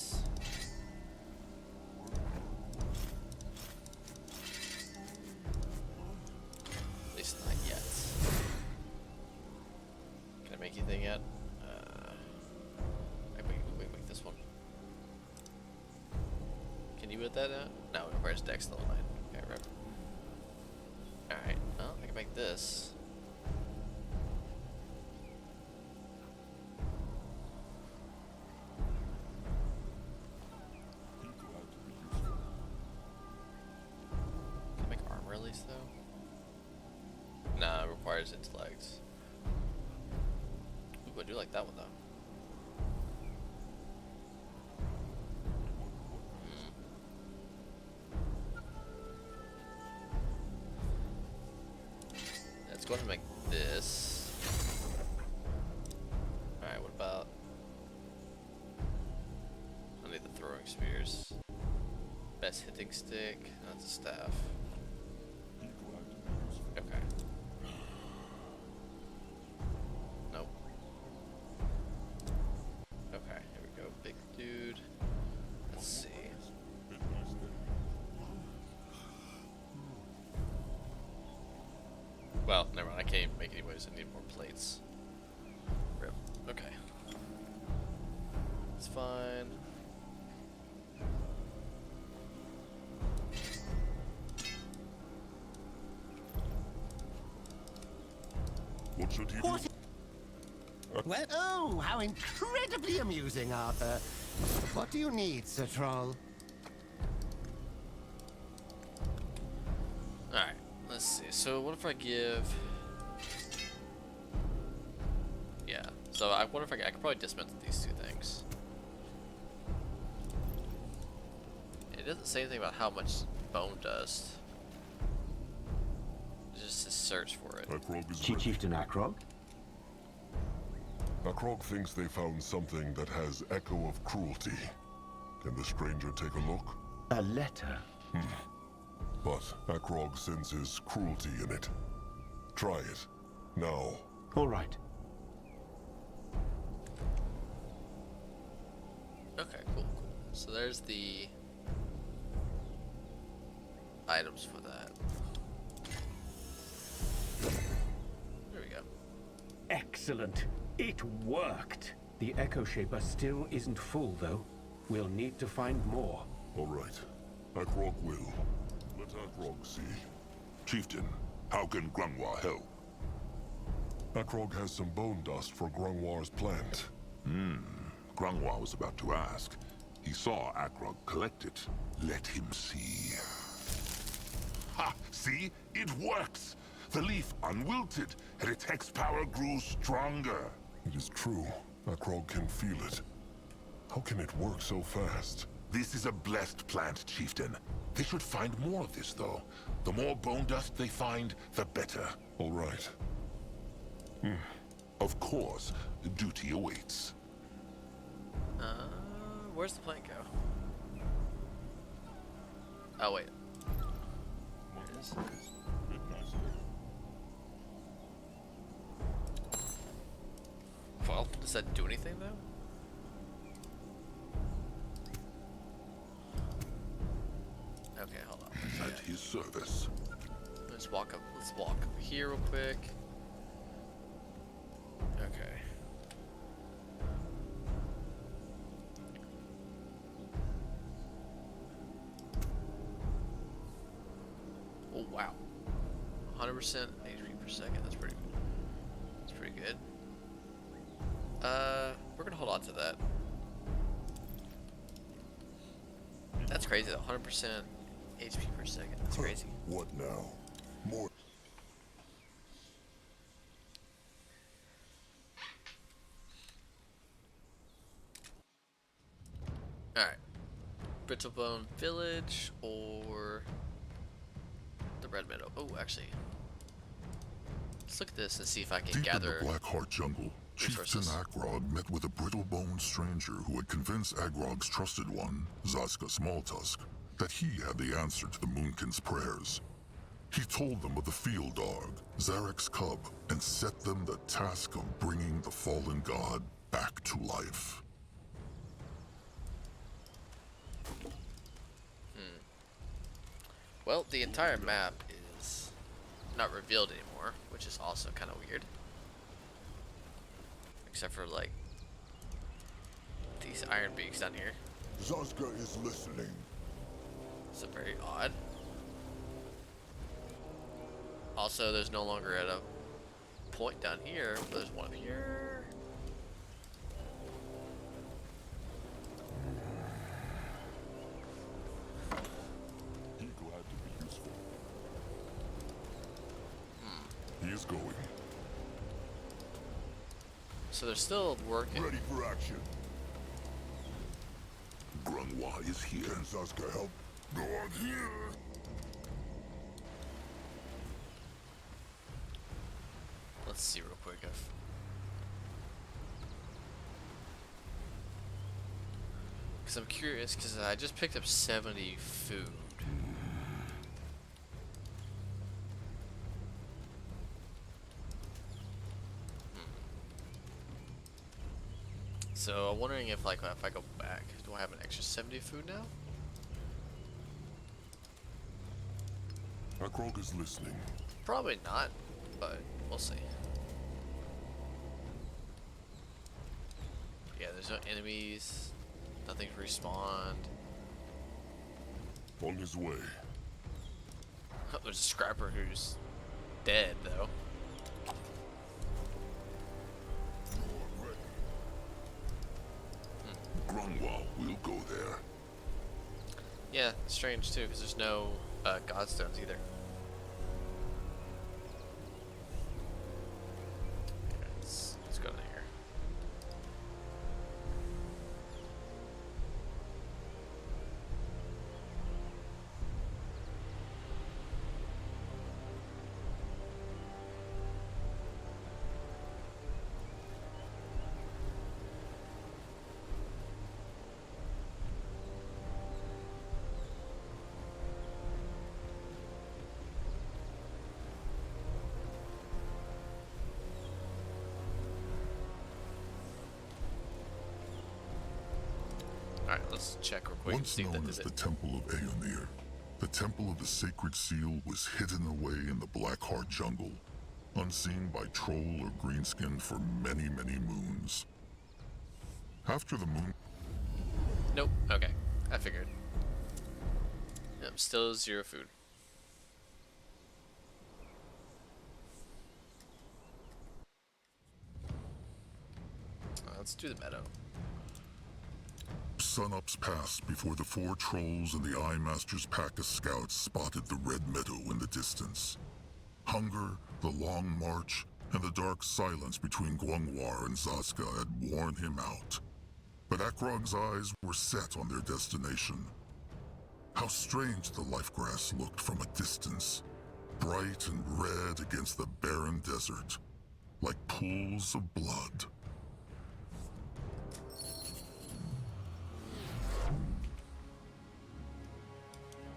At least not yet. Can I make anything yet? Make this one. Can you with that now? No, it requires Dex level 9. Okay, right. Alright, well, I can make this. Can I make armor at least, though? Nah, it requires intellect. Ooh, I do like that one, though. Let's go ahead and make this. Alright, what about... I need the throwing spears. Best hitting stick. That's a staff. Okay. Nope. Okay, here we go. Big dude. Let's see. Well, never mind. I can't even make anyways. I need more plates. Rip. Okay. It's fine. What should he do? Well, oh, how incredibly amusing, Arthur. What do you need, Sir Troll? Alright, let's see. So what if I give... Yeah, so I wonder if I could probably dismantle these two things. It doesn't say anything about how much bone dust. It just says search for it. Chieftain Akrog? Akrog thinks they found something that has echo of cruelty. Can the stranger take a look? A letter? But Akrog senses cruelty in it. Try it. Now. All right. Okay, cool. So there's the items for that. There we go. Excellent. It worked. The Echo Shaper still isn't full, though. We'll need to find more. All right. Akrog will. Let Akrog see. Chieftain, how can Grungwar help? Akrog has some bone dust for Grungwar's plant. Grungwar was about to ask. He saw Akrog collect it. Let him see. Ha! See? It works! The leaf unwilted, and its hex power grew stronger. It is true. Akrog can feel it. How can it work so fast? This is a blessed plant, Chieftain. They should find more of this, though. The more bone dust they find, the better. All right. Of course, duty awaits. Where's the plant go? Oh, wait. Here it is. Well, does that do anything, though? Okay, hold on. At his service. Let's walk up here real quick. Okay. Oh wow. 100% HP per second. That's pretty good. We're gonna hold on to that. That's crazy though. 100% HP per second. That's crazy. What now? More. Alright. Brittlebone Village or the Red Meadow. Oh, actually. Let's look at this and see if I can Deep gather in the Blackheart jungle, Chieftain Akrog met with a brittle-boned stranger who had convinced Agrog's trusted one, Zaska Smalltusk, that he had the answer to the Moonkin's prayers. He told them of the field dog, Zarek's cub, and set them the task of bringing the fallen god back to life. Well, the entire map is not revealed anymore, which is also kind of weird. Except for, like, these iron beaks down here. Zaska is listening. So very odd. Also, there's no longer at a point down here, but there's one up here. He glad to be useful. He is going. So they're still working. Ready for action. Grungwa is here. Can Zaska help? Go on here. Let's see real quick if... Because I'm curious, because I just picked up 70 food. So I'm wondering if, like, if I go back, do I have an extra 70 food now? Akrog is listening. Probably not, but we'll see. Yeah, there's no enemies, nothing respawned. On his way. Oh, there's a scrapper who's dead, though. Grungwa will go there. Yeah, strange too, because there's no godstones either. Okay, let's go in here. Alright, let's check real quick. Once known as the Temple of Aeonir, the Temple of the Sacred Seal was hidden away in the Blackheart jungle, unseen by troll or greenskin for many, many moons. After the moon... Nope, okay. I figured. Yep, still 0 food. Let's do the meadow. sunups passed before the 4 trolls and the Eye Master's pack of scouts spotted the Red Meadow in the distance. Hunger, the long march, and the dark silence between Guanguar and Zazka had worn him out. But Akrog's eyes were set on their destination. How strange the life grass looked from a distance, bright and red against the barren desert, like pools of blood.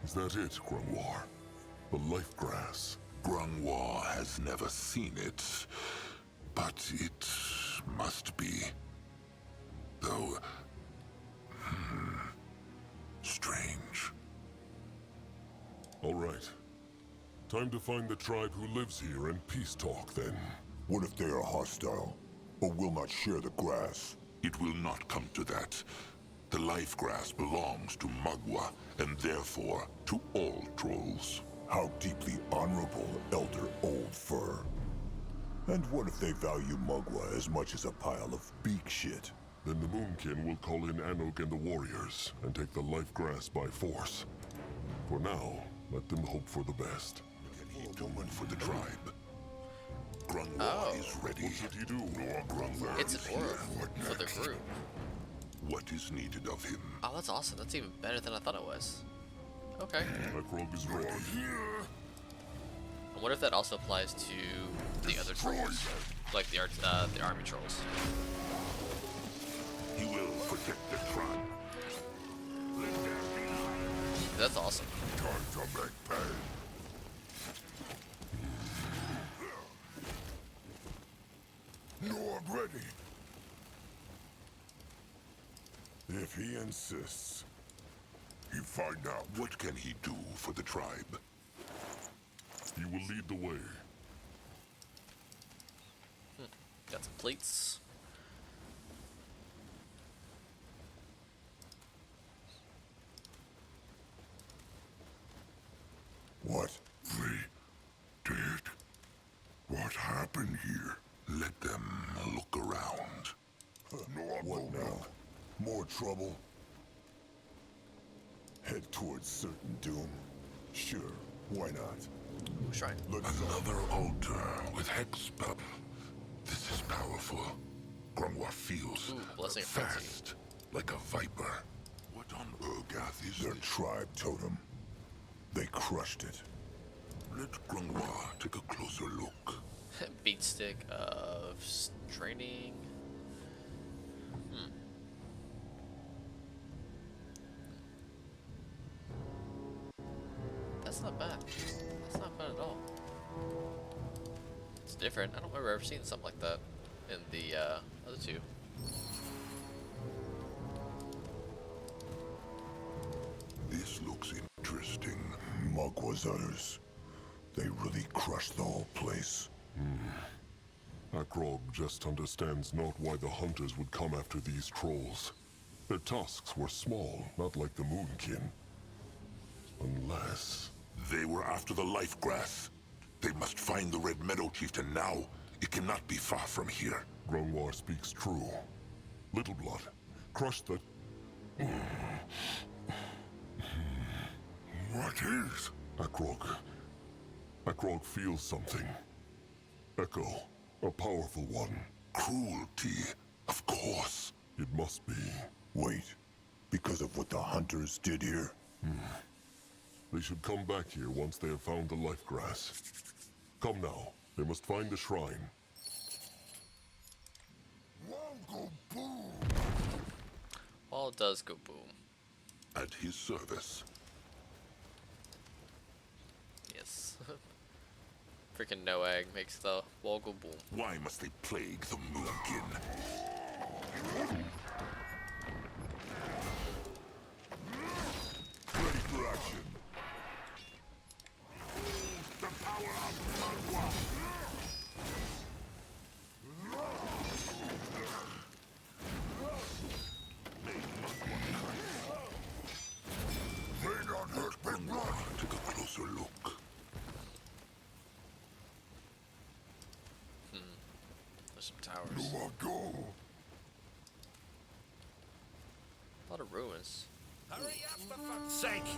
Is that it, Grungwar? The life grass? Grungwar has never seen it, but it must be. Though, strange. All right. Time to find the tribe who lives here and peace talk, then. What if they are hostile, but will not share the grass? It will not come to that. The life grass belongs to Mugwa, and therefore to all trolls. How deeply honorable, Elder Old Fur. And what if they value Mugwa as much as a pile of beak shit? Then the Moonkin will call in Anok and the warriors, and take the life grass by force. For now, let them hope for the best. What can he do for the tribe? Grungwar is ready. What should he do? Grungwar It's is an aura here. for the group. What is needed of him? Oh, that's awesome. That's even better than I thought it was. Okay. Akrog is ready. I wonder if that also applies to the other trolls, like the army trolls. He will protect the tribe. That's awesome. Time to make pay. You're ready. If he insists, You find out what can he do for the tribe. He will lead the way. Got some plates. what? They did. What happened here? Let them look around. What now? More trouble? Head towards certain doom? Sure, why not? Shrine. Another altar with hex spell. This is powerful. Grungwar feels blessing of frenzy. fast, like a viper. What on Urgath is Their this? tribe totem. They crushed it. Let Grungwar take a closer look. Beat stick of training. That's not bad. That's not bad at all. It's different. I don't remember ever seeing something like that in the other two. This looks interesting. Mugwa's others. They really crushed the whole place. Akrog just understands not why the hunters would come after these trolls. Their tusks were small, not like the Moonkin. Unless... They were after the life grass. They must find the Red Meadow Chieftain now. It cannot be far from here. Grungwar speaks true. Little Blood, crush the... What is? Akrog. Akrog feels something. Echo, a powerful one. Cruelty, of course. It must be. Wait, because of what the hunters did here? They should come back here once they have found the life grass. Come now. They must find the shrine. Wall does go boom. At his service. Yes. Freaking Noag makes the wall go boom. Why must they plague the Moonkin? Ready for action. The power of Mugwa! May not hurt big blood. Take a closer look. There's some towers. You will go. A lot of ruins. Hurry up, for fuck's sake!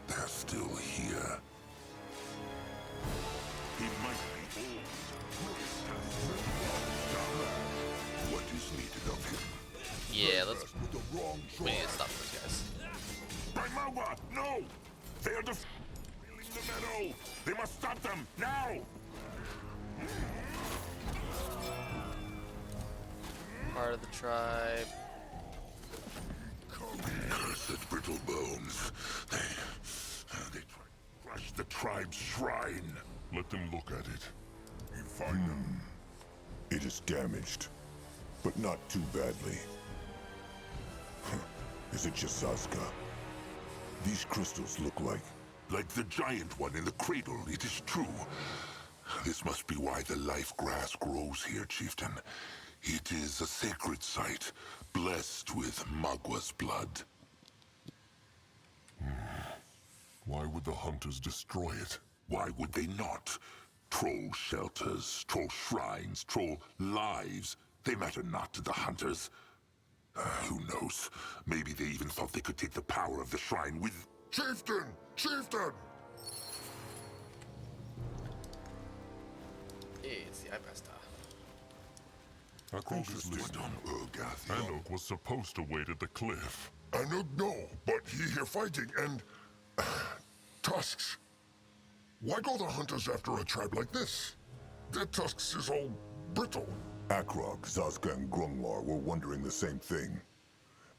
They're still here. He might be old. What is needed of him? Yeah, we need to stop those guys. By Magua, no! They are defiling the meadow! They must stop them, now! Part of the tribe. Cursed brittle bones. They crushed the tribe's shrine. Let them look at it. You find them. It is damaged, but not too badly. Is it just Sazka? These crystals look like... Like the giant one in the cradle, it is true. This must be why the life grass grows here, chieftain. It is a sacred site, blessed with Magua's blood. Why would the hunters destroy it? Why would they not? Troll shelters, troll shrines, troll lives. They matter not to the hunters. Who knows? Maybe they even thought they could take the power of the shrine with... Chieftain! Chieftain! It's the Ipasta. Akrog is listening. Anuk was supposed to wait at the cliff. Anuk, no, but he here fighting, and... tusks. Why go the hunters after a tribe like this? Their tusks is all brittle. Akrog, Zazka, and Grungwar were wondering the same thing.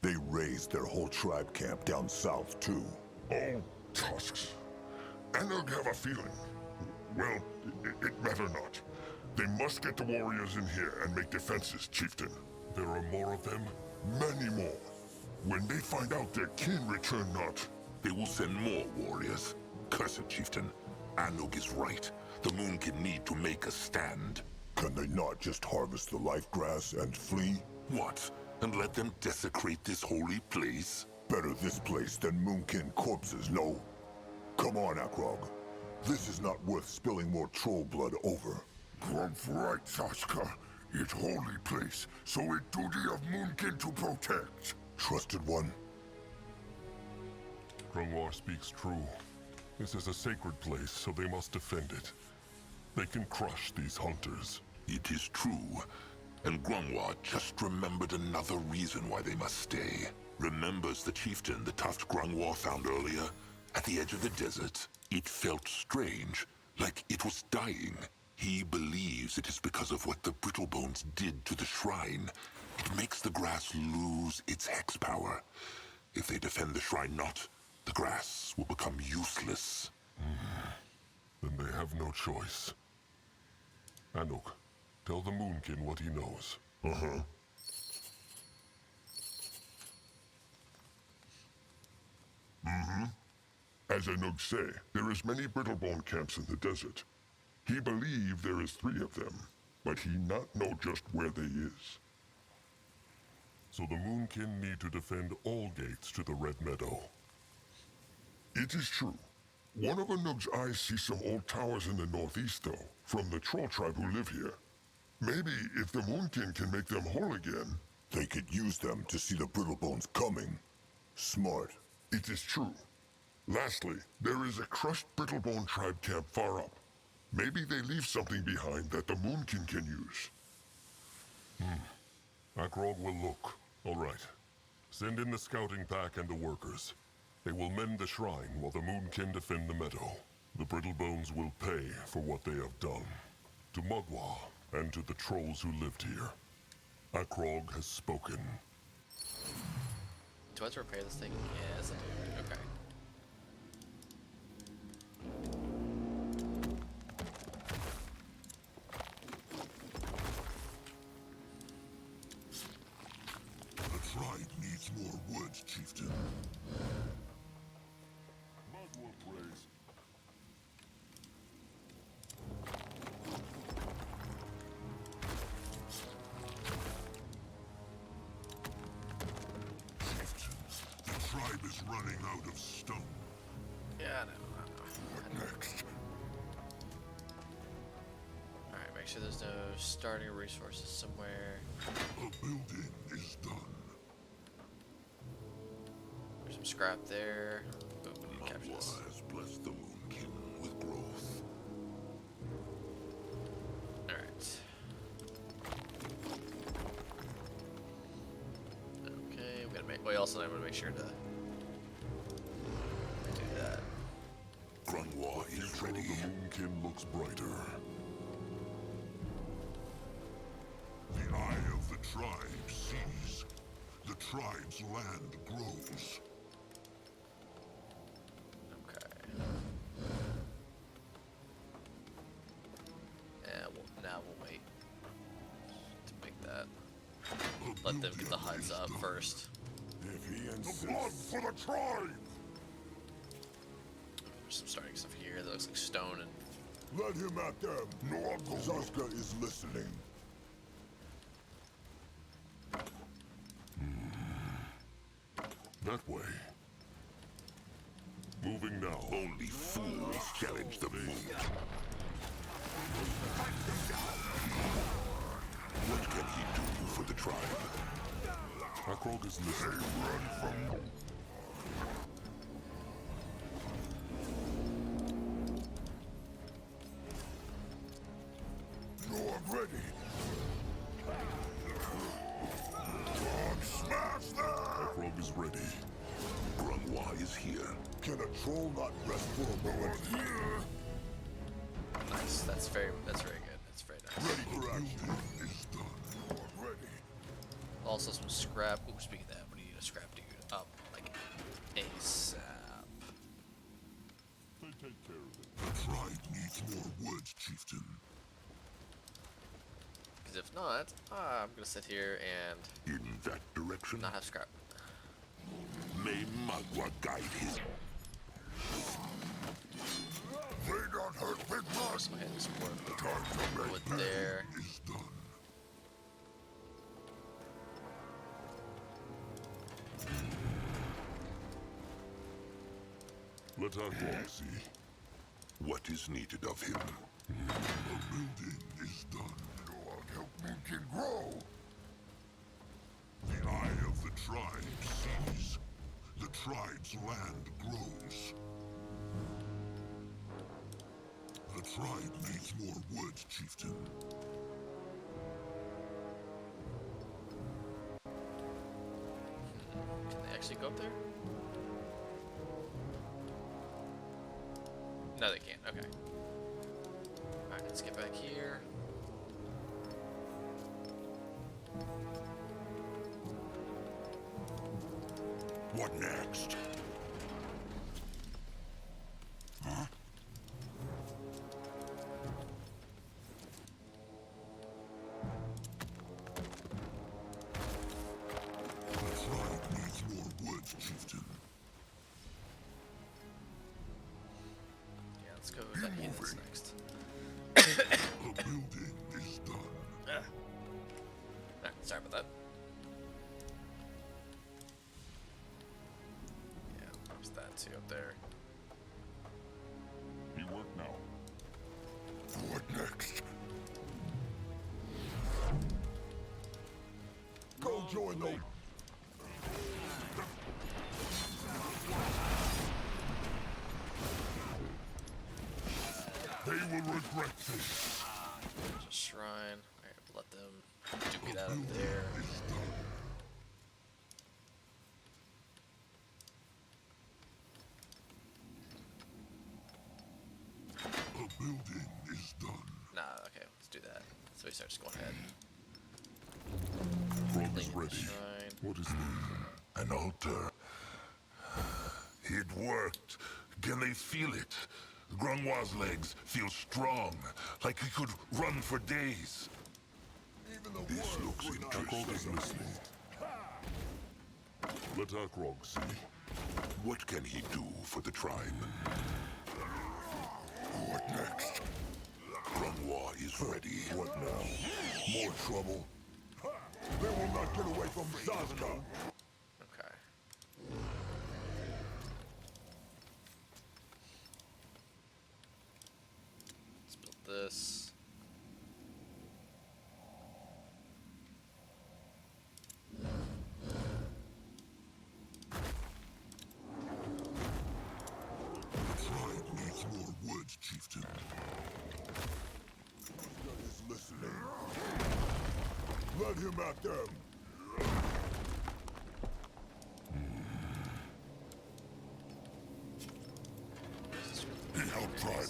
They raised their whole tribe camp down south, too. Oh, tusks. Anuk have a feeling. Well, it matter not. They must get the warriors in here and make defenses, chieftain. There are more of them? Many more. When they find out their kin return not, they will send more warriors. Cursed chieftain. Anuk is right. The Moonkin need to make a stand. Can they not just harvest the life grass and flee? What? And let them desecrate this holy place? Better this place than Moonkin corpses, no? Come on, Akrog. This is not worth spilling more troll blood over. Grumph right, Sazka. It holy place, so it duty of Moonkin to protect. Trusted one. Grungwar speaks true. This is a sacred place, so they must defend it. They can crush these hunters. It is true. And Grungwar just remembered another reason why they must stay. Remembers the chieftain the tuft Grungwar found earlier? At the edge of the desert. It felt strange, like it was dying. He believes it is because of what the Brittlebones did to the shrine. It makes the grass lose its hex power. If they defend the shrine not, the grass will become useless. Then they have no choice. Anuk, tell the Moonkin what he knows. Uh-huh. As Anuk say, there is many Brittlebone camps in the desert. He believe there is 3 of them, but he not know just where they is. So the Moonkin need to defend all gates to the Red Meadow. It is true. One of Anuk's eyes sees some old towers in the northeast, though, from the troll tribe who live here. Maybe if the Moonkin can make them whole again... They could use them to see the Brittlebones coming. Smart. It is true. Lastly, there is a crushed Brittlebone tribe camp far up. Maybe they leave something behind that the Moonkin can use. Akrog will look. All right. Send in the scouting pack and the workers. They will mend the shrine while the Moonkin defend the meadow. The Brittlebones will pay for what they have done. To Magua and to the trolls who lived here. Akrog has spoken. Do I have to repair this thing? Yes, I do. Okay. The tribe needs more wood, chieftain. Magua prays. The tribe is running out of stone. Yeah, I know. What next? Alright, make sure there's no starting resources somewhere. A scrap there. Ooh, we need to capture this. Has blessed the Moonkin with growth. Alright. Okay, we gotta make. Well, also, I'm gonna make sure to do that. Grunwa is ready. The Moonkin looks brighter. The eye of the tribe sees. The tribe's land grows. Okay. Yeah, now we'll wait to make that. Let them get the huts up first. If he insists. The blood for the tribe! There's some starting stuff here that looks like stone and. Let him at them. No, Zaska is listening. That way. Moving now. Only fools challenge the moon. What can he do for the tribe? Akrog is listening. Run from. You're ready. Smash that! Akrog is ready. Grunwa is here. Can a troll not rest for a moment? Nice. That's very good. That's very nice. Ready for action. Is done. Ready. Also some scrap. Ooh, speaking of that, we need a scrap dude up like ASAP. They take care of it. The tribe needs more wood, chieftain. Because if not, I'm gonna sit here and In that direction, not have scrap. may Magua guide his. They don't hurt big boss. So I had some more Time to make wood there. is done. Let Akrog see. What is needed of him? The building is done. You'll help Moonkin grow. The eye of the tribe sees. The tribe's land grows. The tribe needs more wood, chieftain. Can they actually go up there? No, they can't. Okay. Alright, let's get back here. What next? Huh? The tribe needs more wood, chieftain. Yeah, let's go with that heathens next. The building is done. Alright, sorry about that. Yeah, there's that too up there. You work now. What next? Go join them. They will regret this. There's a shrine. Alright, we'll let them do that up there. The building is done. Nah, okay, let's do that. So we start just going ahead. Frog is Clean the ready. shrine. What is needed? An altar. It worked. Can they feel it? Grunwa's legs feel strong, like he could run for days. This looks Akrog is interesting. listening. Let Akrog see. What can he do for the tribe? What next? Grunwa is ready. What now? More trouble? They will not get away from Zaska. Okay. Let's build this. Let him at them. He helped tribe.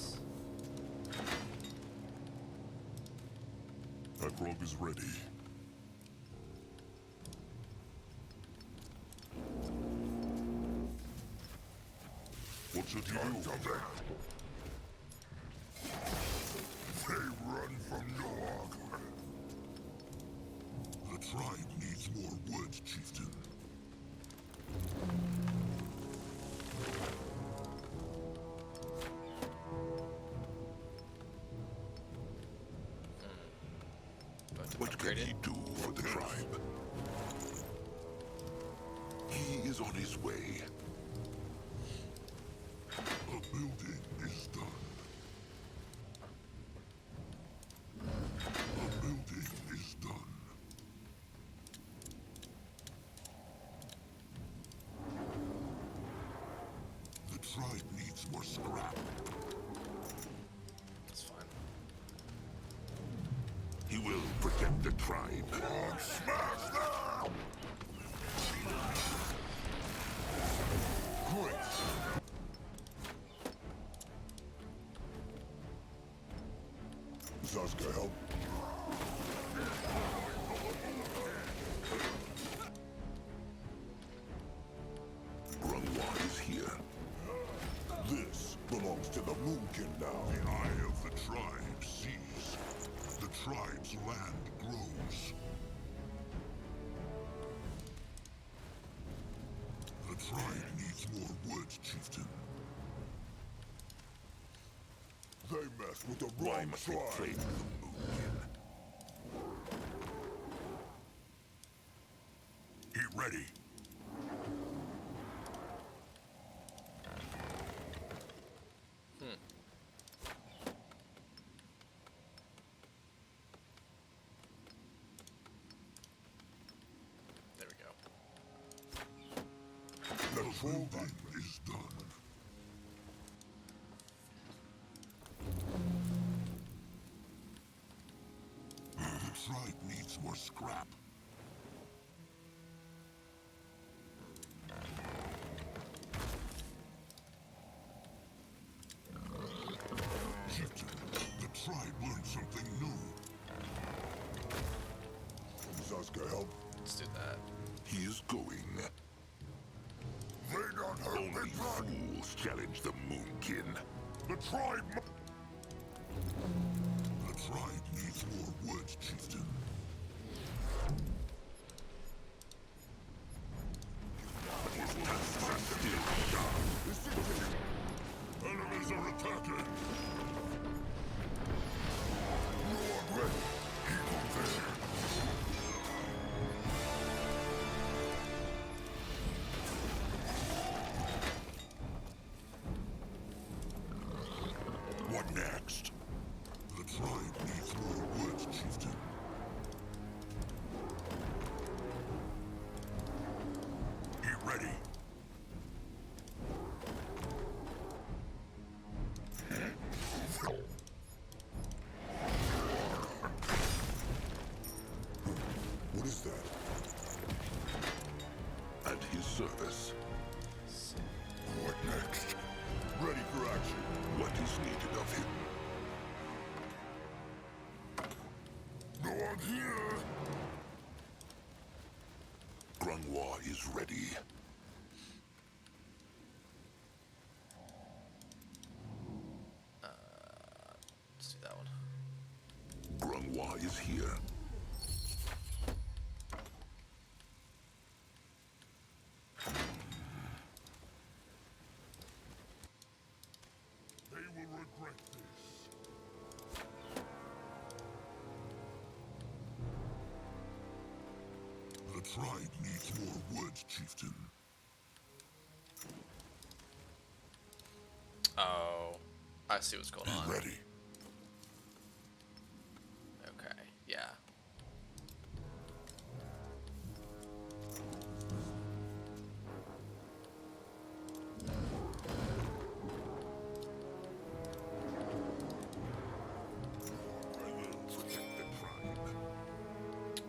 Akrog is ready. What should he do? They run from Noag. The tribe needs more wood, chieftain. What can he do for the tribe? He is on his way. A building is done. A building is done. The tribe needs more scrap. That's fine. He will protect the tribe. Smash them! Great. Zazka, help. Grungwa is here. This belongs to the Moonkin now. The eye of the tribe sees. The tribe's land grows. The tribe needs more wood, chieftain. They mess with the Why wrong must they tribe. trade with the Moonkin? He ready. There we go. The building is done. The tribe needs more scrap. Chieftain, the tribe learned something new. Zazka, help. Let's do that. He is going. They don't hurt Only fools challenge the Moonkin. The tribe. The tribe needs more wood, chieftain. Enemies are attacking. Noag ready. Eagle there. What next? The tribe needs more wood, chieftain. He ready. What is that? At his service. What next? Ready for action. What is needed of him? Noag here. Grungwa is ready. Let's do that one. Grungwa is here. They will regret this. The tribe needs more wood, chieftain. Oh, I see what's going on. Ready. Okay, yeah.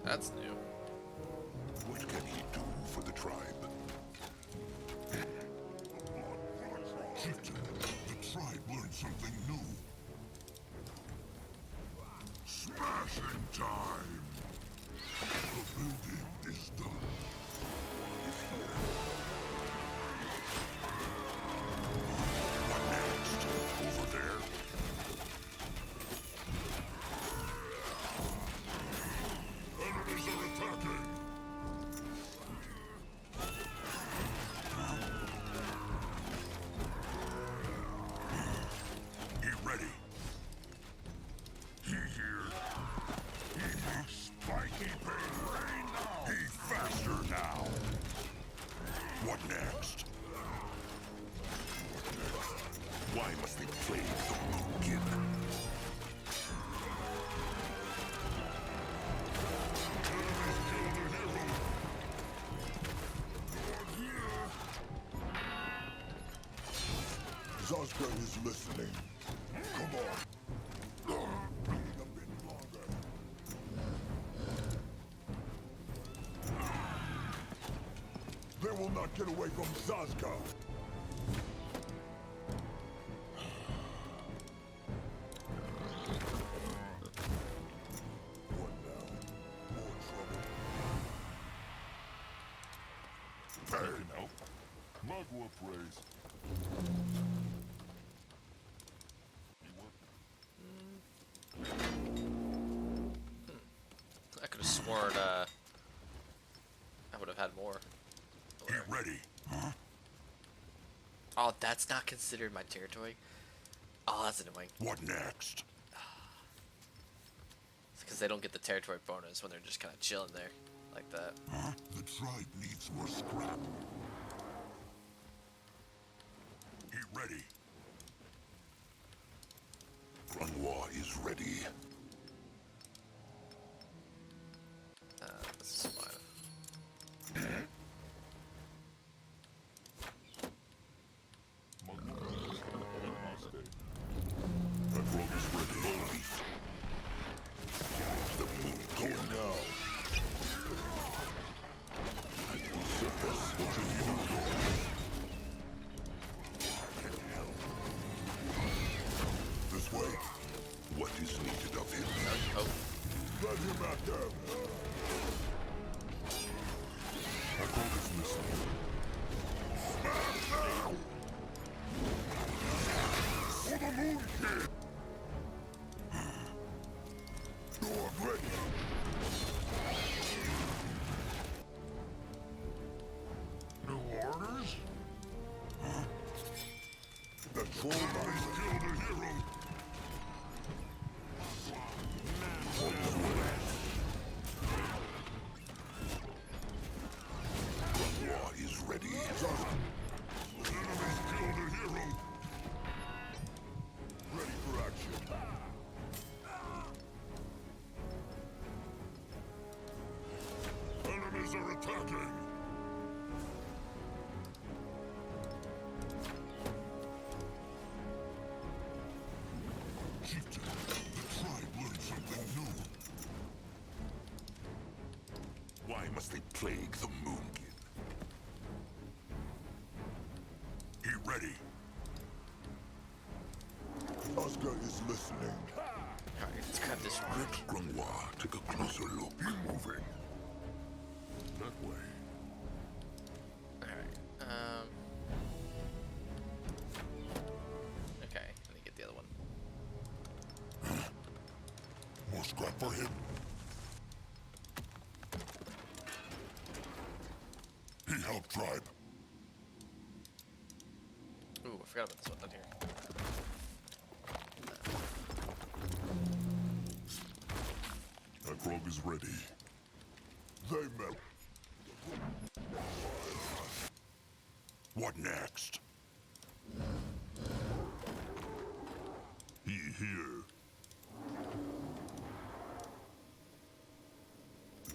That's new. What can he do for the tribe? Chieftain, the tribe learned something new. Smashing time! The building is done. What next? Over there? Enemies are attacking! He ready? He here. He makes spiky pain rain now! He faster now. What next? Why must they plague the Moonkin? Zazka is listening. Come on. A bit longer. They will not get away from Zazka. What now? More trouble? Hey, help. Magua praise. I could have sworn I would have had more. He ready? Huh? Oh, that's not considered my territory. Oh, that's annoying. What next? It's because they don't get the territory bonus when they're just kind of chilling there, like that. Huh? The tribe needs more scrap. He ready? Grunwa is ready. This is fine. Ekrog is ready. The Moonkin. Oh no. This way. What is needed of him? Let him at them. Ekrog is listening. For the Moonkin! You're ready. New orders? Huh? The troll Enemies killed a hero. Grunwa is ready. Enemies killed a hero. Ready for action. Enemies are attacking. Chieftain, the tribe learned something new. Why must they plague the Moonkin? He ready? Oscar is listening. Alright, let's grab this rook. Grunwa, take a closer look. Be moving. That way. Alright, okay, let me get the other one. More scrap for him. He helped tribe. Ooh, I forgot about this one down here. Ekrog is ready. They met. What next? He here.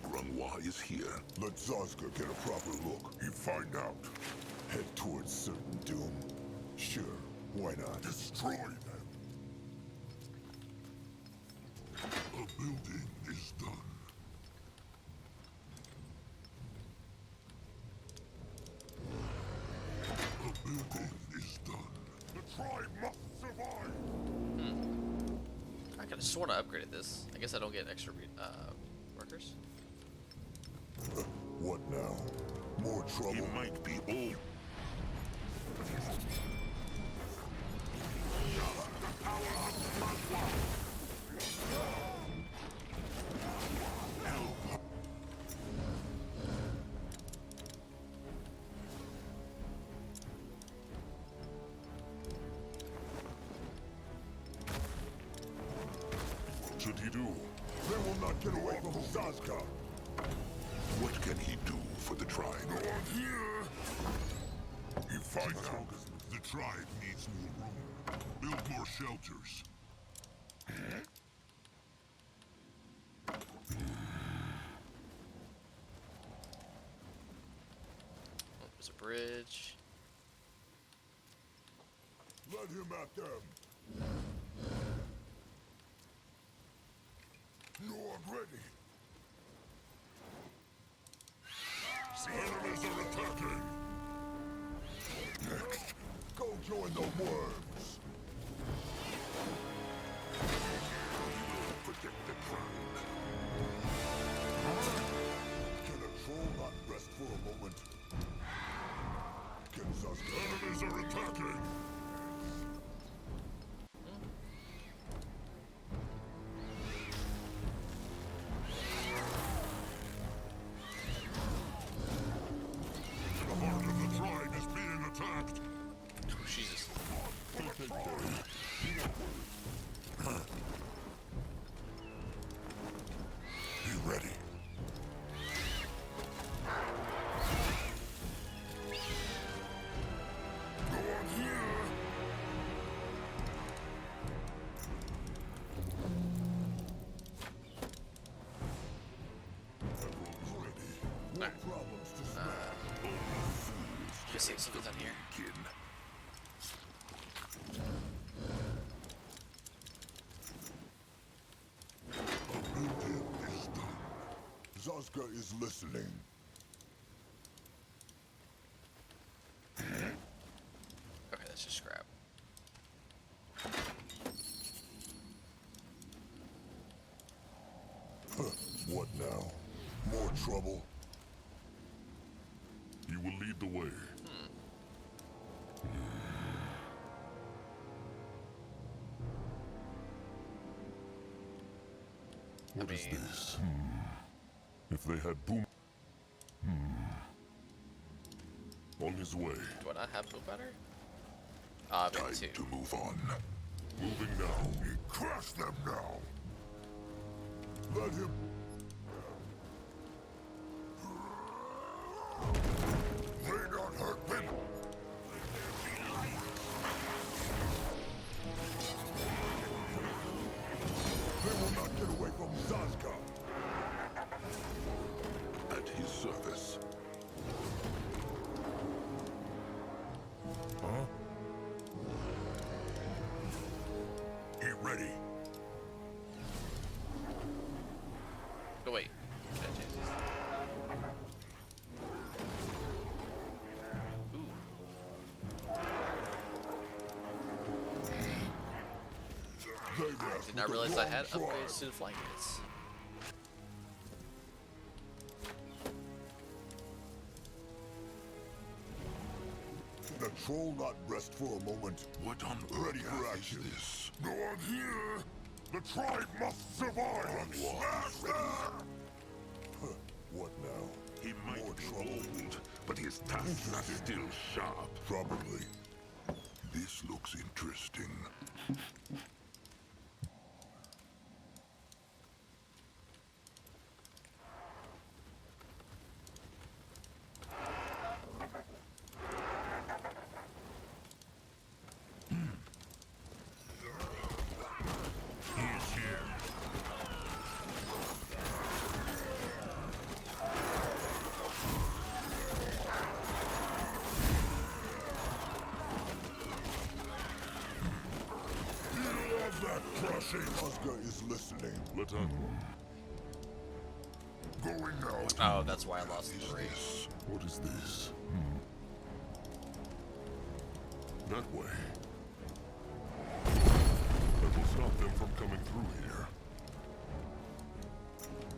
Grunwa is here. Let Zazka get a proper look. He find out. Head towards certain doom. Sure, why not? Destroy them. A building is done. could have sworn I upgraded this. I guess I don't get extra workers. What now? More trouble? He might be old. Should he do? They will not get away from Zazka. What can he do for the tribe? No one here. He finds out the tribe needs more room. Build more shelters. Oh, there's a bridge. Let him at them. You're ready. Enemies are attacking. Next, go join the worms. Protect the tribe. Can a troll not rest for a moment? Can Zazka? Enemies are attacking. The heart of the tribe is being attacked. Oh, Jesus. Be ready. No one here. Everyone's ready. No problems to smash. Just see if something's on here. Zazka is listening. Okay, that's just scrap. What now? More trouble? You will lead the way. What is this? If they had boom... On his way. Do I not have boom powder? Ah, Time two. to move on. Moving now. Crush them now! Let him... They not hurt me! They will not get away from Zazka! At his service. Huh? He ready. Oh, wait. Should I change this? I did not realize I had upgrades to the flying units. The troll not rest for a moment. What on Ready earth for is action. this? No one here! The tribe must survive! Smash them! What now? He might More be trouble? old, but his tusks are still sharp. Probably. This looks interesting. He's here. You love that crushing. Oscar is listening. Let us. Going now. Oh, that's why I lost the race. What is this? That way. will stop them from coming through here.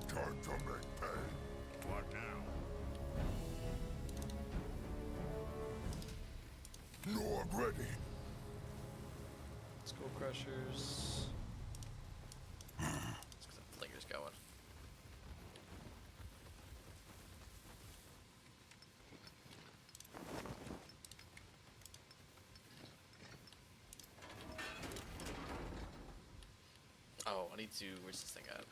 Time to make hay. What now? Lord ready. Skull crushers. Let's get the flinkers going. Oh, I need to. Where's this thing at?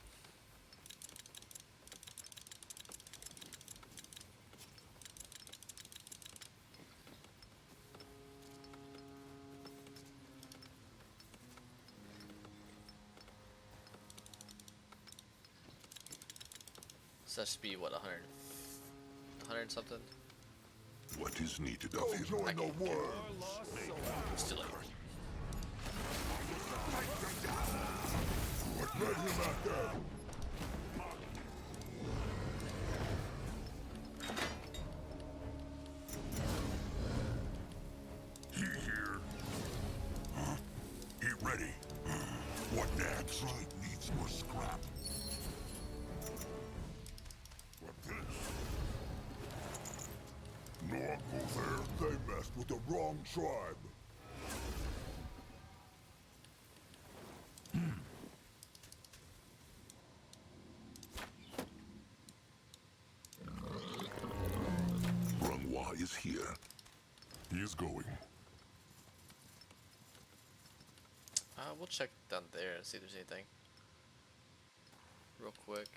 So that should be what, 100 something? What is needed of him? Join the war. It's too late. What led him out there? He here. Huh? He ready. What next? Right needs more scrap. What this? Lord go there. They messed with the wrong tribe. Grungwa is here. He is going. We'll check down there and see if there's anything. Real quick.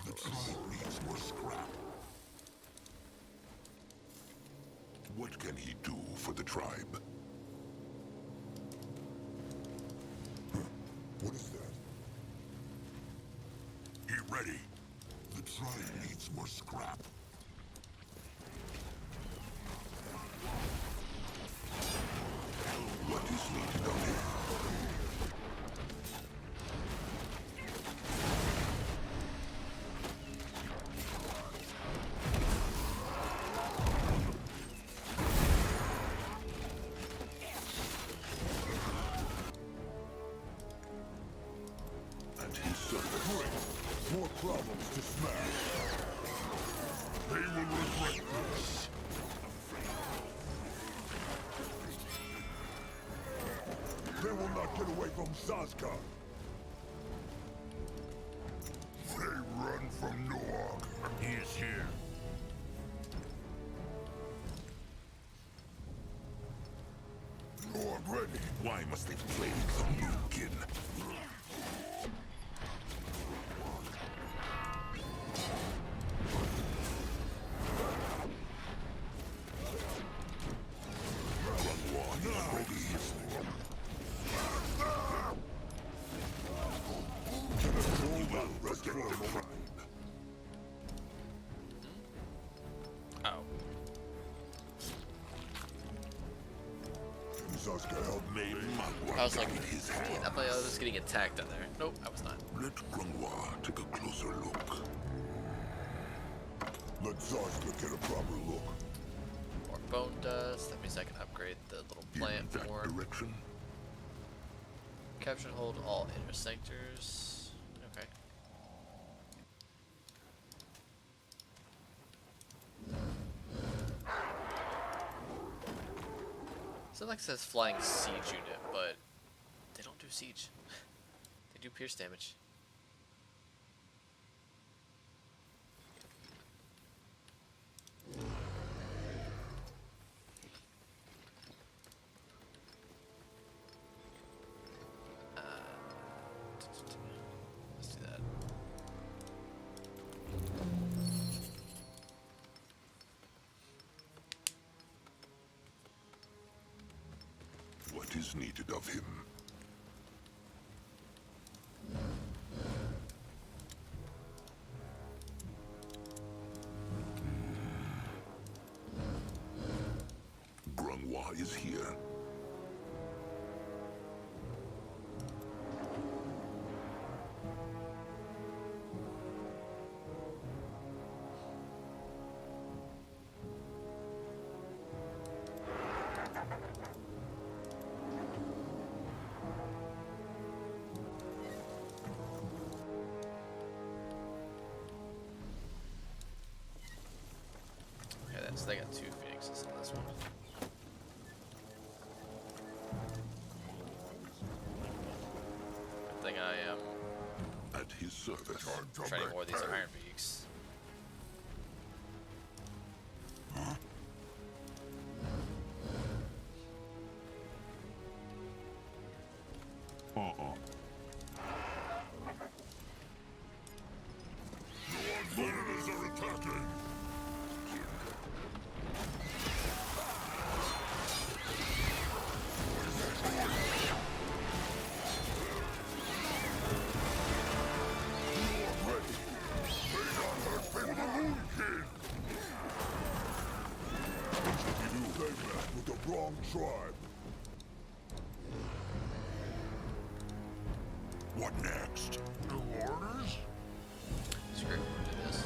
The tribe needs more scrap. What can he do for the tribe? What is that? He ready. The tribe needs more scrap. What is needed of him? And his servant. More problems to smash. They will regret this. They will not get away from Zazka. They run from Noog. He is here. Noog ready. Why must they plague the Moonkin? Oh. Zazka helped me. I was like, I thought I was getting attacked down there. Nope, I was not. Let Grungwa take a closer look. Let Zazka get a proper look. More bone dust. That means I can upgrade the little plant In that more. direction. Capture and hold all inner sectors. Okay. So like it says flying siege unit, but they don't do siege. They do pierce damage. Let's do that. What is needed of him? Grungwa is here. so they got 2 phoenixes on this one. Good thing I am at his service. training more of these Iron Beaks. Your enemies are attacking! With the wrong tribe. What next? New orders? Screw it, we'll do this.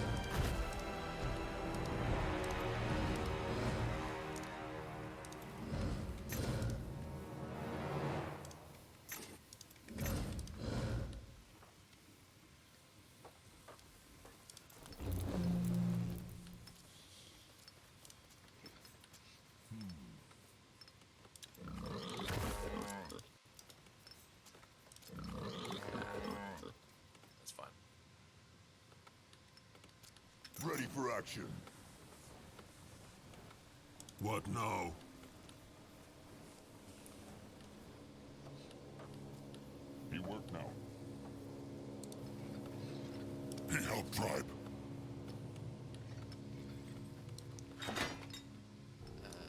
That's fine. Ready for action. What now? He worked now. He helped tribe.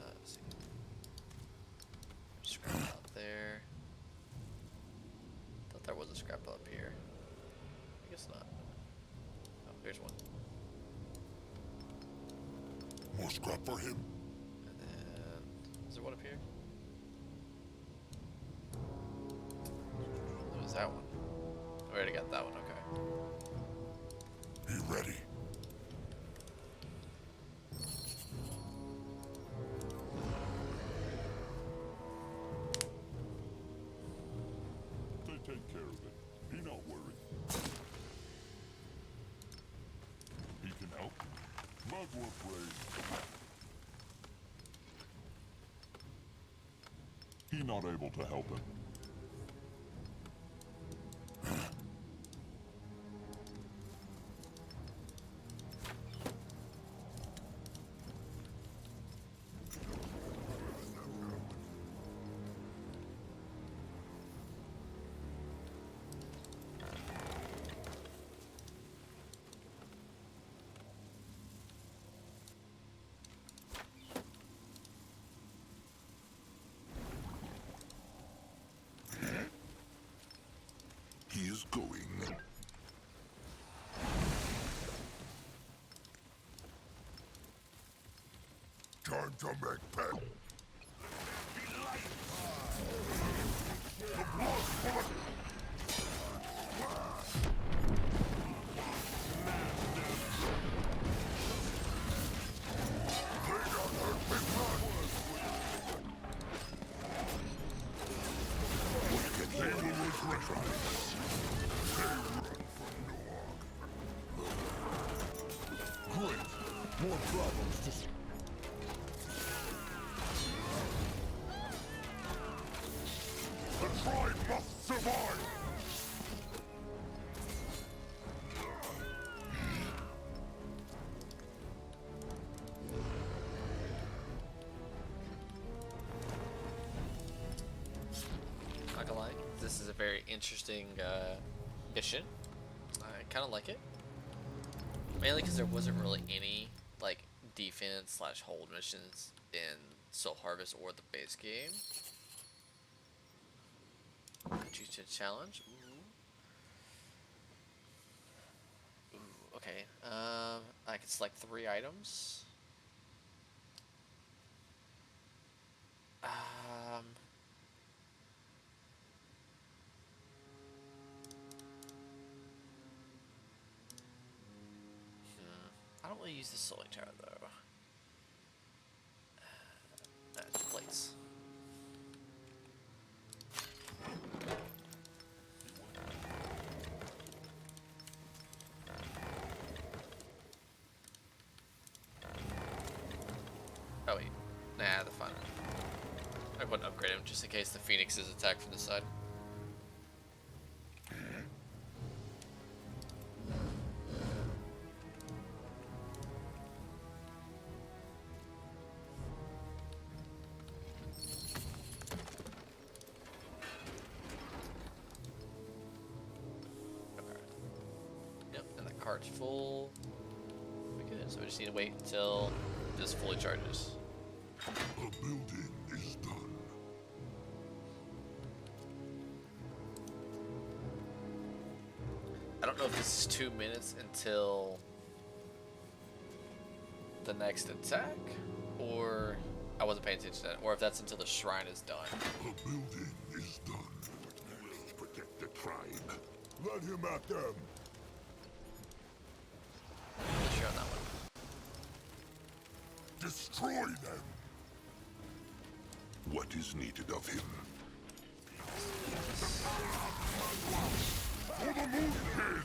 Let's see. Scrap up there. Thought there was a scrap up here. I guess not. Oh, here's one. More scrap for him. And then, is there one up here? What was that one? I already got that one, okay. He ready. They take care of it. He not worried. He can help. Mugwort brave. He not able to help him. He is going. Time to make pen. The blood bullet. They don't hurt me blood. They will regret it. They run from Noir. Great. More problems to see. The tribe must survive! Not gonna lie, this is a very interesting mission. I kind of like it. Mainly because there wasn't really any like defense / hold missions in Soul Harvest or the base game. Due to challenge. Ooh, okay. I can select 3 items. I don't really use the Soul Tower though. Plates. I'm going to upgrade him just in case the Phoenixes attack from the side. Cart's full. Okay, so we just need to wait until this fully charges. A building is done. I don't know if this is 2 minutes until the next attack, or I wasn't paying attention to that, or if that's until the shrine is done. A building is done. We'll protect the tribe. Let him at them. Sure on that one. Destroy them. What is needed of him? For the Moonkin!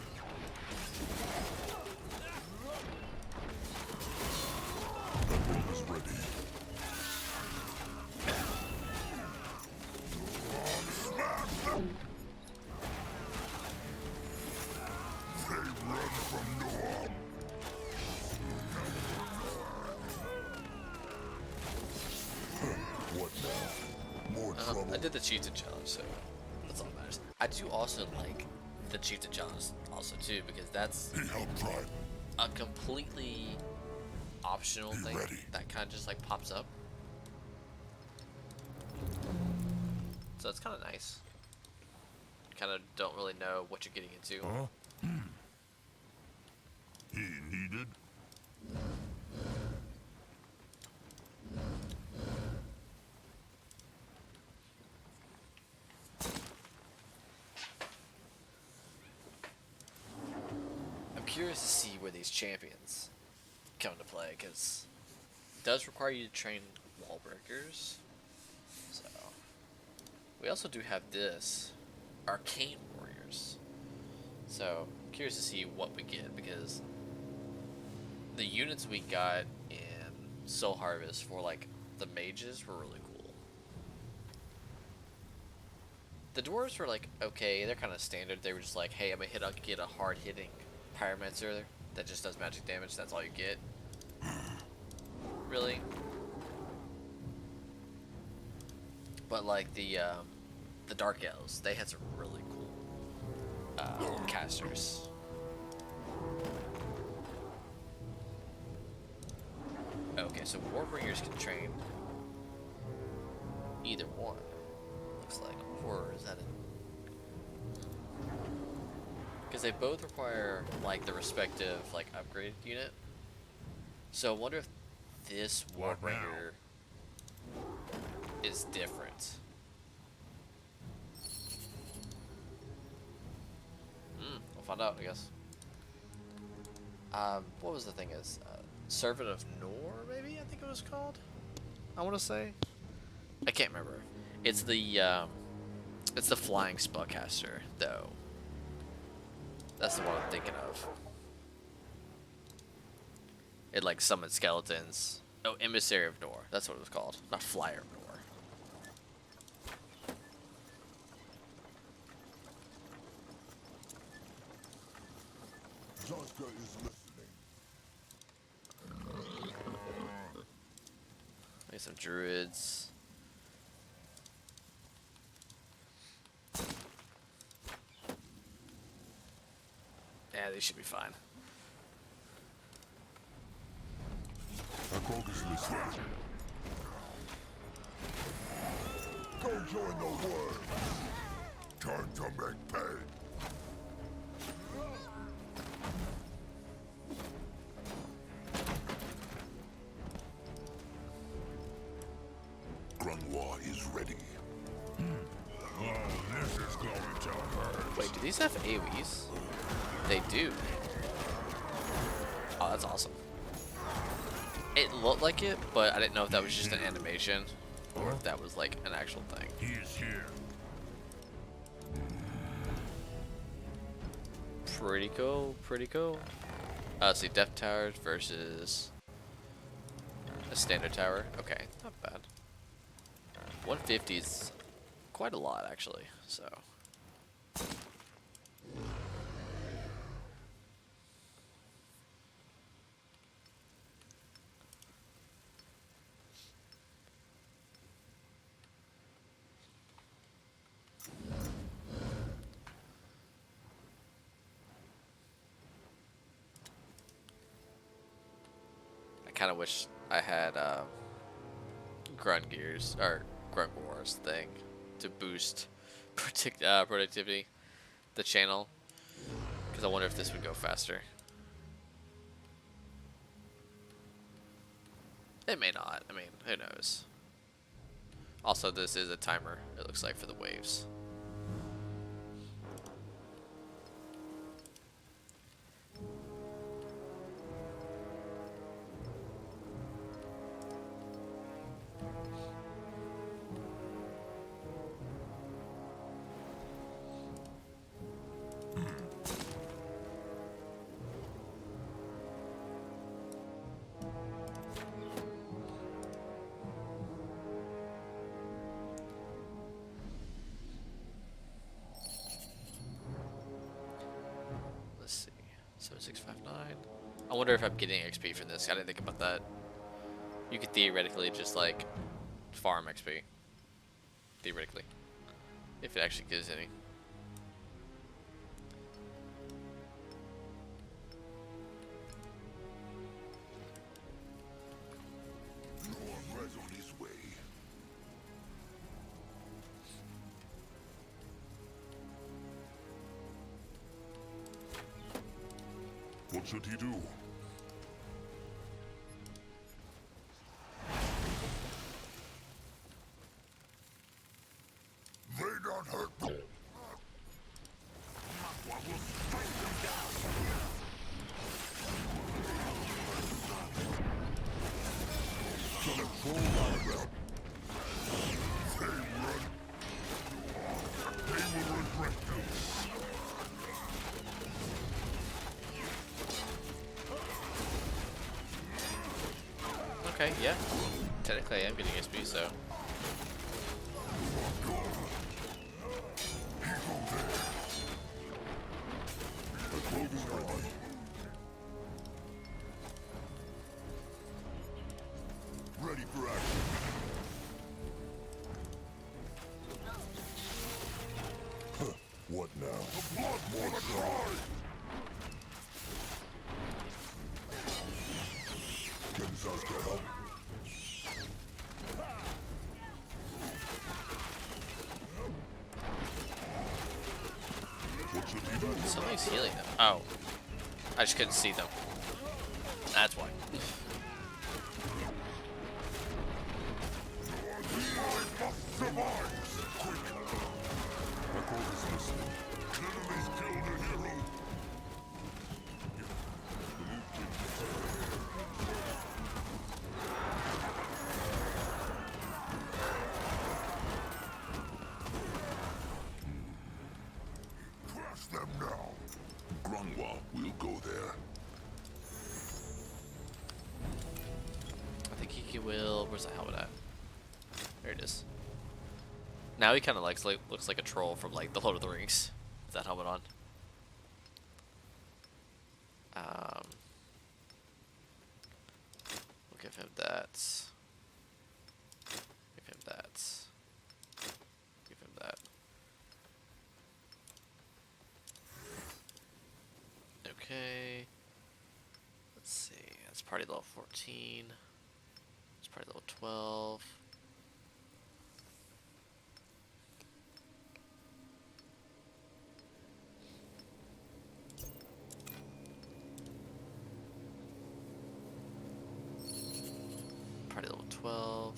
The room is ready. Smash them! They run from Noam. What now? More trouble. I did the Chieftain Challenge, so that's all that matters. I do also like the Chieftain Challenge also too, because that's a completely optional thing that kind of just like pops up. So it's kind of nice. Kind of don't really know what you're getting into. He needed. I'm curious to see where these champions come to play, because it does require you to train wall breakers. So we also do have this arcane warriors. So I'm curious to see what we get, because the units we got in Soul Harvest for like the mages were really cool. The dwarves were like okay, they're kind of standard. They were just like, hey, I'm gonna get a hard hitting pyromancer that just does magic damage. That's all you get. Really. But like the Dark Elves, they had some really cool casters. Okay, so Warbringers can train either one, looks like, or is that it? Because they both require like the respective like upgrade unit. So I wonder if this Warbringer is different. We'll find out, I guess. What was the thing is? Servant of Nor, maybe? I think it was called? I want to say? I can't remember. It's the flying spellcaster, though. That's the one I'm thinking of. It like summoned skeletons. Oh, Emissary of Nor. That's what it was called. Not Flyer of Nor. Zazka is listening. Maybe some druids. Yeah, they should be fine. Akrog is listening. Go join the world. Time to make pay. Grunwa is ready. Oh, this is going to hurt. Wait, do these have AoEs? They do. Oh, that's awesome. It looked like it, but I didn't know if that was just an animation or if that was like an actual thing. He is here. Pretty cool, pretty cool. Let's see, Death Towers versus a standard tower. Okay, not bad. 150 is quite a lot, actually. So. I kind of wish I had Grunt Gears or Grunt Wars thing to boost productivity, the channel, because I wonder if this would go faster. It may not. I mean, who knows? Also, this is a timer, it looks like, for the waves. Let's see. 7659. I wonder if I'm getting XP from this. I didn't think about that. You could theoretically just like farm XP. Theoretically. If it actually gives any. Norman's on his way. What should he do? They don't hurt me. Makwa will strike them down. Control my realm. They will regret this. Okay, yeah. Technically I am getting XP, so. Ready for action. Huh, what now? More try. Can Zazka help? What should he do? Somebody's healing them. Oh. I just couldn't see them. That's why. Akog is listening. Enemies killed a hero. Crush them now. Grungwa will go there. I think he will. Where's the helmet at? There it is. Now he kind of looks like a troll from like the Lord of the Rings. With that helmet on. We'll give him that. Give him that. Give him that. Okay. Let's see. That's party level 14. It's party level 12. Party level 12.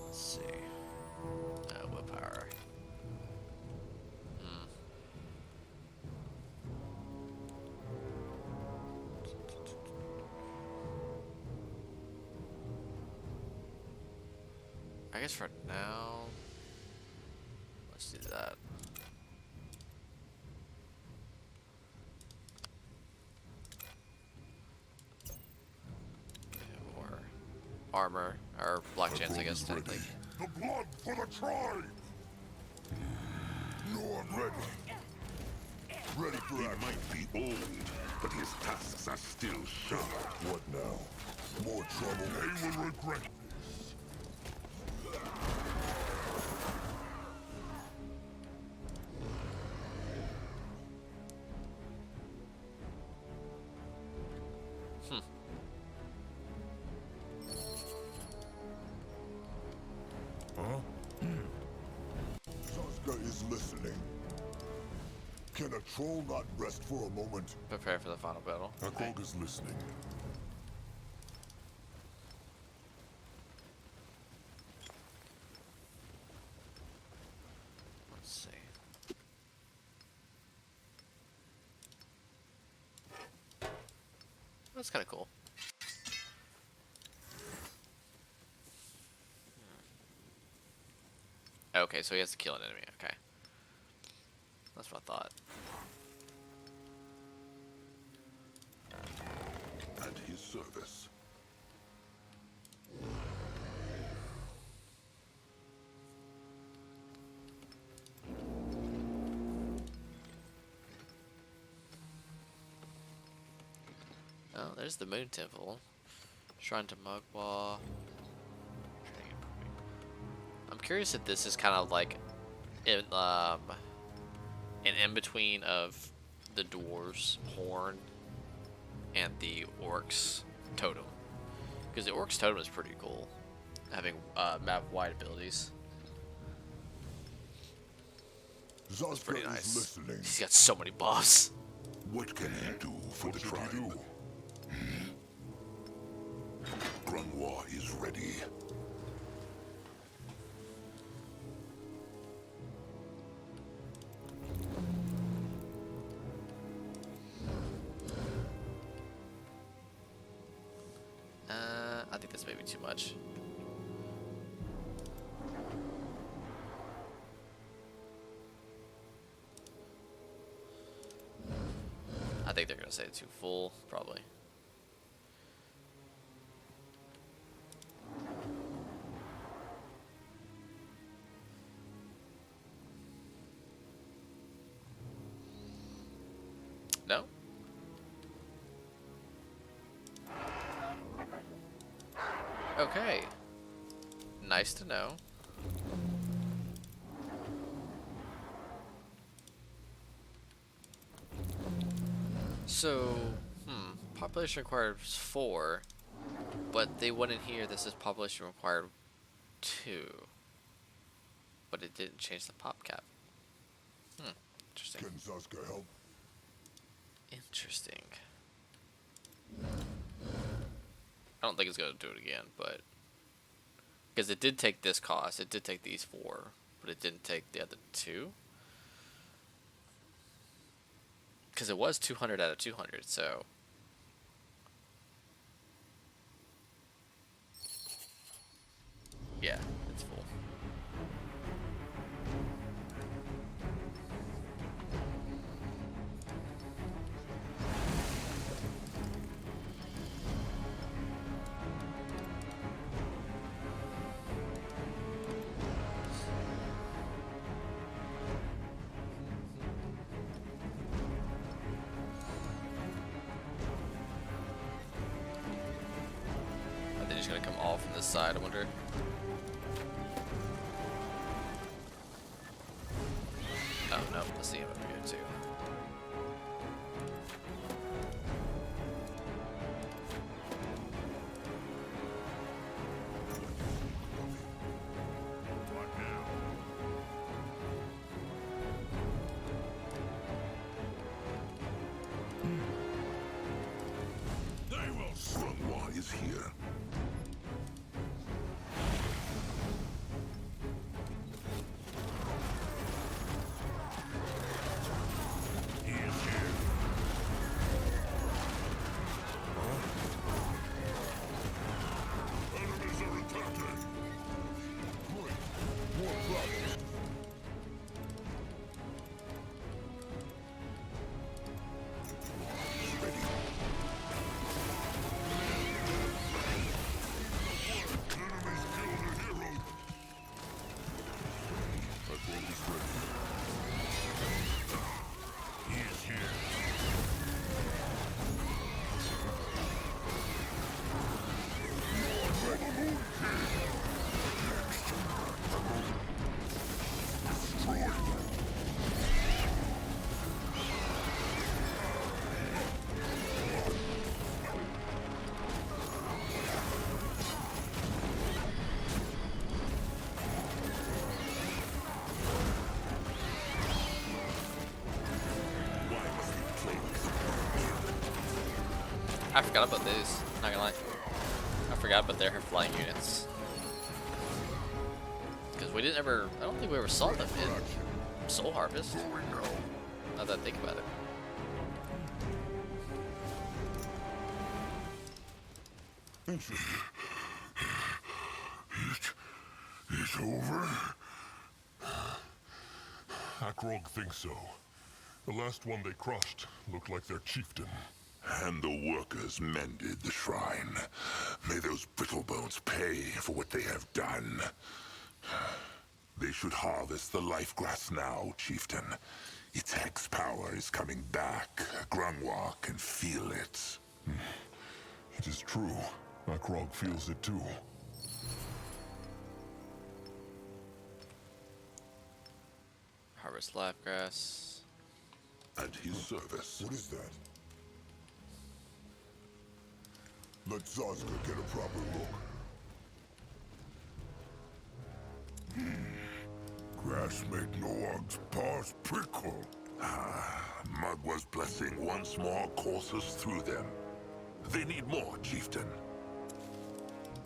Let's see. Willpower. I guess for now, let's do that. Or armor, or black chance, I guess, technically. The blood for the tribe! You're ready. Ready for He action. might be old, but his tusks are still sharp. What now? More trouble? They will regret this. Zazka is listening. Can a troll not rest for a moment? Prepare for the final battle. Akrog is listening. Let's see. That's kind of cool. Okay, so he has to kill an enemy. Okay. That's what I thought. At his service. Oh, there's the Moon Temple. Shrine to Mugwa. I'm curious if this is kind of like an in-between of the dwarves' horn and the orcs' totem. Because the orcs' totem is pretty cool, having map-wide abilities. That's pretty nice. Listening. He's got so many buffs. What can he do for the tribe? Grunwa is ready. I think that's maybe too much. I think they're gonna say too full, probably. No? Okay. Nice to know. So, population required was 4, but they went in here, this is population required 2. But it didn't change the pop cap. Interesting. Can Zazka help? Interesting. I don't think it's going to do it again, but... Because it did take this cost, it did take these 4, but it didn't take the other 2. Because it was 200 out of 200, so... Yeah, it's full. Are they just gonna come all from this side, I wonder? Oh no, let's see him over here too. Grunwa is here. I forgot about these. Not gonna lie. I forgot about their flying units. Because we didn't ever. I don't think we ever saw them in Soul Harvest. Now that I think about it. It's over? Akrog thinks so. The last one they crushed looked like their chieftain. And the workers mended the shrine. May those brittle bones pay for what they have done. They should harvest the life grass now, chieftain. Its hex power is coming back. Grungwa can feel it. It is true. Akrog feels it too. Harvest live grass. At his service. What is that? Let Zazka get a proper look. Grass made Noog's paws prickle. Mugwa's blessing once more courses through them. They need more, chieftain.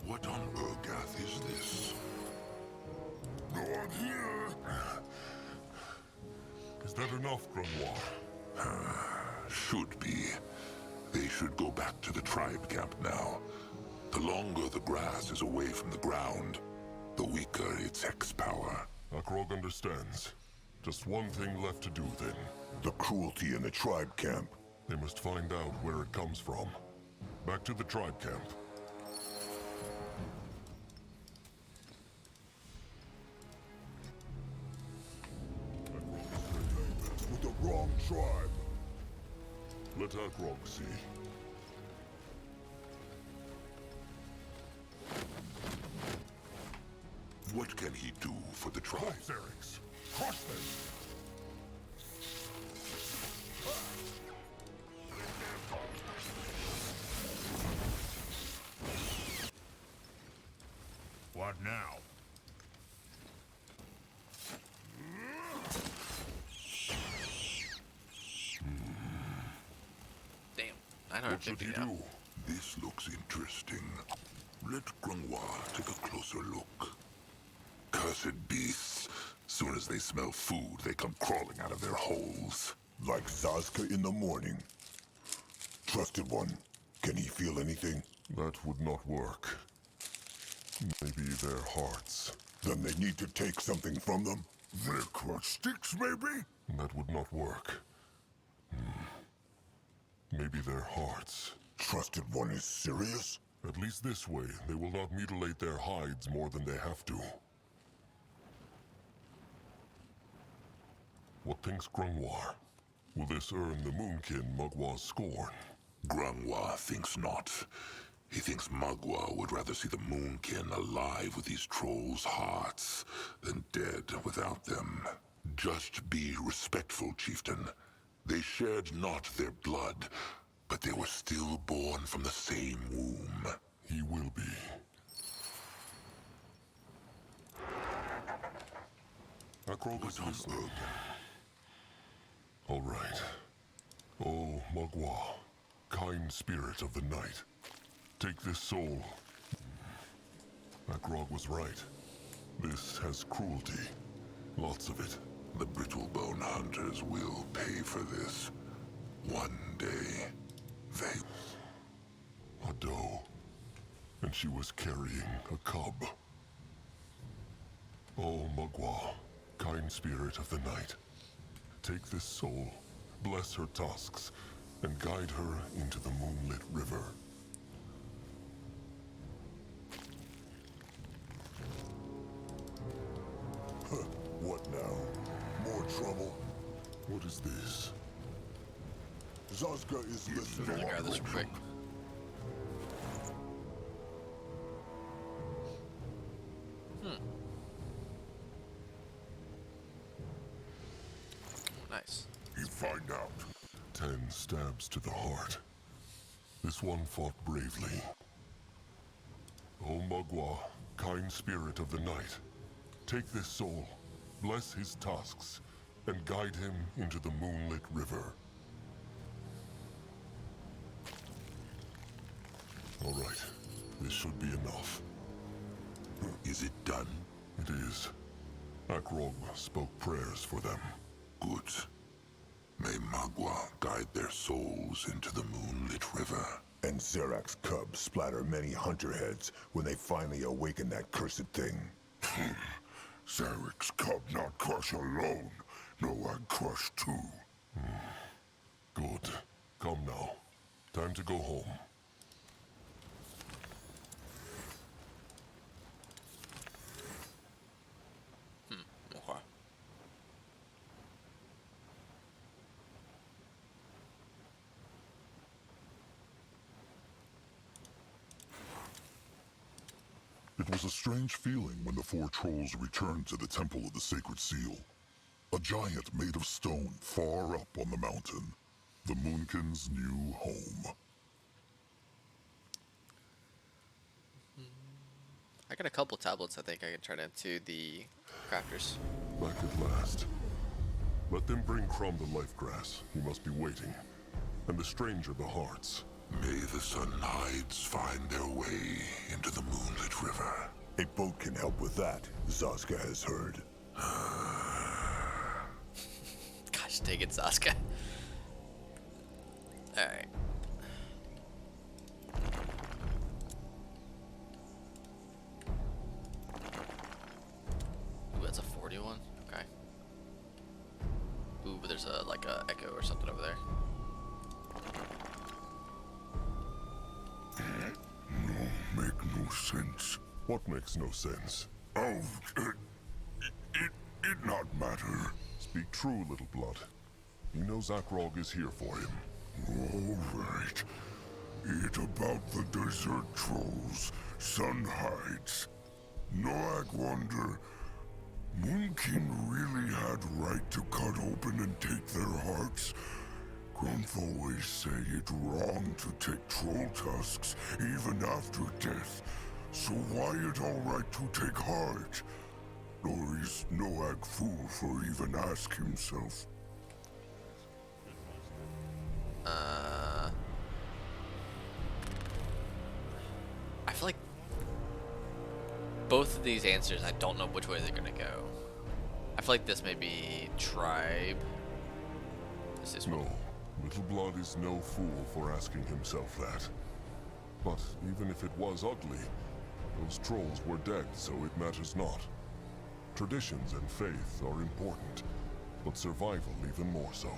What on Urgath is this? Not here! Is that enough, Grunwar? Should be. They should go back to the tribe camp now. The longer the grass is away from the ground, the weaker its hex power. Akrog understands. Just one thing left to do then. The cruelty in the tribe camp. They must find out where it comes from. Back to the tribe camp. With the wrong tribe. Let Akrog see. What can he do for the tribe? Zerix, crush them! What now? Damn. I don't What should he now. do? This looks interesting. Let Grungwa take a closer look. Cursed beasts. Soon as they smell food, they come crawling out of their holes. Like Zazka in the morning. Trusted one, can he feel anything? That would not work. Maybe their hearts. Then they need to take something from them? Their clutch sticks, maybe? That would not work. Maybe their hearts. Trusted one is serious? At least this way, they will not mutilate their hides more than they have to. What thinks Grungwar? Will this earn the Moonkin Mugwa's scorn? Grungwa thinks not. He thinks Mugwa would rather see the Moonkin alive with these trolls' hearts than dead without them. Just be respectful, chieftain. They shared not their blood, but they were still born from the same womb. He will be. Akrog is listening. All right. Oh, Mugwa, kind spirit of the night, take this soul. Akrog was right. This has cruelty. Lots of it. The Brittlebone Hunters will pay for this. One day, they... A doe. And she was carrying a cub. Oh, Mugwa, kind spirit of the night, take this soul, bless her tusks, and guide her into the moonlit river. What now? More trouble? What is this? Zazka is listening. I'll grab this real quick. Nice. You find out. 10 stabs to the heart. This one fought bravely. O Mugwa, kind spirit of the night, take this soul, bless his tusks, and guide him into the moonlit river. All right. This should be enough. Is it done? It is. Akrog spoke prayers for them. Good. May Magua guide their souls into the moonlit river. And Zarek's cubs splatter many hunter heads when they finally awaken that cursed thing. Zarek's cub not crush alone. No, I crush too. Good. Come now. Time to go home. Okay. It was a strange feeling when the four trolls returned to the Temple of the Sacred Seal. A giant made of stone far up on the mountain. The Moonkin's new home. I got a couple tablets I think I can turn into the crafters. Back at last. Let them bring Crumb the life grass. He must be waiting. And the stranger the hearts. May the Sun Hides find their way into the moonlit river. A boat can help with that, Zaska has heard. Gosh dang it, Zaska. Alright. Ooh, that's a 41? Okay. Ooh, but there's a like a echo or something over there. No, make no sense. What makes no sense? Oh, it not matter. Speak true, little blood. He knows Akrog is here for him. All right. It about the desert trolls, Sun Hides. Noak wonder, Moonkin really had right to cut open and take their hearts? Grumph always say it wrong to take troll tusks even after death. So why it all right to take heart? Or is Noak fool for even ask himself? I feel like both of these answers, I don't know which way they're gonna go. I feel like this may be tribe. This is No, little blood is no fool for asking himself that. But even if it was ugly, those trolls were dead, so it matters not. Traditions and faith are important, but survival even more so.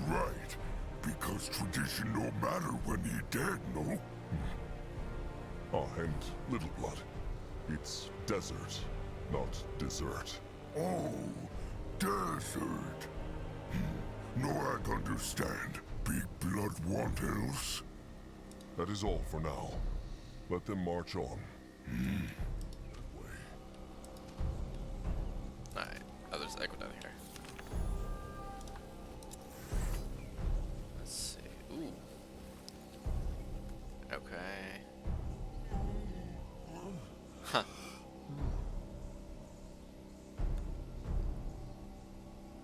Right, because tradition no matter when he dead, no? Ah, and little blood. It's desert, not dessert. Oh, desert. Noak understand. Big blood want else? That is all for now. Let them march on. Alright. Oh, there's echo down here. Let's see. Ooh. Okay. Huh.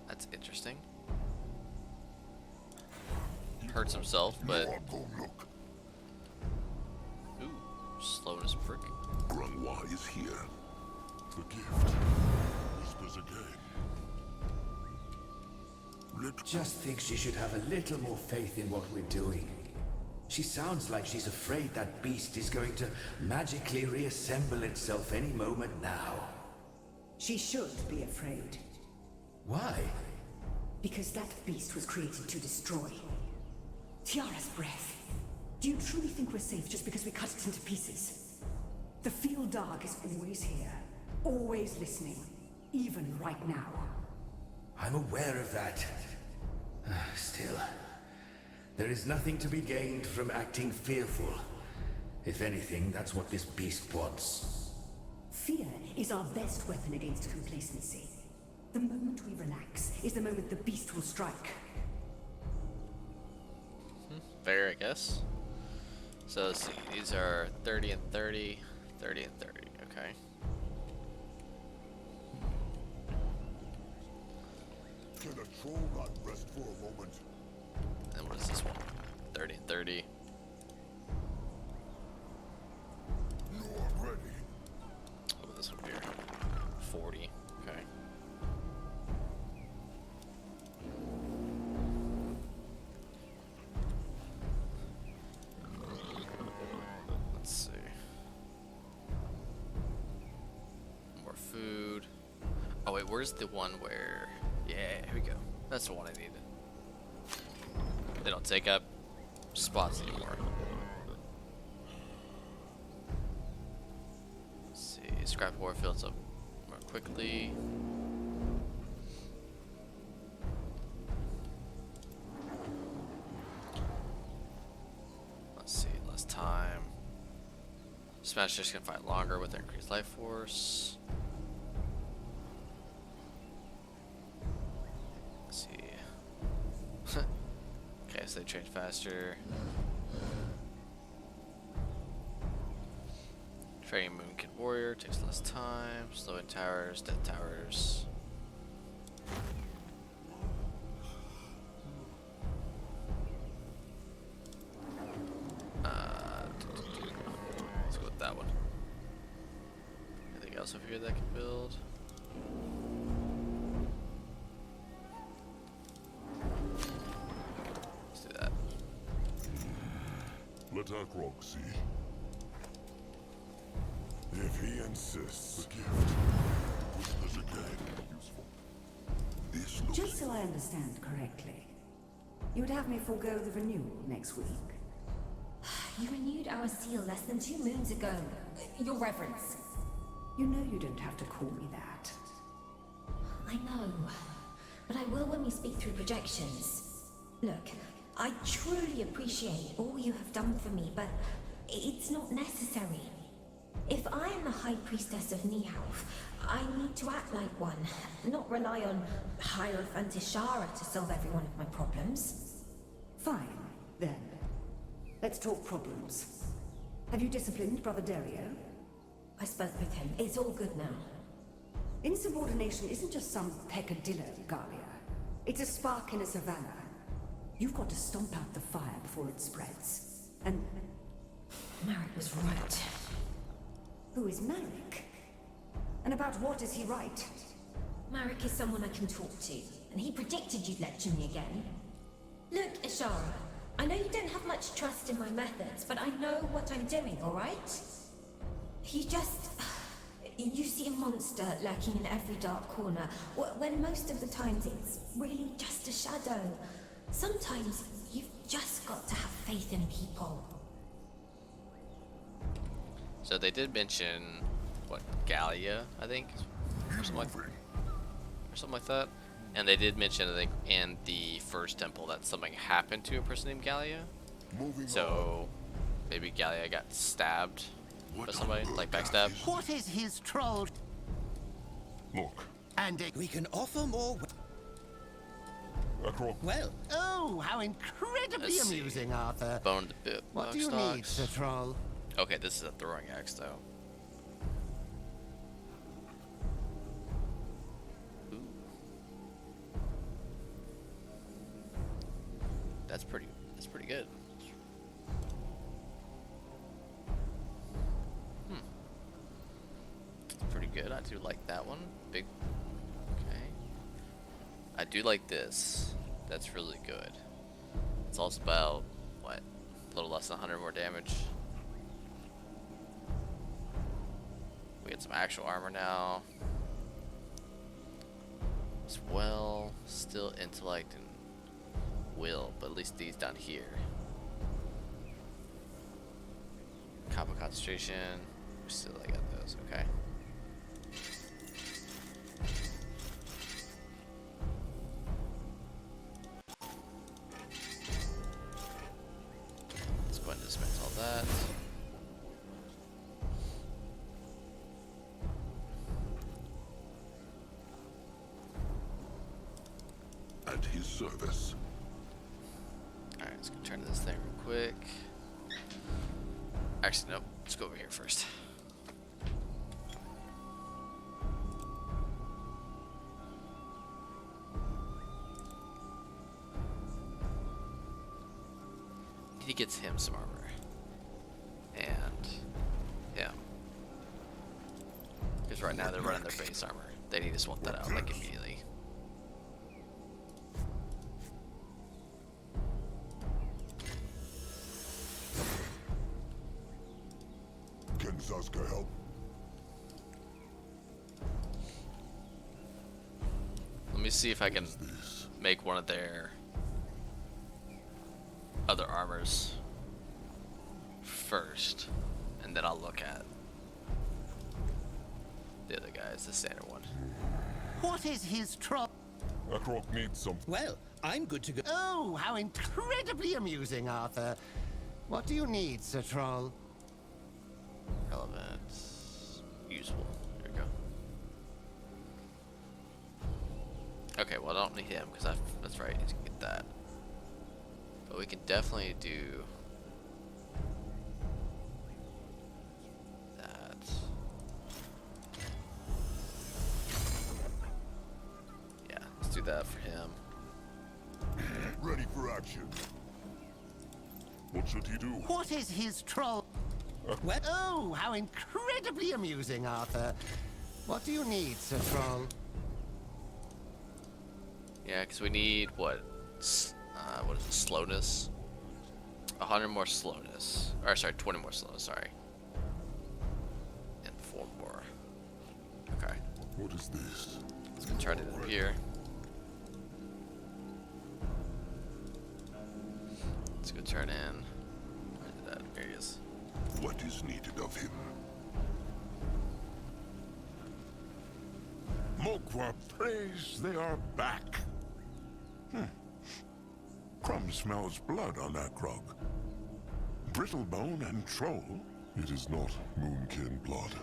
That's interesting. Hurts himself, but... Ooh, slow as brick. Grungwa is here. The gift. Whispers again. Just think she should have a little more faith in what we're doing. She sounds like she's afraid that beast is going to magically reassemble itself any moment now. She should be afraid. Why? Because that beast was created to destroy. Tiara's breath. Do you truly think we're safe just because we cut it into pieces? The field dog is always here. Always listening. Even right now. I'm aware of that. Still, there is nothing to be gained from acting fearful. If anything, that's what this beast wants. Fear is our best weapon against complacency. The moment we relax is the moment the beast will strike. Fair, I guess. So let's see, these are 30 and 30, 30 and 30, okay. Can a troll not rest for a moment? And what is this one? 30 and 30. wait, where's the one where... Yeah, here we go. That's the one I needed. They don't take up spots anymore. Let's see, scrap ore fills up more quickly. Let's see, less time. Smashers can fight longer with increased life force. Let's see. Okay, so they change faster. Training Moonkin Warrior takes less time. Slowing towers, death towers. Let's go with that one. Anything else over here that I can build? Let's do that. Let Akrog see. If he insists. The gift. Witness again. Useful. This looks Just so I understand correctly, you would have me forego the renewal next week? You renewed our seal less than 2 moons ago. Your Reverence. You know you don't have to call me that. I know, but I will when we speak through projections. Look, I truly appreciate all you have done for me, but it's not necessary. If I am the High Priestess of Nihalf, I need to act like one, not rely on Hierophant Ishara to solve every one of my problems. Fine, then. Let's talk problems. Have you disciplined Brother Dario? I spoke with him. It's all good now. Insubordination isn't just some peccadillo, Galia. It's a spark in a savannah. You've got to stomp out the fire before it spreads. And... Marek was right. Who is Marek? And about what is he right? Marek is someone I can talk to, and he predicted you'd lecture me again. Look, Ishara, I know you don't have much trust in my methods, but I know what I'm doing, alright? You just... You see a monster lurking in every dark corner, when most of the times it's really just a shadow. Sometimes you've just got to have faith in people. So they did mention, what, Galia, I think? Or something like that. And they did mention, I think, in the first temple that something happened to a person named Galia. So maybe Galia got stabbed by somebody, like backstabbed. What is his troll? Look. And we can offer more. Akrog. Well, oh, how incredibly Let's see. amusing, Arthur. Bone to bit. What do you need, Sir Troll? Okay, this is a throwing axe, though. Ooh. That's pretty good. Pretty good. I do like that one. Big. Okay. I do like this. That's really good. It's also about, what, a little less than 100 more damage. We get some actual armor now. As well, still intellect and will, but at least these down here. Copper concentration. Still, I got those. Okay. Let's go ahead and dismantle all that. At his service. Alright, let's go turn this thing real quick. Actually, nope. Let's go over here first. He gets him some armor. And him. Because right now they're running their base armor. They need to swap that out like immediately. Can Zazka help? see if I can make one of their other armors first, and then I'll look at the other guys, the standard one. What is his trouble? Akrok needs some. Well, I'm good to go. Oh, how incredibly amusing, Arthur. What do you need, Sir Troll? Relevant. Useful. Here we go. Okay, well I don't need him because that's right, he's gonna get that. But we can definitely do that. Yeah, let's do that for him. Ready for action. What should he do? What is his troll? Well, oh, how incredibly amusing, Arthur. What do you need, Sir Troll? Yeah, because we need what is it? Slowness. 100 more slowness. Or sorry, 20 more slowness. Sorry. And 4 more. Okay. What is this? Let's go turn it up here. Let's go turn in. Where did that? There he is. What is needed of him? Mokwa prays they are back. Crumb smells blood on Akrog. Brittlebone and Troll. It is not Moonkin blood.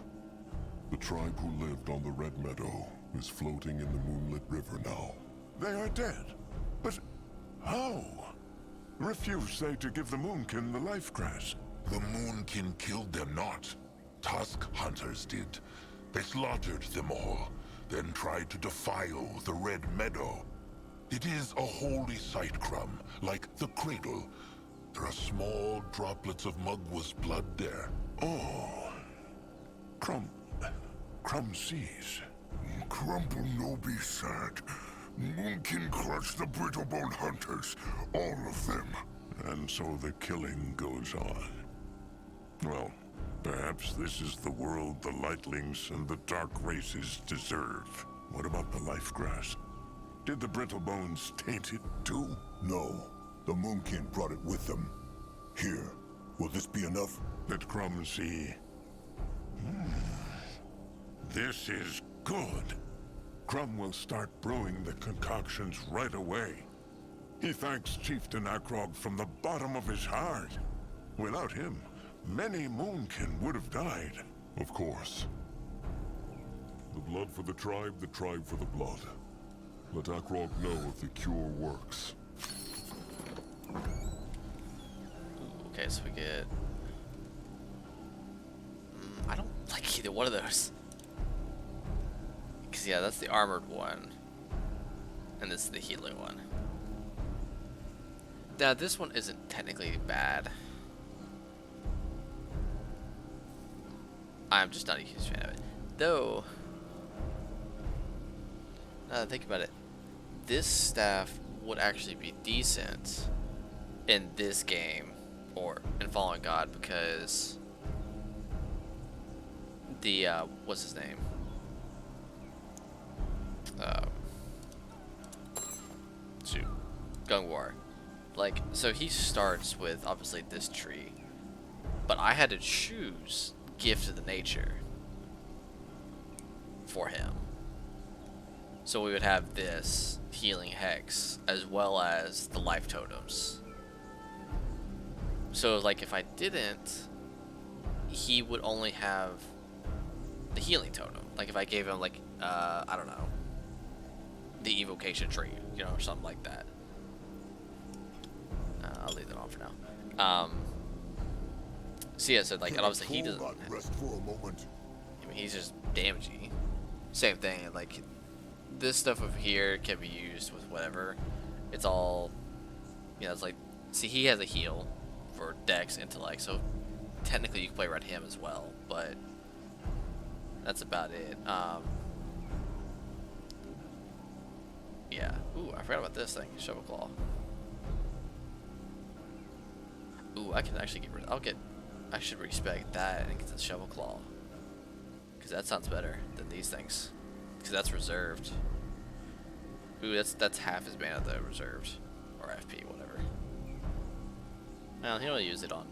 The tribe who lived on the Red Meadow is floating in the moonlit river now. They are dead. But how? Refuse they to give the Moonkin the life grass? The Moonkin killed them not. Tusk hunters did. They slaughtered them all, then tried to defile the Red Meadow. It is a holy site, Crumb, like the cradle. There are small droplets of Mugwa's blood there. Oh. Crumb sees. Crumble no be sad. Moonkin crushed the Brittlebone hunters, all of them. And so the killing goes on. Well, perhaps this is the world the Lightlings and the Dark Races deserve. What about the life grass? Did the Brittlebones taint it too? No, the Moonkin brought it with them. Here, will this be enough? Let Crumb see. This is good. Crumb will start brewing the concoctions right away. He thanks Chieftain Akrog from the bottom of his heart. Without him, many Moonkin would have died. Of course. The blood for the tribe for the blood. Let Akrog know if the cure works. Okay, so we get... I don't like either one of those. Because, yeah, that's the armored one. And this is the healing one. Now, this one isn't technically bad. I'm just not a huge fan of it. Though, now that I think about it, this staff would actually be decent in this game, or in Fallen God, because the, what's his name? Shoot. Gungwar. Like, so he starts with, obviously, this tree. But I had to choose Gift of the Nature for him. So we would have this healing hex, as well as the life totems. So, like, if I didn't, he would only have the healing totem. Like, if I gave him, like, I don't know, the evocation tree, you know, or something like that. I'll leave that on for now. So yeah, so like, and obviously he doesn't rest for a moment. I mean, he's just damagey. Same thing, like, this stuff over here can be used with whatever. It's all, you know, it's like, see, he has a heal for Dex, Intellect, so technically you can play around him as well, but that's about it. Yeah. Ooh, I forgot about this thing, Shovel Claw. Ooh, I can actually get rid of, I should respect that and get the Shovel Claw. Because that sounds better than these things. Because that's reserved. Ooh, that's half his mana though, reserved. Or FP, whatever. Well, he don't use it on.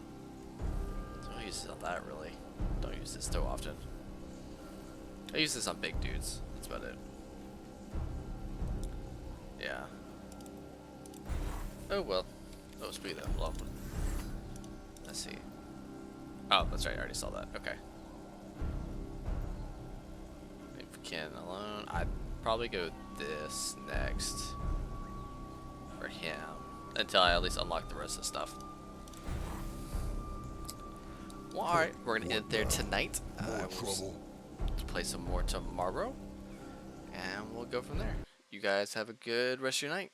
Don't use it on that really. Don't use this so often. I use this on big dudes. That's about it. Yeah. Oh well. Oh, speed up. Well, let's see. Oh, that's right. I already saw that. Okay. If we can alone, I'd probably go this next for him until I at least unlock the rest of the stuff. Well, all right, we're gonna end there tonight. We'll play some more tomorrow, and we'll go from there. You guys have a good rest of your night.